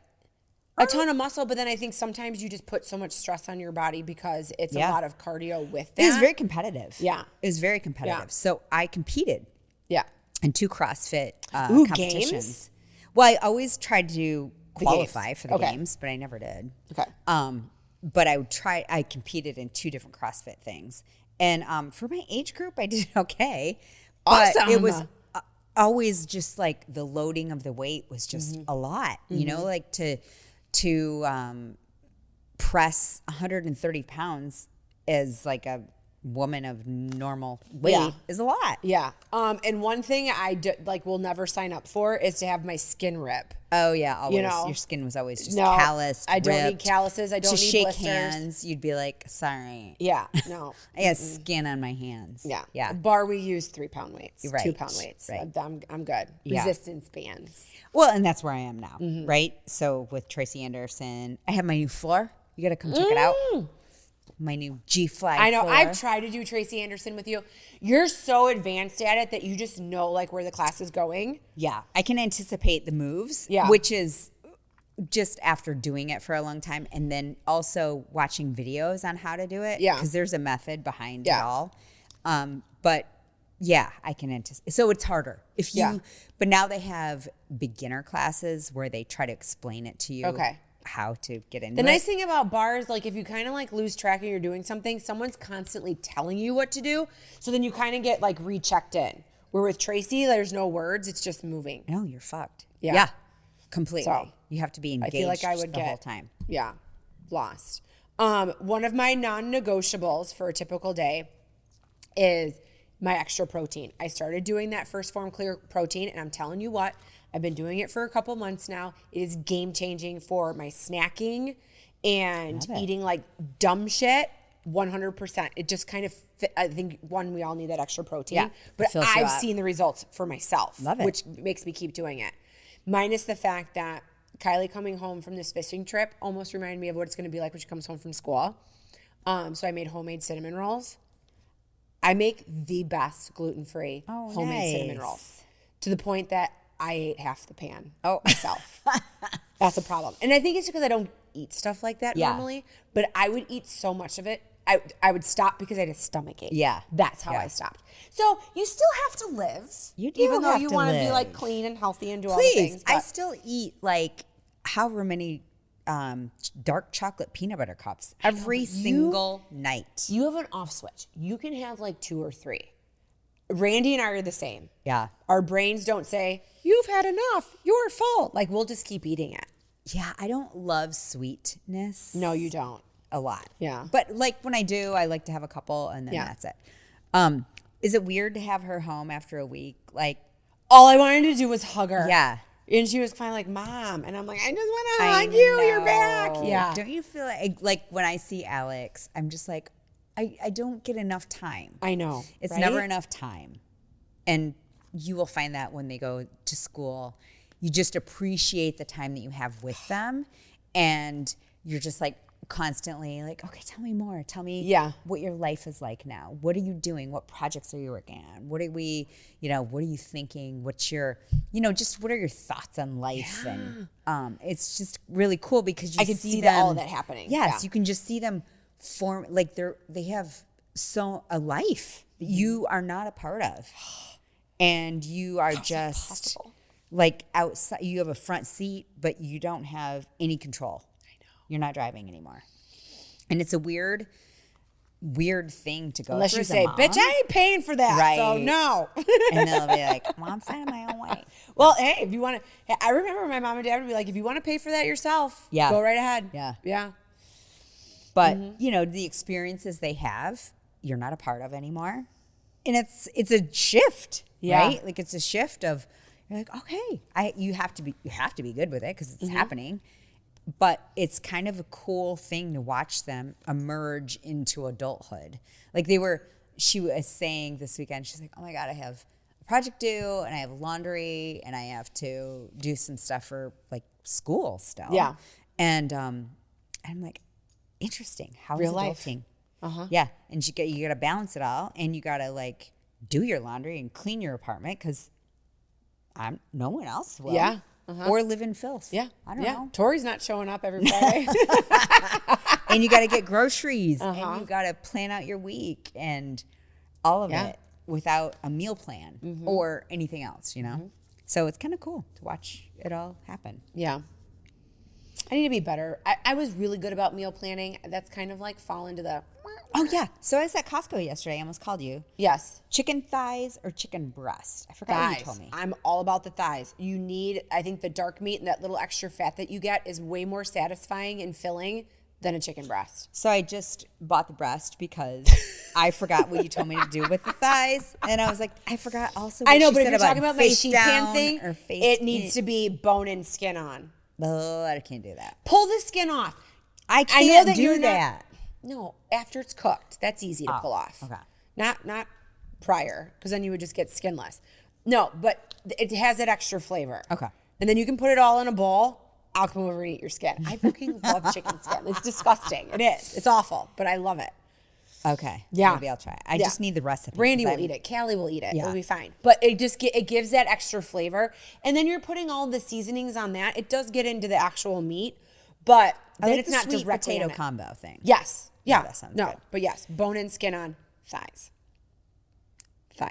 Speaker 1: a ton of muscle. But then I think sometimes you just put so much stress on your body because it's a lot of cardio with that.
Speaker 2: It was very competitive.
Speaker 1: Yeah,
Speaker 2: it was very competitive.
Speaker 1: Yeah.
Speaker 2: So I competed.
Speaker 1: Yeah,
Speaker 2: in 2 CrossFit competitions.
Speaker 1: Games?
Speaker 2: Well, I always tried to qualify for the
Speaker 1: Okay.
Speaker 2: games, but I never did.
Speaker 1: Okay.
Speaker 2: But I competed in 2 different CrossFit things. And for my age group, I did okay. But
Speaker 1: Awesome.
Speaker 2: it was always just like the loading of the weight was just a lot, you know, like to press 130 pounds as like a woman of normal weight is a lot.
Speaker 1: Yeah. And one thing will never sign up for is to have my skin rip.
Speaker 2: Oh yeah, always.
Speaker 1: You know?
Speaker 2: Your skin was always just
Speaker 1: No,
Speaker 2: calloused.
Speaker 1: I don't need
Speaker 2: ripped.
Speaker 1: calluses. I don't
Speaker 2: to
Speaker 1: need
Speaker 2: shake
Speaker 1: blisters.
Speaker 2: hands. You'd be like, sorry.
Speaker 1: Yeah. No.
Speaker 2: I got skin on my hands.
Speaker 1: Yeah.
Speaker 2: Yeah.
Speaker 1: Bar we use 3-pound weights.
Speaker 2: Right.
Speaker 1: 2-pound weights.
Speaker 2: Right.
Speaker 1: I'm good.
Speaker 2: Yeah.
Speaker 1: Resistance bands.
Speaker 2: Well, and that's where I am now, right? So with Tracy Anderson, I have my new floor. You got to come check it out. My new G-Fly
Speaker 1: I know.
Speaker 2: floor.
Speaker 1: I've tried to do Tracy Anderson with you. You're so advanced at it that you just know like where the class is going.
Speaker 2: Yeah, I can anticipate the moves,
Speaker 1: Yeah.
Speaker 2: which is just after doing it for a long time, and then also watching videos on how to do it.
Speaker 1: Yeah.
Speaker 2: Because there's a method behind
Speaker 1: Yeah.
Speaker 2: it all. But yeah, I can anticipate. So it's harder if you. But now they have beginner classes where they try to explain it to you.
Speaker 1: Okay.
Speaker 2: How to get into
Speaker 1: The
Speaker 2: it.
Speaker 1: nice thing about bars, like if you kind of like lose track and you're doing something, someone's constantly telling you what to do. So then you kind of get like rechecked in. Where with Tracy, there's no words. It's just moving.
Speaker 2: No, you're fucked.
Speaker 1: Yeah.
Speaker 2: Completely.
Speaker 1: So,
Speaker 2: you have to be engaged
Speaker 1: I feel like I would
Speaker 2: the
Speaker 1: get
Speaker 2: whole time.
Speaker 1: Yeah, lost. One of my non-negotiables for a typical day is my extra protein. I started doing that First Form Clear protein, and I'm telling you what, I've been doing it for a couple months now. It is game changing for my snacking and eating like dumb shit. 100%. It just kind of I think we all need that extra protein.
Speaker 2: Yeah,
Speaker 1: But
Speaker 2: fills you
Speaker 1: I've
Speaker 2: up.
Speaker 1: seen the results for myself.
Speaker 2: Love it.
Speaker 1: Which makes me keep doing it. Minus the fact that Kylie coming home from this fishing trip almost reminded me of what it's going to be like when she comes home from school. So I made homemade cinnamon rolls. I make the best gluten-free homemade cinnamon rolls to the point that I ate half the pan myself. That's a problem. And I think it's because I don't eat stuff like that normally, but I would eat so much of it. I would stop because I had a stomach ache.
Speaker 2: Yeah.
Speaker 1: That's how I stopped. So you still have to live.
Speaker 2: You do
Speaker 1: even though
Speaker 2: have
Speaker 1: you
Speaker 2: to
Speaker 1: want to be
Speaker 2: live.
Speaker 1: like clean and healthy and do all the things.
Speaker 2: I
Speaker 1: but-
Speaker 2: still eat like however many dark chocolate peanut butter cups every single night.
Speaker 1: You have an off switch. You can have like 2 or 3. Randy and I are the same.
Speaker 2: Yeah.
Speaker 1: Our brains don't say, you've had enough, you're full. Like, we'll just keep eating it.
Speaker 2: Yeah, I don't love sweetness.
Speaker 1: No, you don't.
Speaker 2: A lot.
Speaker 1: Yeah.
Speaker 2: But like when I do, I like to have a couple and then that's it. Is it weird to have her home after a week? Like,
Speaker 1: All I wanted to do was hug her.
Speaker 2: yeah.
Speaker 1: And she was kind of like, Mom. And I'm like, I just want to hug you. You're back. Yeah.
Speaker 2: Don't you feel like when I see Alex, I'm just like, I don't get enough time.
Speaker 1: I know.
Speaker 2: It's
Speaker 1: right?
Speaker 2: never enough time. And you will find that when they go to school, you just appreciate the time that you have with them. And you're just like, constantly like, okay, tell me more. Tell me what your life is like now. What are you doing? What projects are you working on? What are we, what are you thinking? What's your, just what are your thoughts on life? And it's just really cool because I can see them,
Speaker 1: all of that happening.
Speaker 2: Yes, you can just see them form, like they have a life that you are not a part of. And you are just like outside, you have a front seat, but you don't have any control. You're not driving anymore. And it's a weird thing to go
Speaker 1: unless
Speaker 2: through
Speaker 1: you say,
Speaker 2: mom.
Speaker 1: bitch, I ain't paying for that. Right. So no.
Speaker 2: And they'll be like, well, I'm finding my own way.
Speaker 1: Well, hey, if you want to, I remember my mom and dad would be like, if you want to pay for that yourself, go right ahead. Yeah.
Speaker 2: But, the experiences they have, you're not a part of anymore. And it's a shift, right? Like it's a shift of, you're like, okay, you have to be good with it because it's happening. But it's kind of a cool thing to watch them emerge into adulthood. Like she was saying this weekend, she's like, oh my God, I have a project due and I have laundry and I have to do some stuff for like school still. Yeah. And I'm like, interesting. How is adulting? Yeah. And you got to balance it all and you got to like do your laundry and clean your apartment because no one else will. Yeah. Or live in filth. Yeah. I don't know.
Speaker 1: Tori's not showing up every Friday.
Speaker 2: And you got to get groceries and you got to plan out your week and all of it without a meal plan or anything else, So it's kind of cool to watch it all happen.
Speaker 1: Yeah. I need to be better. I was really good about meal planning. That's kind of like fall into the...
Speaker 2: Oh, yeah. So I was at Costco yesterday. I almost called you.
Speaker 1: Yes.
Speaker 2: Chicken thighs or chicken breast? I forgot what you told me.
Speaker 1: I'm all about the thighs. I think the dark meat and that little extra fat that you get is way more satisfying and filling than a chicken breast.
Speaker 2: So I just bought the breast because I forgot what you told me to do with the thighs. And I was like, I forgot also what
Speaker 1: I know,
Speaker 2: she
Speaker 1: but
Speaker 2: said
Speaker 1: if you're talking about my sheet pan thing, it
Speaker 2: needs
Speaker 1: needs to be bone and skin on.
Speaker 2: Oh, I can't do that.
Speaker 1: Pull the skin off.
Speaker 2: I can't do that.
Speaker 1: No, after it's cooked. That's easy to pull off.
Speaker 2: Okay.
Speaker 1: Not prior, because then you would just get skinless. No, but it has that extra flavor.
Speaker 2: Okay.
Speaker 1: And then you can put it all in a bowl. I'll come over and eat your skin. I fucking love chicken skin. It's disgusting. It is. It's awful, but I love it.
Speaker 2: Okay.
Speaker 1: Yeah.
Speaker 2: Maybe I'll try it. I just need the recipe.
Speaker 1: Brandy will eat it. Callie will eat it. It'll be fine. But it gives that extra flavor. And then you're putting all the seasonings on that. It does get into the actual meat, but then it's not
Speaker 2: sweet
Speaker 1: directly
Speaker 2: potato combo thing.
Speaker 1: Yes. Yeah.
Speaker 2: That sounds
Speaker 1: no,
Speaker 2: good.
Speaker 1: but yes, bone and skin on thighs.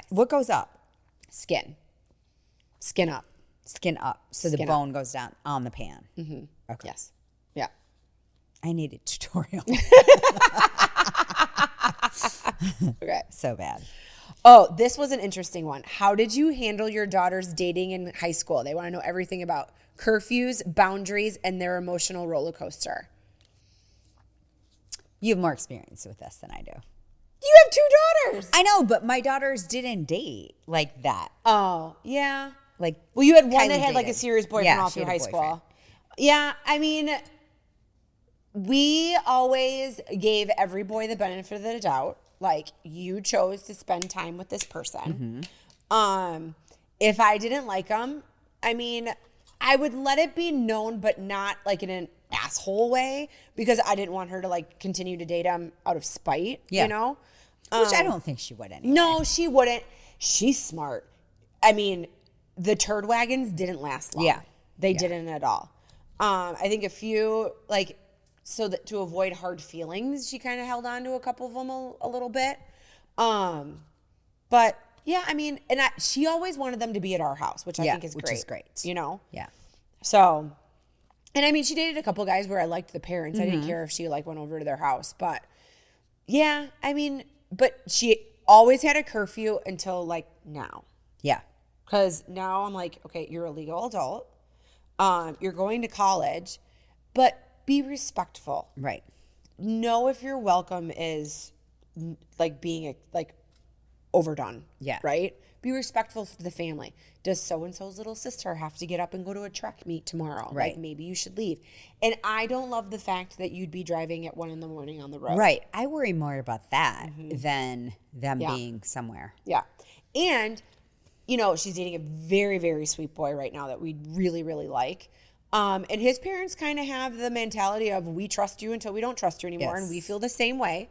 Speaker 2: What goes up?
Speaker 1: Skin. Skin up.
Speaker 2: Skin up. So the bone goes down on the pan. Mm-hmm. Okay.
Speaker 1: Yes. Yeah.
Speaker 2: I need a tutorial.
Speaker 1: Okay.
Speaker 2: So bad.
Speaker 1: Oh, this was an interesting one. How did you handle your daughter's dating in high school? They want to know everything about curfews, boundaries, and their emotional roller coaster.
Speaker 2: You have more experience with this than I do.
Speaker 1: You have 2 daughters.
Speaker 2: I know, but my daughters didn't date like that.
Speaker 1: Oh, yeah.
Speaker 2: Like,
Speaker 1: well, you had one
Speaker 2: Kylie
Speaker 1: that had like a
Speaker 2: dated.
Speaker 1: serious boyfriend all through high school. Yeah, I mean, we always gave every boy the benefit of the doubt. Like, you chose to spend time with this person. Mm-hmm. If I didn't like him, I mean, I would let it be known, but not like in an asshole way, because I didn't want her to like continue to date him out of spite, you know?
Speaker 2: Which I don't think she would anyway.
Speaker 1: No, she wouldn't. She's smart. I mean, the turd wagons didn't last long. Yeah. They didn't at all. I think a few, like, so that to avoid hard feelings, she kind of held on to a couple of them a little bit. But yeah, I mean, and she always wanted them to be at our house, which I think is great. Which is great. You know?
Speaker 2: Yeah.
Speaker 1: So, and I mean, she dated a couple guys where I liked the parents. I didn't care if she like went over to their house, but yeah, I mean, but she always had a curfew until like now.
Speaker 2: Yeah.
Speaker 1: Because now I'm like, okay, you're a legal adult. You're going to college, but be respectful.
Speaker 2: Right.
Speaker 1: Know if your welcome is like being like overdone.
Speaker 2: Yeah.
Speaker 1: Right? Be respectful to the family. Does so-and-so's little sister have to get up and go to a track meet tomorrow?
Speaker 2: Right.
Speaker 1: Like maybe you should leave. And I don't love the fact that you'd be driving at 1 a.m. on the road.
Speaker 2: Right. I worry more about that than them being somewhere.
Speaker 1: Yeah. And, you know, she's dating a very, very sweet boy right now that we really, really like. And his parents kind of have the mentality of we trust you until we don't trust you anymore. And we feel the same way.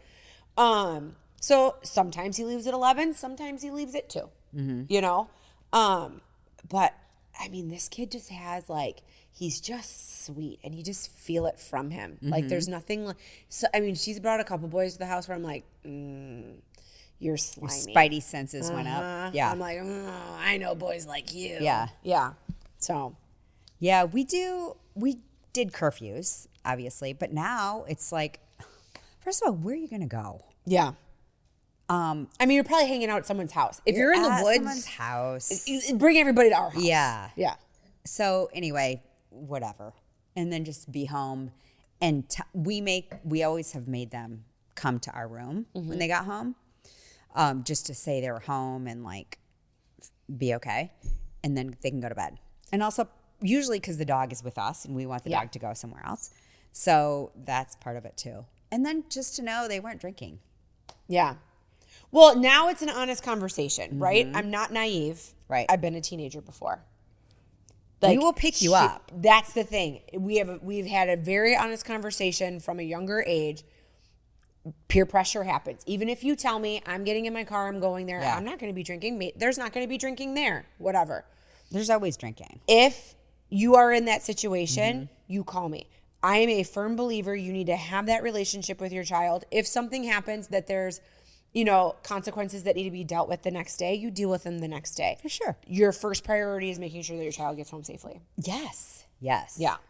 Speaker 1: So sometimes he leaves at 11, sometimes he leaves at 2, you know? But I mean, this kid just has like, he's just sweet and you just feel it from him. Like there's nothing like, so, I mean, she's brought a couple boys to the house where I'm like, you're slimy.
Speaker 2: Your spidey senses went up. Yeah.
Speaker 1: I'm like, I know boys like you.
Speaker 2: Yeah.
Speaker 1: Yeah. So.
Speaker 2: Yeah, we did curfews, obviously, but now it's like, first of all, where are you going to go?
Speaker 1: Yeah. I mean, you're probably hanging out at someone's house. If you're in the woods,
Speaker 2: someone's house.
Speaker 1: Bring everybody to our house.
Speaker 2: Yeah.
Speaker 1: Yeah.
Speaker 2: So anyway, whatever. And then just be home. And we always have made them come to our room when they got home, just to say they were home and like be okay. And then they can go to bed. And also, usually because the dog is with us and we want the dog to go somewhere else. So that's part of it too. And then just to know they weren't drinking.
Speaker 1: Yeah. Well, now it's an honest conversation, right? I'm not naive.
Speaker 2: Right.
Speaker 1: I've been a teenager before.
Speaker 2: We will pick you up.
Speaker 1: That's the thing. We've had a very honest conversation from a younger age. Peer pressure happens. Even if you tell me I'm getting in my car, I'm going there, I'm not going to be drinking. There's not going to be drinking there. Whatever.
Speaker 2: There's always drinking.
Speaker 1: If you are in that situation, you call me. I am a firm believer you need to have that relationship with your child. If something happens that there's, consequences that need to be dealt with the next day, you deal with them the next day.
Speaker 2: For sure.
Speaker 1: Your first priority is making sure that your child gets home safely.
Speaker 2: Yes.
Speaker 1: Yeah.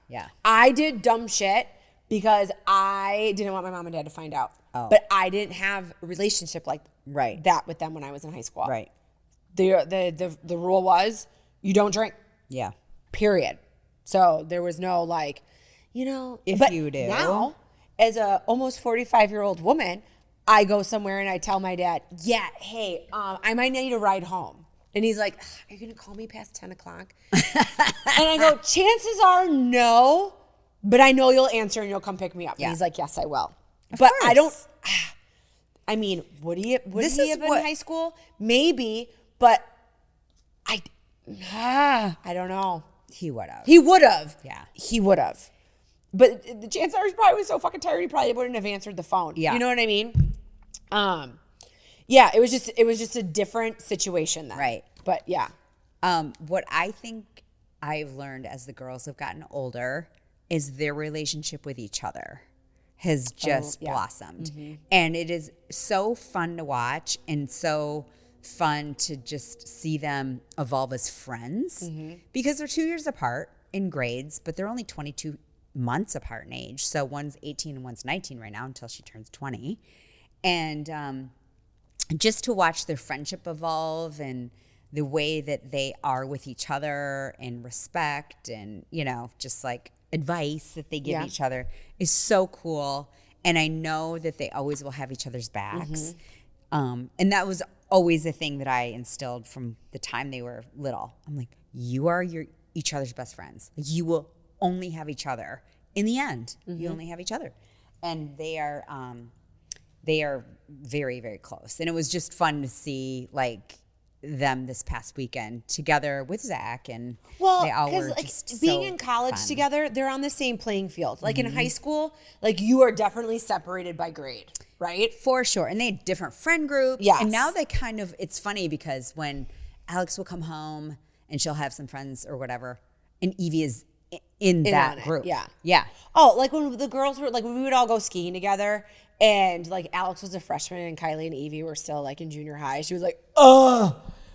Speaker 2: Yeah.
Speaker 1: I did dumb shit because I didn't want my mom and dad to find out.
Speaker 2: Oh.
Speaker 1: But I didn't have a relationship like that with them when I was in high school.
Speaker 2: Right.
Speaker 1: The rule was you don't drink.
Speaker 2: Yeah.
Speaker 1: Period. So there was no like,
Speaker 2: if you do.
Speaker 1: Now, as a almost 45-year-old woman, I go somewhere and I tell my dad, hey, I might need a ride home. And he's like, are you going to call me past 10 o'clock? And I go, chances are no, but I know you'll answer and you'll come pick me up. Yeah. And he's like, yes, I will. But course. I don't, I mean, would he have in high school? Maybe, but I don't know.
Speaker 2: He would have.
Speaker 1: Yeah. He would have. But the chances are he probably was so fucking tired he probably wouldn't have answered the phone.
Speaker 2: Yeah.
Speaker 1: You know what I mean? Yeah, it was just a different situation then.
Speaker 2: Right.
Speaker 1: But yeah.
Speaker 2: What I think I've learned as the girls have gotten older is their relationship with each other has just blossomed. And it is so fun to watch and so fun to just see them evolve as friends because they're 2 years apart in grades, but they're only 22 months apart in age. So one's 18 and one's 19 right now until she turns 20. And just to watch their friendship evolve and the way that they are with each other and respect and, just like advice that they give each other is so cool. And I know that they always will have each other's backs. And that was always a thing that I instilled from the time they were little. I'm like, you are each other's best friends. You will only have each other. In the end, you only have each other. And they are very, very close. And it was just fun to see like them this past weekend together with Zach and they all were just
Speaker 1: being
Speaker 2: so
Speaker 1: in college
Speaker 2: fun.
Speaker 1: together, they're on the same playing field. Like in high school, like you are definitely separated by grade, right?
Speaker 2: For sure. And they had different friend groups.
Speaker 1: Yes.
Speaker 2: And now they it's funny because when Alex will come home and she'll have some friends or whatever, and Evie is in that group.
Speaker 1: Yeah.
Speaker 2: Yeah.
Speaker 1: Oh, like when the girls were like when we would all go skiing together and like Alex was a freshman and Kylie and Evie were still like in junior high. She was like,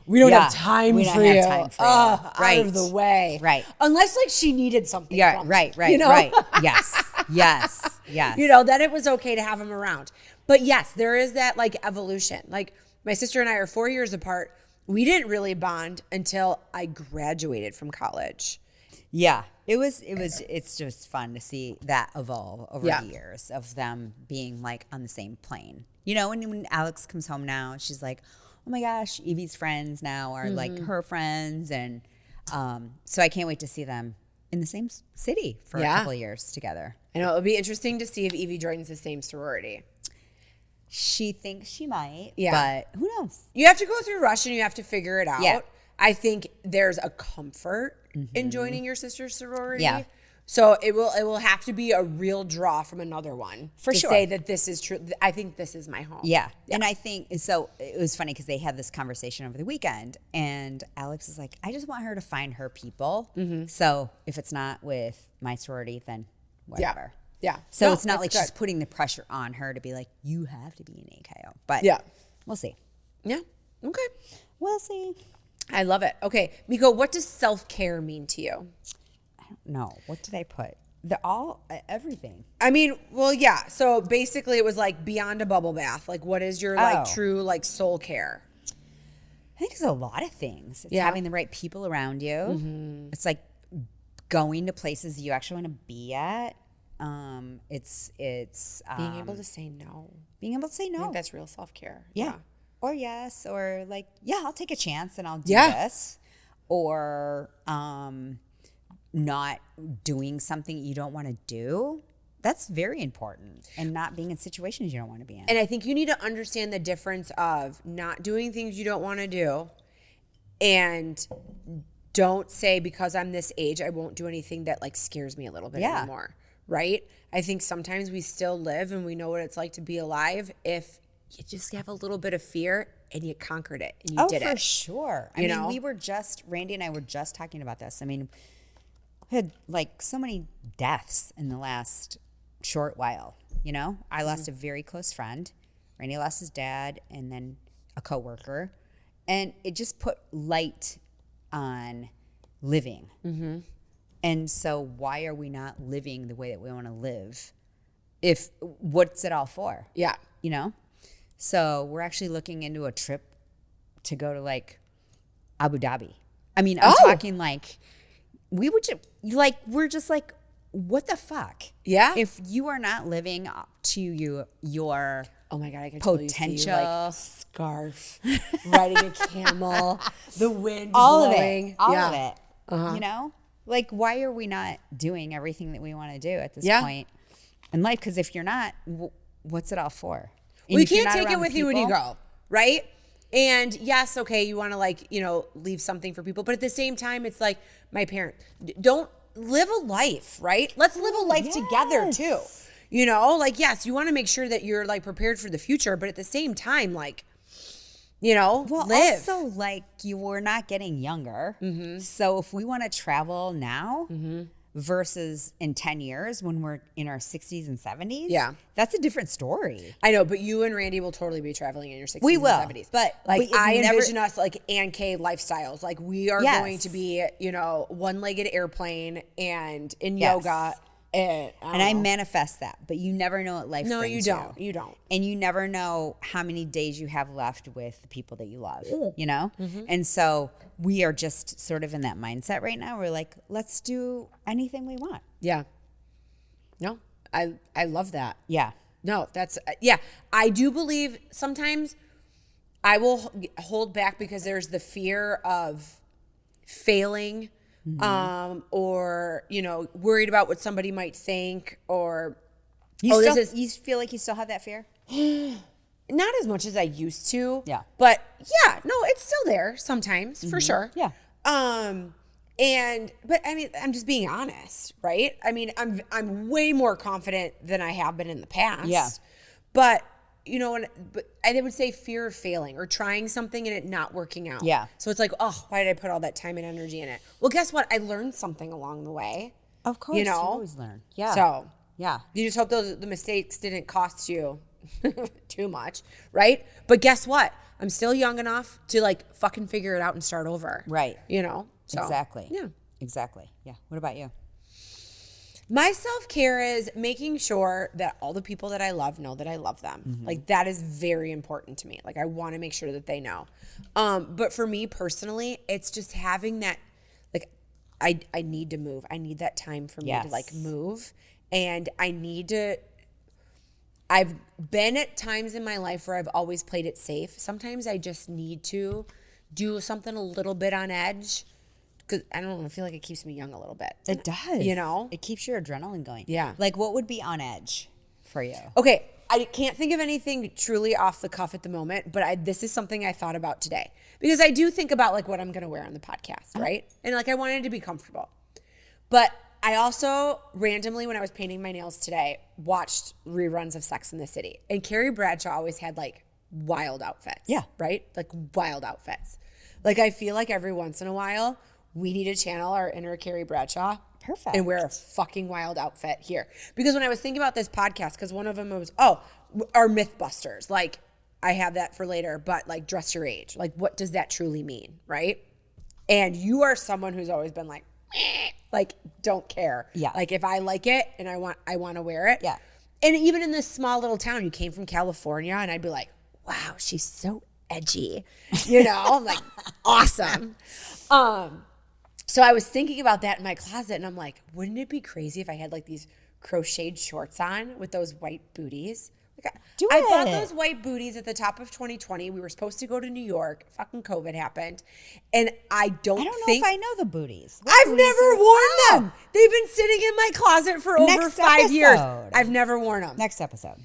Speaker 1: we don't have time for you. Out of the way.
Speaker 2: Right.
Speaker 1: Unless like she needed something.
Speaker 2: Yeah.
Speaker 1: From
Speaker 2: right.
Speaker 1: him,
Speaker 2: Right. Yes.
Speaker 1: Then it was okay to have him around. But yes, there is that like evolution. Like my sister and I are 4 years apart. We didn't really bond until I graduated from college.
Speaker 2: Yeah. It's just fun to see that evolve over the years of them being like on the same plane. When Alex comes home now, she's like, oh my gosh, Evie's friends now are like her friends. And so I can't wait to see them in the same city for a couple of years together.
Speaker 1: I know it'll be interesting to see if Evie joins the same sorority.
Speaker 2: She thinks she might,
Speaker 1: but
Speaker 2: who knows?
Speaker 1: You have to go through Rush and you have to figure it out. Yeah. I think there's a comfort in joining your sister's sorority So it will have to be a real draw from another one
Speaker 2: For
Speaker 1: to
Speaker 2: sure.
Speaker 1: say that this is true. I think this is my home.
Speaker 2: Yeah. And I think, so it was funny because they had this conversation over the weekend and Alex is like, I just want her to find her people. So if it's not with my sorority, then whatever.
Speaker 1: Yeah.
Speaker 2: So
Speaker 1: No,
Speaker 2: it's not
Speaker 1: that's
Speaker 2: like
Speaker 1: good.
Speaker 2: she's putting the pressure on her to be like, you have to be an AKO. But
Speaker 1: Yeah.
Speaker 2: we'll see.
Speaker 1: Yeah. Okay.
Speaker 2: We'll see.
Speaker 1: I love it. Okay, Meko, what does self-care mean to you?
Speaker 2: I don't know. What did I put? Everything.
Speaker 1: I mean, well, yeah. So basically it was like beyond a bubble bath. Like what is your like true like soul care?
Speaker 2: I think it's a lot of things. It's
Speaker 1: Yeah.
Speaker 2: having the right people around you. It's like going to places you actually want to be at. It's
Speaker 1: Being able to say no.
Speaker 2: being able to say
Speaker 1: I
Speaker 2: no.
Speaker 1: think that's real self-care.
Speaker 2: Yeah. Or yes, or like, yeah, I'll take a chance and I'll do
Speaker 1: Yeah.
Speaker 2: this. Or not doing something you don't want to do. That's very important. And not being in situations you don't want to be in.
Speaker 1: And I think you need to understand the difference of not doing things you don't want to do and don't say because I'm this age I won't do anything that like scares me a little bit anymore, right? I think sometimes we still live and we know what it's like to be alive if you just have a little bit of fear and you conquered it and you did
Speaker 2: for
Speaker 1: it.
Speaker 2: sure. I
Speaker 1: You
Speaker 2: mean,
Speaker 1: know?
Speaker 2: Randy and I were just talking about this. I mean, we had like so many deaths in the last short while, you know? I lost a very close friend. Randy lost his dad and then a coworker. And it just put light on living. And so why are we not living the way that we want to live? What's it all for?
Speaker 1: Yeah.
Speaker 2: You know? So we're actually looking into a trip to go to like Abu Dhabi. I mean, I'm talking like we're just like, what the fuck?
Speaker 1: Yeah.
Speaker 2: If you are not living up to your
Speaker 1: Oh my God, I can
Speaker 2: potential,
Speaker 1: totally see you, like scarf, riding a camel, the wind
Speaker 2: all
Speaker 1: blowing.
Speaker 2: of it, you know, like why are we not doing everything that we want to do at this point in life? Because if you're not, what's it all for? And
Speaker 1: We
Speaker 2: if you're
Speaker 1: can't
Speaker 2: not
Speaker 1: take it
Speaker 2: around
Speaker 1: with you when you
Speaker 2: people-
Speaker 1: go, right? And yes, okay, you want to like, you know, leave something for people. But at the same time, it's like my parent, don't live a life, right? Let's live a life together too. You know, like, yes, you want to make sure that you're like prepared for the future. But at the same time, like, you know, live.
Speaker 2: Also, like we're not getting younger. So if we want to travel now versus in 10 years when we're in our 60s and 70s, that's a different story.
Speaker 1: I know, but you and Randy will totally be traveling in your 60s
Speaker 2: We will,
Speaker 1: and 70s.
Speaker 2: but
Speaker 1: like
Speaker 2: we
Speaker 1: I
Speaker 2: never-
Speaker 1: envision us like Ann K lifestyles. Like we are going to be, you know, one-legged airplane and in yoga. And
Speaker 2: I manifest that, but you never know what life
Speaker 1: No,
Speaker 2: brings
Speaker 1: you don't. You don't.
Speaker 2: And you never know how many days you have left with the people that you love, you know? And so we are just sort of in that mindset right now. We're like, let's do anything we want.
Speaker 1: Yeah. No, I love that.
Speaker 2: Yeah.
Speaker 1: No, that's, I do believe sometimes I will hold back because there's the fear of failing, or, you know, worried about what somebody might think, or,
Speaker 2: You feel like you still have that fear?
Speaker 1: not as much as I used to.
Speaker 2: Yeah.
Speaker 1: But yeah, no, it's still there sometimes for sure.
Speaker 2: Yeah.
Speaker 1: But I mean, I'm just being honest, right? I mean, I'm way more confident than I have been in the past.
Speaker 2: Yeah.
Speaker 1: But you know, but I would say fear of failing or trying something and it not working out.
Speaker 2: Yeah.
Speaker 1: So it's like, oh, why did I put all that time and energy in it? Well, guess what? I learned something along the way.
Speaker 2: Of course.
Speaker 1: You know,
Speaker 2: always learn. Yeah.
Speaker 1: So
Speaker 2: yeah.
Speaker 1: you just hope the mistakes didn't cost you too much, right? But guess what? I'm still young enough to like fucking figure it out and start over.
Speaker 2: Right.
Speaker 1: You know? So,
Speaker 2: Exactly.
Speaker 1: Yeah.
Speaker 2: Exactly. Yeah. What about you?
Speaker 1: My self-care is making sure that all the people that I love know that I love them. Like that is very important to me. Like I want to make sure that they know. But for me personally, it's just having that, like I need to move. I need that time for me to like move. And I've been at times in my life where I've always played it safe. Sometimes I just need to do something a little bit on edge. Because I don't know, I feel like it keeps me young a little bit.
Speaker 2: It does.
Speaker 1: You know?
Speaker 2: It keeps your adrenaline going.
Speaker 1: Yeah.
Speaker 2: Like what would be on edge for you?
Speaker 1: Okay, I can't think of anything truly off the cuff at the moment, but this is something I thought about today. Because I do think about like what I'm going to wear on the podcast, right? And like I wanted to be comfortable. But I also randomly, when I was painting my nails today, watched reruns of Sex in the City. And Carrie Bradshaw always had like wild outfits.
Speaker 2: Yeah.
Speaker 1: Right? Like wild outfits. Like I feel like every once in a while, we need to channel our inner Carrie Bradshaw.
Speaker 2: Perfect.
Speaker 1: And wear a fucking wild outfit here. Because when I was thinking about this podcast, because one of them was, our Mythbusters. Like, I have that for later, but like dress your age. Like, what does that truly mean? Right? And you are someone who's always been like, don't care.
Speaker 2: Yeah.
Speaker 1: Like if I like it and I want to wear it.
Speaker 2: Yeah.
Speaker 1: And even in this small little town, you came from California, and I'd be like, wow, she's so edgy. You know, I'm like, awesome. So I was thinking about that in my closet, and I'm like, wouldn't it be crazy if I had like these crocheted shorts on with those white booties? Like, I bought those white booties at the top of 2020. We were supposed to go to New York. Fucking COVID happened. And I don't know
Speaker 2: if I know the booties.
Speaker 1: I've never worn them. They've been sitting in my closet for over 5 years. I've never worn them.
Speaker 2: Next episode.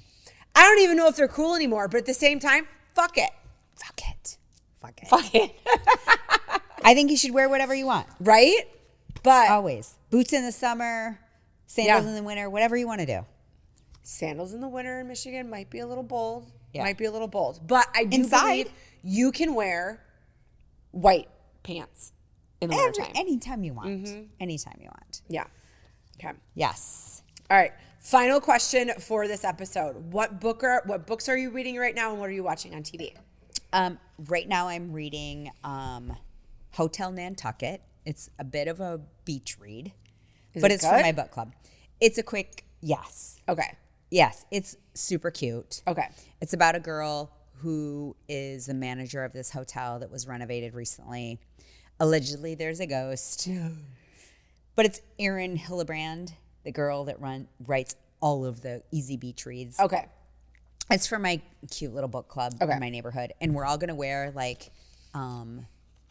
Speaker 1: I don't even know if they're cool anymore, but at the same time, fuck it.
Speaker 2: Fuck it. Fuck it.
Speaker 1: Fuck it.
Speaker 2: I think you should wear whatever you want.
Speaker 1: Right? But
Speaker 2: always. Boots in the summer, sandals in the winter, whatever you want to do.
Speaker 1: Sandals in the winter in Michigan might be a little bold.
Speaker 2: Yeah.
Speaker 1: Might be a little bold. But I do believe you can wear white pants in the wintertime.
Speaker 2: Anytime you want. Anytime you want.
Speaker 1: Yeah. Okay.
Speaker 2: Yes.
Speaker 1: All right. Final question for this episode. What books are you reading right now, and what are you watching on TV?
Speaker 2: Right now I'm reading Hotel Nantucket. It's a bit of a beach read, but it's for my book club. It's a quick yes.
Speaker 1: Okay.
Speaker 2: Yes, it's super cute.
Speaker 1: Okay.
Speaker 2: It's about a girl who is the manager of this hotel that was renovated recently. Allegedly, there's a ghost. But it's Erin Hillebrand, the girl that writes all of the Easy Beach reads.
Speaker 1: Okay.
Speaker 2: It's for my cute little book club in my neighborhood. And we're all going to wear like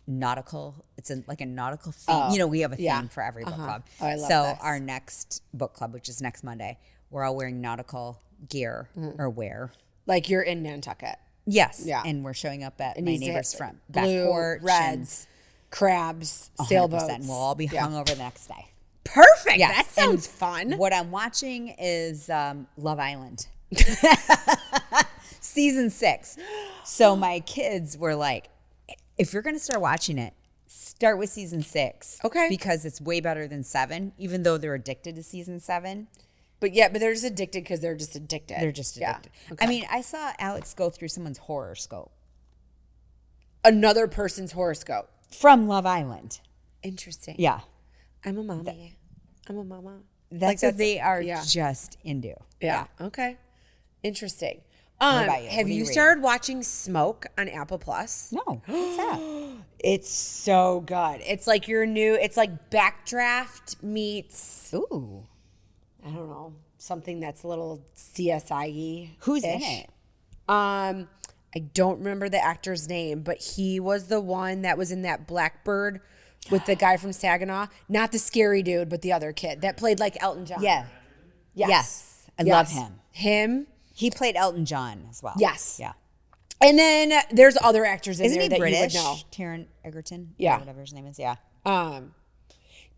Speaker 2: nautical. It's like a nautical theme. You know, we have a theme for every book club.
Speaker 1: Oh, I love
Speaker 2: this. Our next book club, which is next Monday, we're all wearing nautical gear or wear.
Speaker 1: Like you're in Nantucket.
Speaker 2: Yes.
Speaker 1: Yeah.
Speaker 2: And we're showing up at my neighbor's front back
Speaker 1: blue,
Speaker 2: porch.
Speaker 1: reds, crabs, sailboats.
Speaker 2: And we'll all be hung over the next day.
Speaker 1: Perfect.
Speaker 2: Yes.
Speaker 1: That sounds fun.
Speaker 2: What I'm watching is Love Island. Season 6. So my kids were like, if you're going to start watching it, start with season 6.
Speaker 1: Okay.
Speaker 2: Because it's way better than 7, even though they're addicted to season 7.
Speaker 1: But they're just addicted because they're just addicted.
Speaker 2: They're just addicted.
Speaker 1: Yeah. Okay.
Speaker 2: I mean, I saw Alex go through someone's horoscope.
Speaker 1: Another person's horoscope.
Speaker 2: From Love Island.
Speaker 1: Interesting.
Speaker 2: Yeah.
Speaker 1: I'm a mommy. I'm a mama.
Speaker 2: That's what they are just into.
Speaker 1: Yeah. Okay. Interesting.
Speaker 2: What about you?
Speaker 1: Have you started watching Smoke on Apple Plus?
Speaker 2: No. What's that?
Speaker 1: It's so good. It's like it's like Backdraft meets,
Speaker 2: Ooh.
Speaker 1: I don't know, something that's a little CSI-y.
Speaker 2: Who's in it?
Speaker 1: I don't remember the actor's name, but he was the one that was in that Blackbird with the guy from Saginaw. Not the scary dude, but the other kid that played like Elton John.
Speaker 2: Yeah. Yes. I love him.
Speaker 1: Him.
Speaker 2: He played Elton John as well.
Speaker 1: Yes.
Speaker 2: Yeah.
Speaker 1: And then there's other actors in
Speaker 2: Isn't
Speaker 1: there
Speaker 2: he
Speaker 1: that
Speaker 2: British?
Speaker 1: you would know.
Speaker 2: Taron Egerton?
Speaker 1: Yeah.
Speaker 2: Or whatever his name is. Yeah.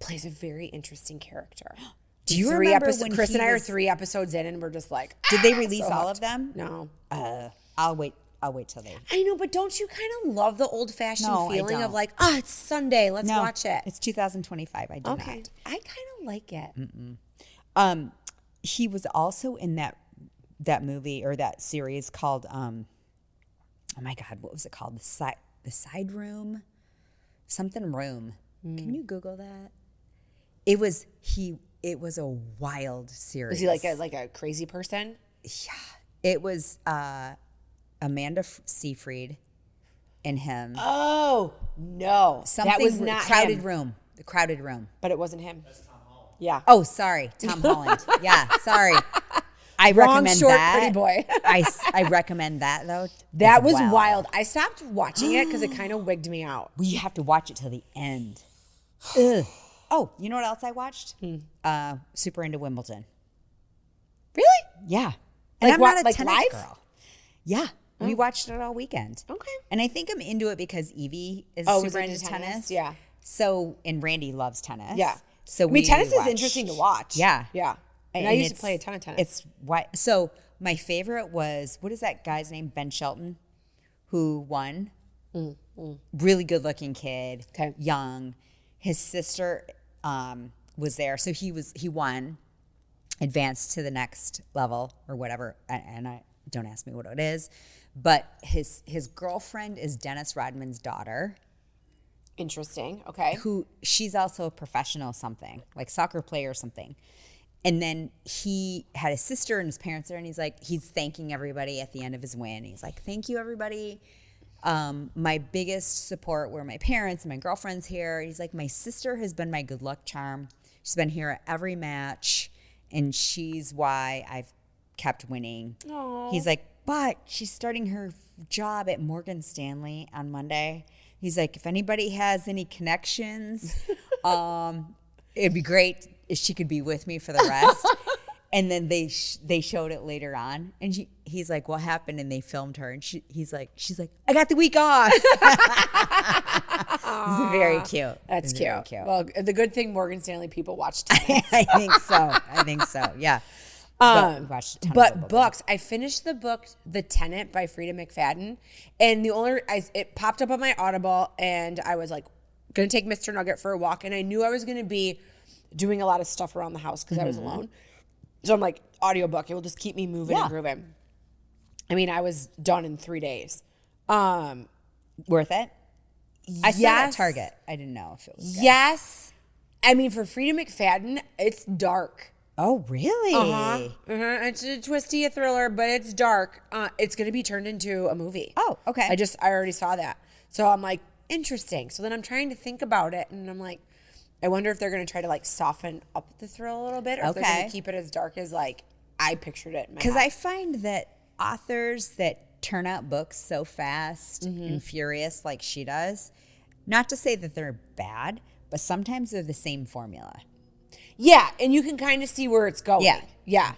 Speaker 1: Plays a very interesting character.
Speaker 2: Do you remember when
Speaker 1: Chris and I are 3 episodes in, and we're just like,
Speaker 2: did they release all of them?
Speaker 1: No.
Speaker 2: I'll wait till they.
Speaker 1: I know, but don't you kind of love the old-fashioned feeling of like, it's Sunday, let's watch it.
Speaker 2: It's 2025. I do not.
Speaker 1: I kind of like it.
Speaker 2: He was also in that movie or that series called oh my God, what was it called? The side room, something room. Can you Google that? It was a wild series.
Speaker 1: Was he like a crazy person?
Speaker 2: Yeah, it was Amanda Seyfried and him.
Speaker 1: Oh no, that was not
Speaker 2: Crowded
Speaker 1: him.
Speaker 2: Room. The Crowded Room.
Speaker 1: But it wasn't him. That's Tom Holland. Yeah.
Speaker 2: Oh, sorry, Tom Holland. Yeah, sorry. I
Speaker 1: Wrong,
Speaker 2: recommend
Speaker 1: short,
Speaker 2: that.
Speaker 1: pretty boy.
Speaker 2: I recommend that though.
Speaker 1: That was wild. I stopped watching it because it kind of wigged me out.
Speaker 2: We have to watch it till the end. Ugh. Oh, you know what else I watched? Super into Wimbledon.
Speaker 1: Really?
Speaker 2: Yeah. And
Speaker 1: Like
Speaker 2: I'm
Speaker 1: what,
Speaker 2: not a
Speaker 1: like
Speaker 2: tennis
Speaker 1: live?
Speaker 2: girl. Yeah. We watched it all weekend.
Speaker 1: Okay.
Speaker 2: And I think I'm into it because Evie is
Speaker 1: was
Speaker 2: super
Speaker 1: into
Speaker 2: into
Speaker 1: tennis?
Speaker 2: tennis.
Speaker 1: Yeah.
Speaker 2: So, and Randy loves tennis.
Speaker 1: Yeah.
Speaker 2: So
Speaker 1: tennis is interesting to watch.
Speaker 2: Yeah.
Speaker 1: Yeah. And I used to play a ton of tennis.
Speaker 2: It's why. So my favorite was, what is that guy's name? Ben Shelton, who won. Really good looking kid, young. His sister was there, so he won, advanced to the next level or whatever. And I don't ask me what it is, but his girlfriend is Dennis Rodman's daughter.
Speaker 1: Interesting. Okay.
Speaker 2: Who she's also a professional something, like soccer player or something. And then he had his sister and his parents there, and he's thanking everybody at the end of his win. He's like, "Thank you, everybody. My biggest support were my parents and my girlfriend's here." He's like, "My sister has been my good luck charm. She's been here at every match, and she's why I've kept winning."
Speaker 1: Aww.
Speaker 2: He's like, "But she's starting her job at Morgan Stanley on Monday." He's like, "If anybody has any connections, it'd be great if she could be with me for the rest." And then they showed it later on, and he's like, "What happened?" And they filmed her, and she's like, "I got the week off." It's very cute.
Speaker 1: That's cute. Well, the good thing Morgan Stanley people watch tennis.
Speaker 2: I think so. Yeah.
Speaker 1: But
Speaker 2: we watched a ton of
Speaker 1: books. I finished the book The Tenant by Frida McFadden, and it popped up on my Audible, and I was like gonna take Mr. Nugget for a walk, and I knew I was gonna be doing a lot of stuff around the house because I was alone. So I'm like, audiobook, it will just keep me moving and grooving. I mean, I was done in 3 days.
Speaker 2: Worth it? I saw it at Target. I didn't know if it was good.
Speaker 1: Yes. I mean, for Frida McFadden, it's dark.
Speaker 2: Oh, really?
Speaker 1: It's a twisty thriller, but it's dark. It's going to be turned into a movie.
Speaker 2: Oh, okay.
Speaker 1: I already saw that. So I'm like, interesting. So then I'm trying to think about it, and I'm like, I wonder if they're going to try to like soften up the thrill a little bit, or if they're going to keep it as dark as like I pictured it in my head.
Speaker 2: Because I find that authors that turn out books so fast and furious like she does, not to say that they're bad, but sometimes they're the same formula.
Speaker 1: Yeah, and you can kind of see where it's going. Yeah.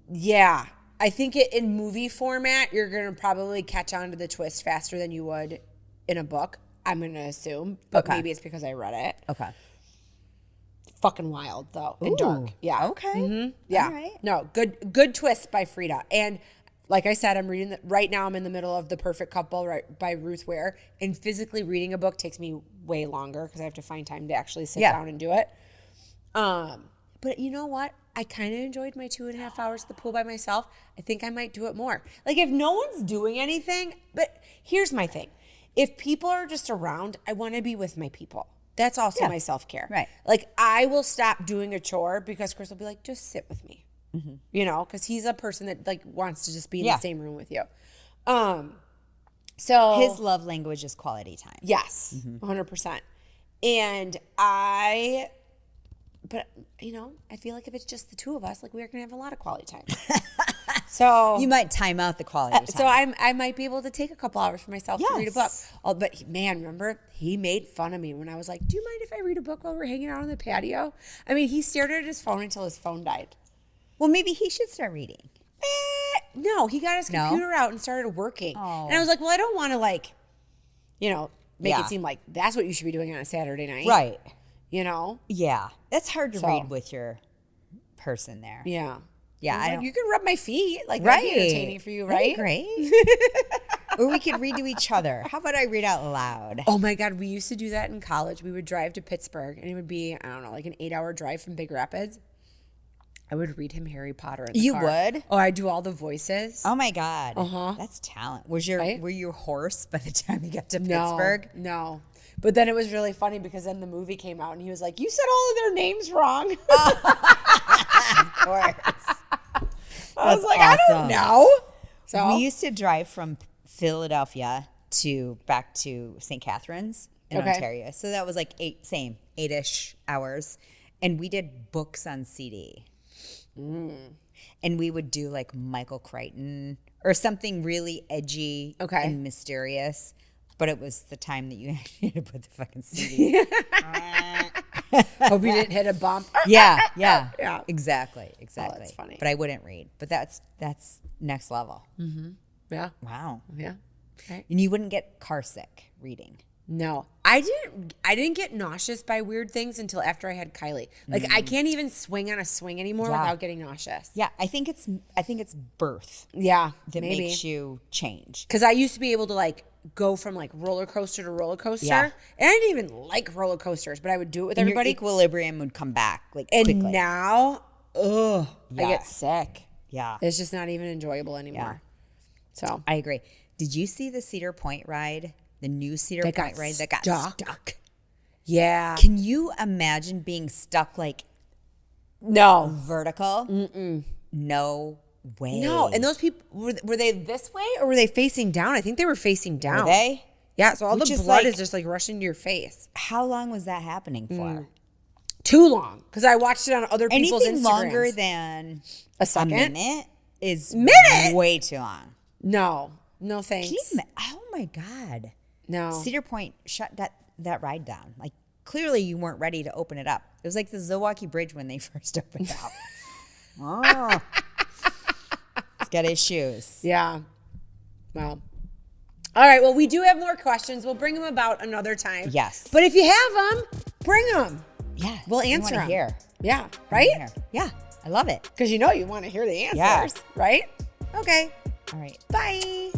Speaker 1: Yeah. I think in movie format, you're going to probably catch on to the twist faster than you would in a book. I'm going to assume, but maybe it's because I read it.
Speaker 2: Okay.
Speaker 1: Fucking wild, though, and dark. Yeah.
Speaker 2: Okay.
Speaker 1: Yeah.
Speaker 2: All right.
Speaker 1: No, good twist by Frida. And like I said, I'm reading right now. I'm in the middle of The Perfect Couple by Ruth Ware, and physically reading a book takes me way longer because I have to find time to actually sit down and do it. But you know what? I kind of enjoyed my 2.5 hours at the pool by myself. I think I might do it more. Like if no one's doing anything, but here's my thing. If people are just around, I want to be with my people. That's also my self-care.
Speaker 2: Right.
Speaker 1: Like I will stop doing a chore because Chris will be like, just sit with me. You know, because he's a person that like wants to just be in the same room with you. So
Speaker 2: his love language is quality time.
Speaker 1: Yes, 100%. And but you know, I feel like if it's just the two of us, like we're gonna have a lot of quality time. So
Speaker 2: you might time out the quality time.
Speaker 1: So I might be able to take a couple hours for myself to read a book. Oh, but man, remember he made fun of me when I was like, "Do you mind if I read a book while we're hanging out on the patio?" I mean, he stared at his phone until his phone died.
Speaker 2: Well, maybe he should start reading.
Speaker 1: No, he got his computer out and started working.
Speaker 2: Oh.
Speaker 1: And I was like, well, I don't want to like, you know, make it seem like that's what you should be doing on a Saturday night.
Speaker 2: Right.
Speaker 1: You know?
Speaker 2: Yeah. That's hard to read with your person there.
Speaker 1: Yeah.
Speaker 2: Yeah.
Speaker 1: Like, you can rub my feet. Like, that'd be entertaining for you, right?
Speaker 2: Great. Or we could read to each other. How about I read out loud?
Speaker 1: Oh my God. We used to do that in college. We would drive to Pittsburgh and it would be, I don't know, like an 8-hour drive from Big Rapids. I would read him Harry Potter in the car.
Speaker 2: You would?
Speaker 1: Oh, I do all the voices.
Speaker 2: Oh my God. That's talent. Were you hoarse by the time you got to Pittsburgh?
Speaker 1: No. But then it was really funny because then the movie came out and he was like, "You said all of their names wrong."
Speaker 2: Of course.
Speaker 1: I was like, awesome. I don't know. So
Speaker 2: we used to drive from Philadelphia back to St. Catharines in Ontario. So that was like 8-ish hours. And we did books on CD. And we would do like Michael Crichton or something really edgy and mysterious. But it was the time that you actually had to put the fucking CD.
Speaker 1: Hope you didn't hit a bump.
Speaker 2: Yeah. Exactly.
Speaker 1: Oh, that's funny.
Speaker 2: But I wouldn't read. But that's next level.
Speaker 1: Yeah.
Speaker 2: Wow.
Speaker 1: Yeah. Okay.
Speaker 2: And you wouldn't get car sick reading.
Speaker 1: No, I didn't get nauseous by weird things until after I had Kylie. Like I can't even swing on a swing anymore without getting nauseous.
Speaker 2: Yeah, I think it's birth.
Speaker 1: Yeah,
Speaker 2: that makes you change.
Speaker 1: Because I used to be able to like go from like roller coaster to roller coaster, and I didn't even like roller coasters, but I would do it with everybody.
Speaker 2: Your equilibrium would come back like
Speaker 1: and
Speaker 2: quickly.
Speaker 1: Now, I get sick.
Speaker 2: Yeah,
Speaker 1: it's just not even enjoyable anymore.
Speaker 2: Yeah.
Speaker 1: So
Speaker 2: I agree. Did you see the Cedar Point ride? The new Cedar Point ride that got stuck.
Speaker 1: Yeah.
Speaker 2: Can you imagine being stuck like vertical? No way.
Speaker 1: No. And those people, were they this way or were they facing down? I think they were facing down.
Speaker 2: Were they?
Speaker 1: Yeah. So all the blood is just like rushing to your face.
Speaker 2: How long was that happening for?
Speaker 1: Too long. Because I watched it on other people's Instagrams.
Speaker 2: Anything longer than
Speaker 1: a second?
Speaker 2: A minute is way too long.
Speaker 1: No. No thanks.
Speaker 2: Oh my God.
Speaker 1: No.
Speaker 2: Cedar Point shut that ride down. Like, clearly you weren't ready to open it up. It was like the Zilwaukee Bridge when they first opened up. Oh. It's got issues.
Speaker 1: Yeah. Well. All right. Well, we do have more questions. We'll bring them about another time.
Speaker 2: Yes.
Speaker 1: But if you have them, bring them.
Speaker 2: Yeah.
Speaker 1: We'll answer them.
Speaker 2: Here.
Speaker 1: Yeah. Right?
Speaker 2: Yeah. I love it.
Speaker 1: Because you want to hear the answers.
Speaker 2: Yeah.
Speaker 1: Right? Okay.
Speaker 2: All right.
Speaker 1: Bye.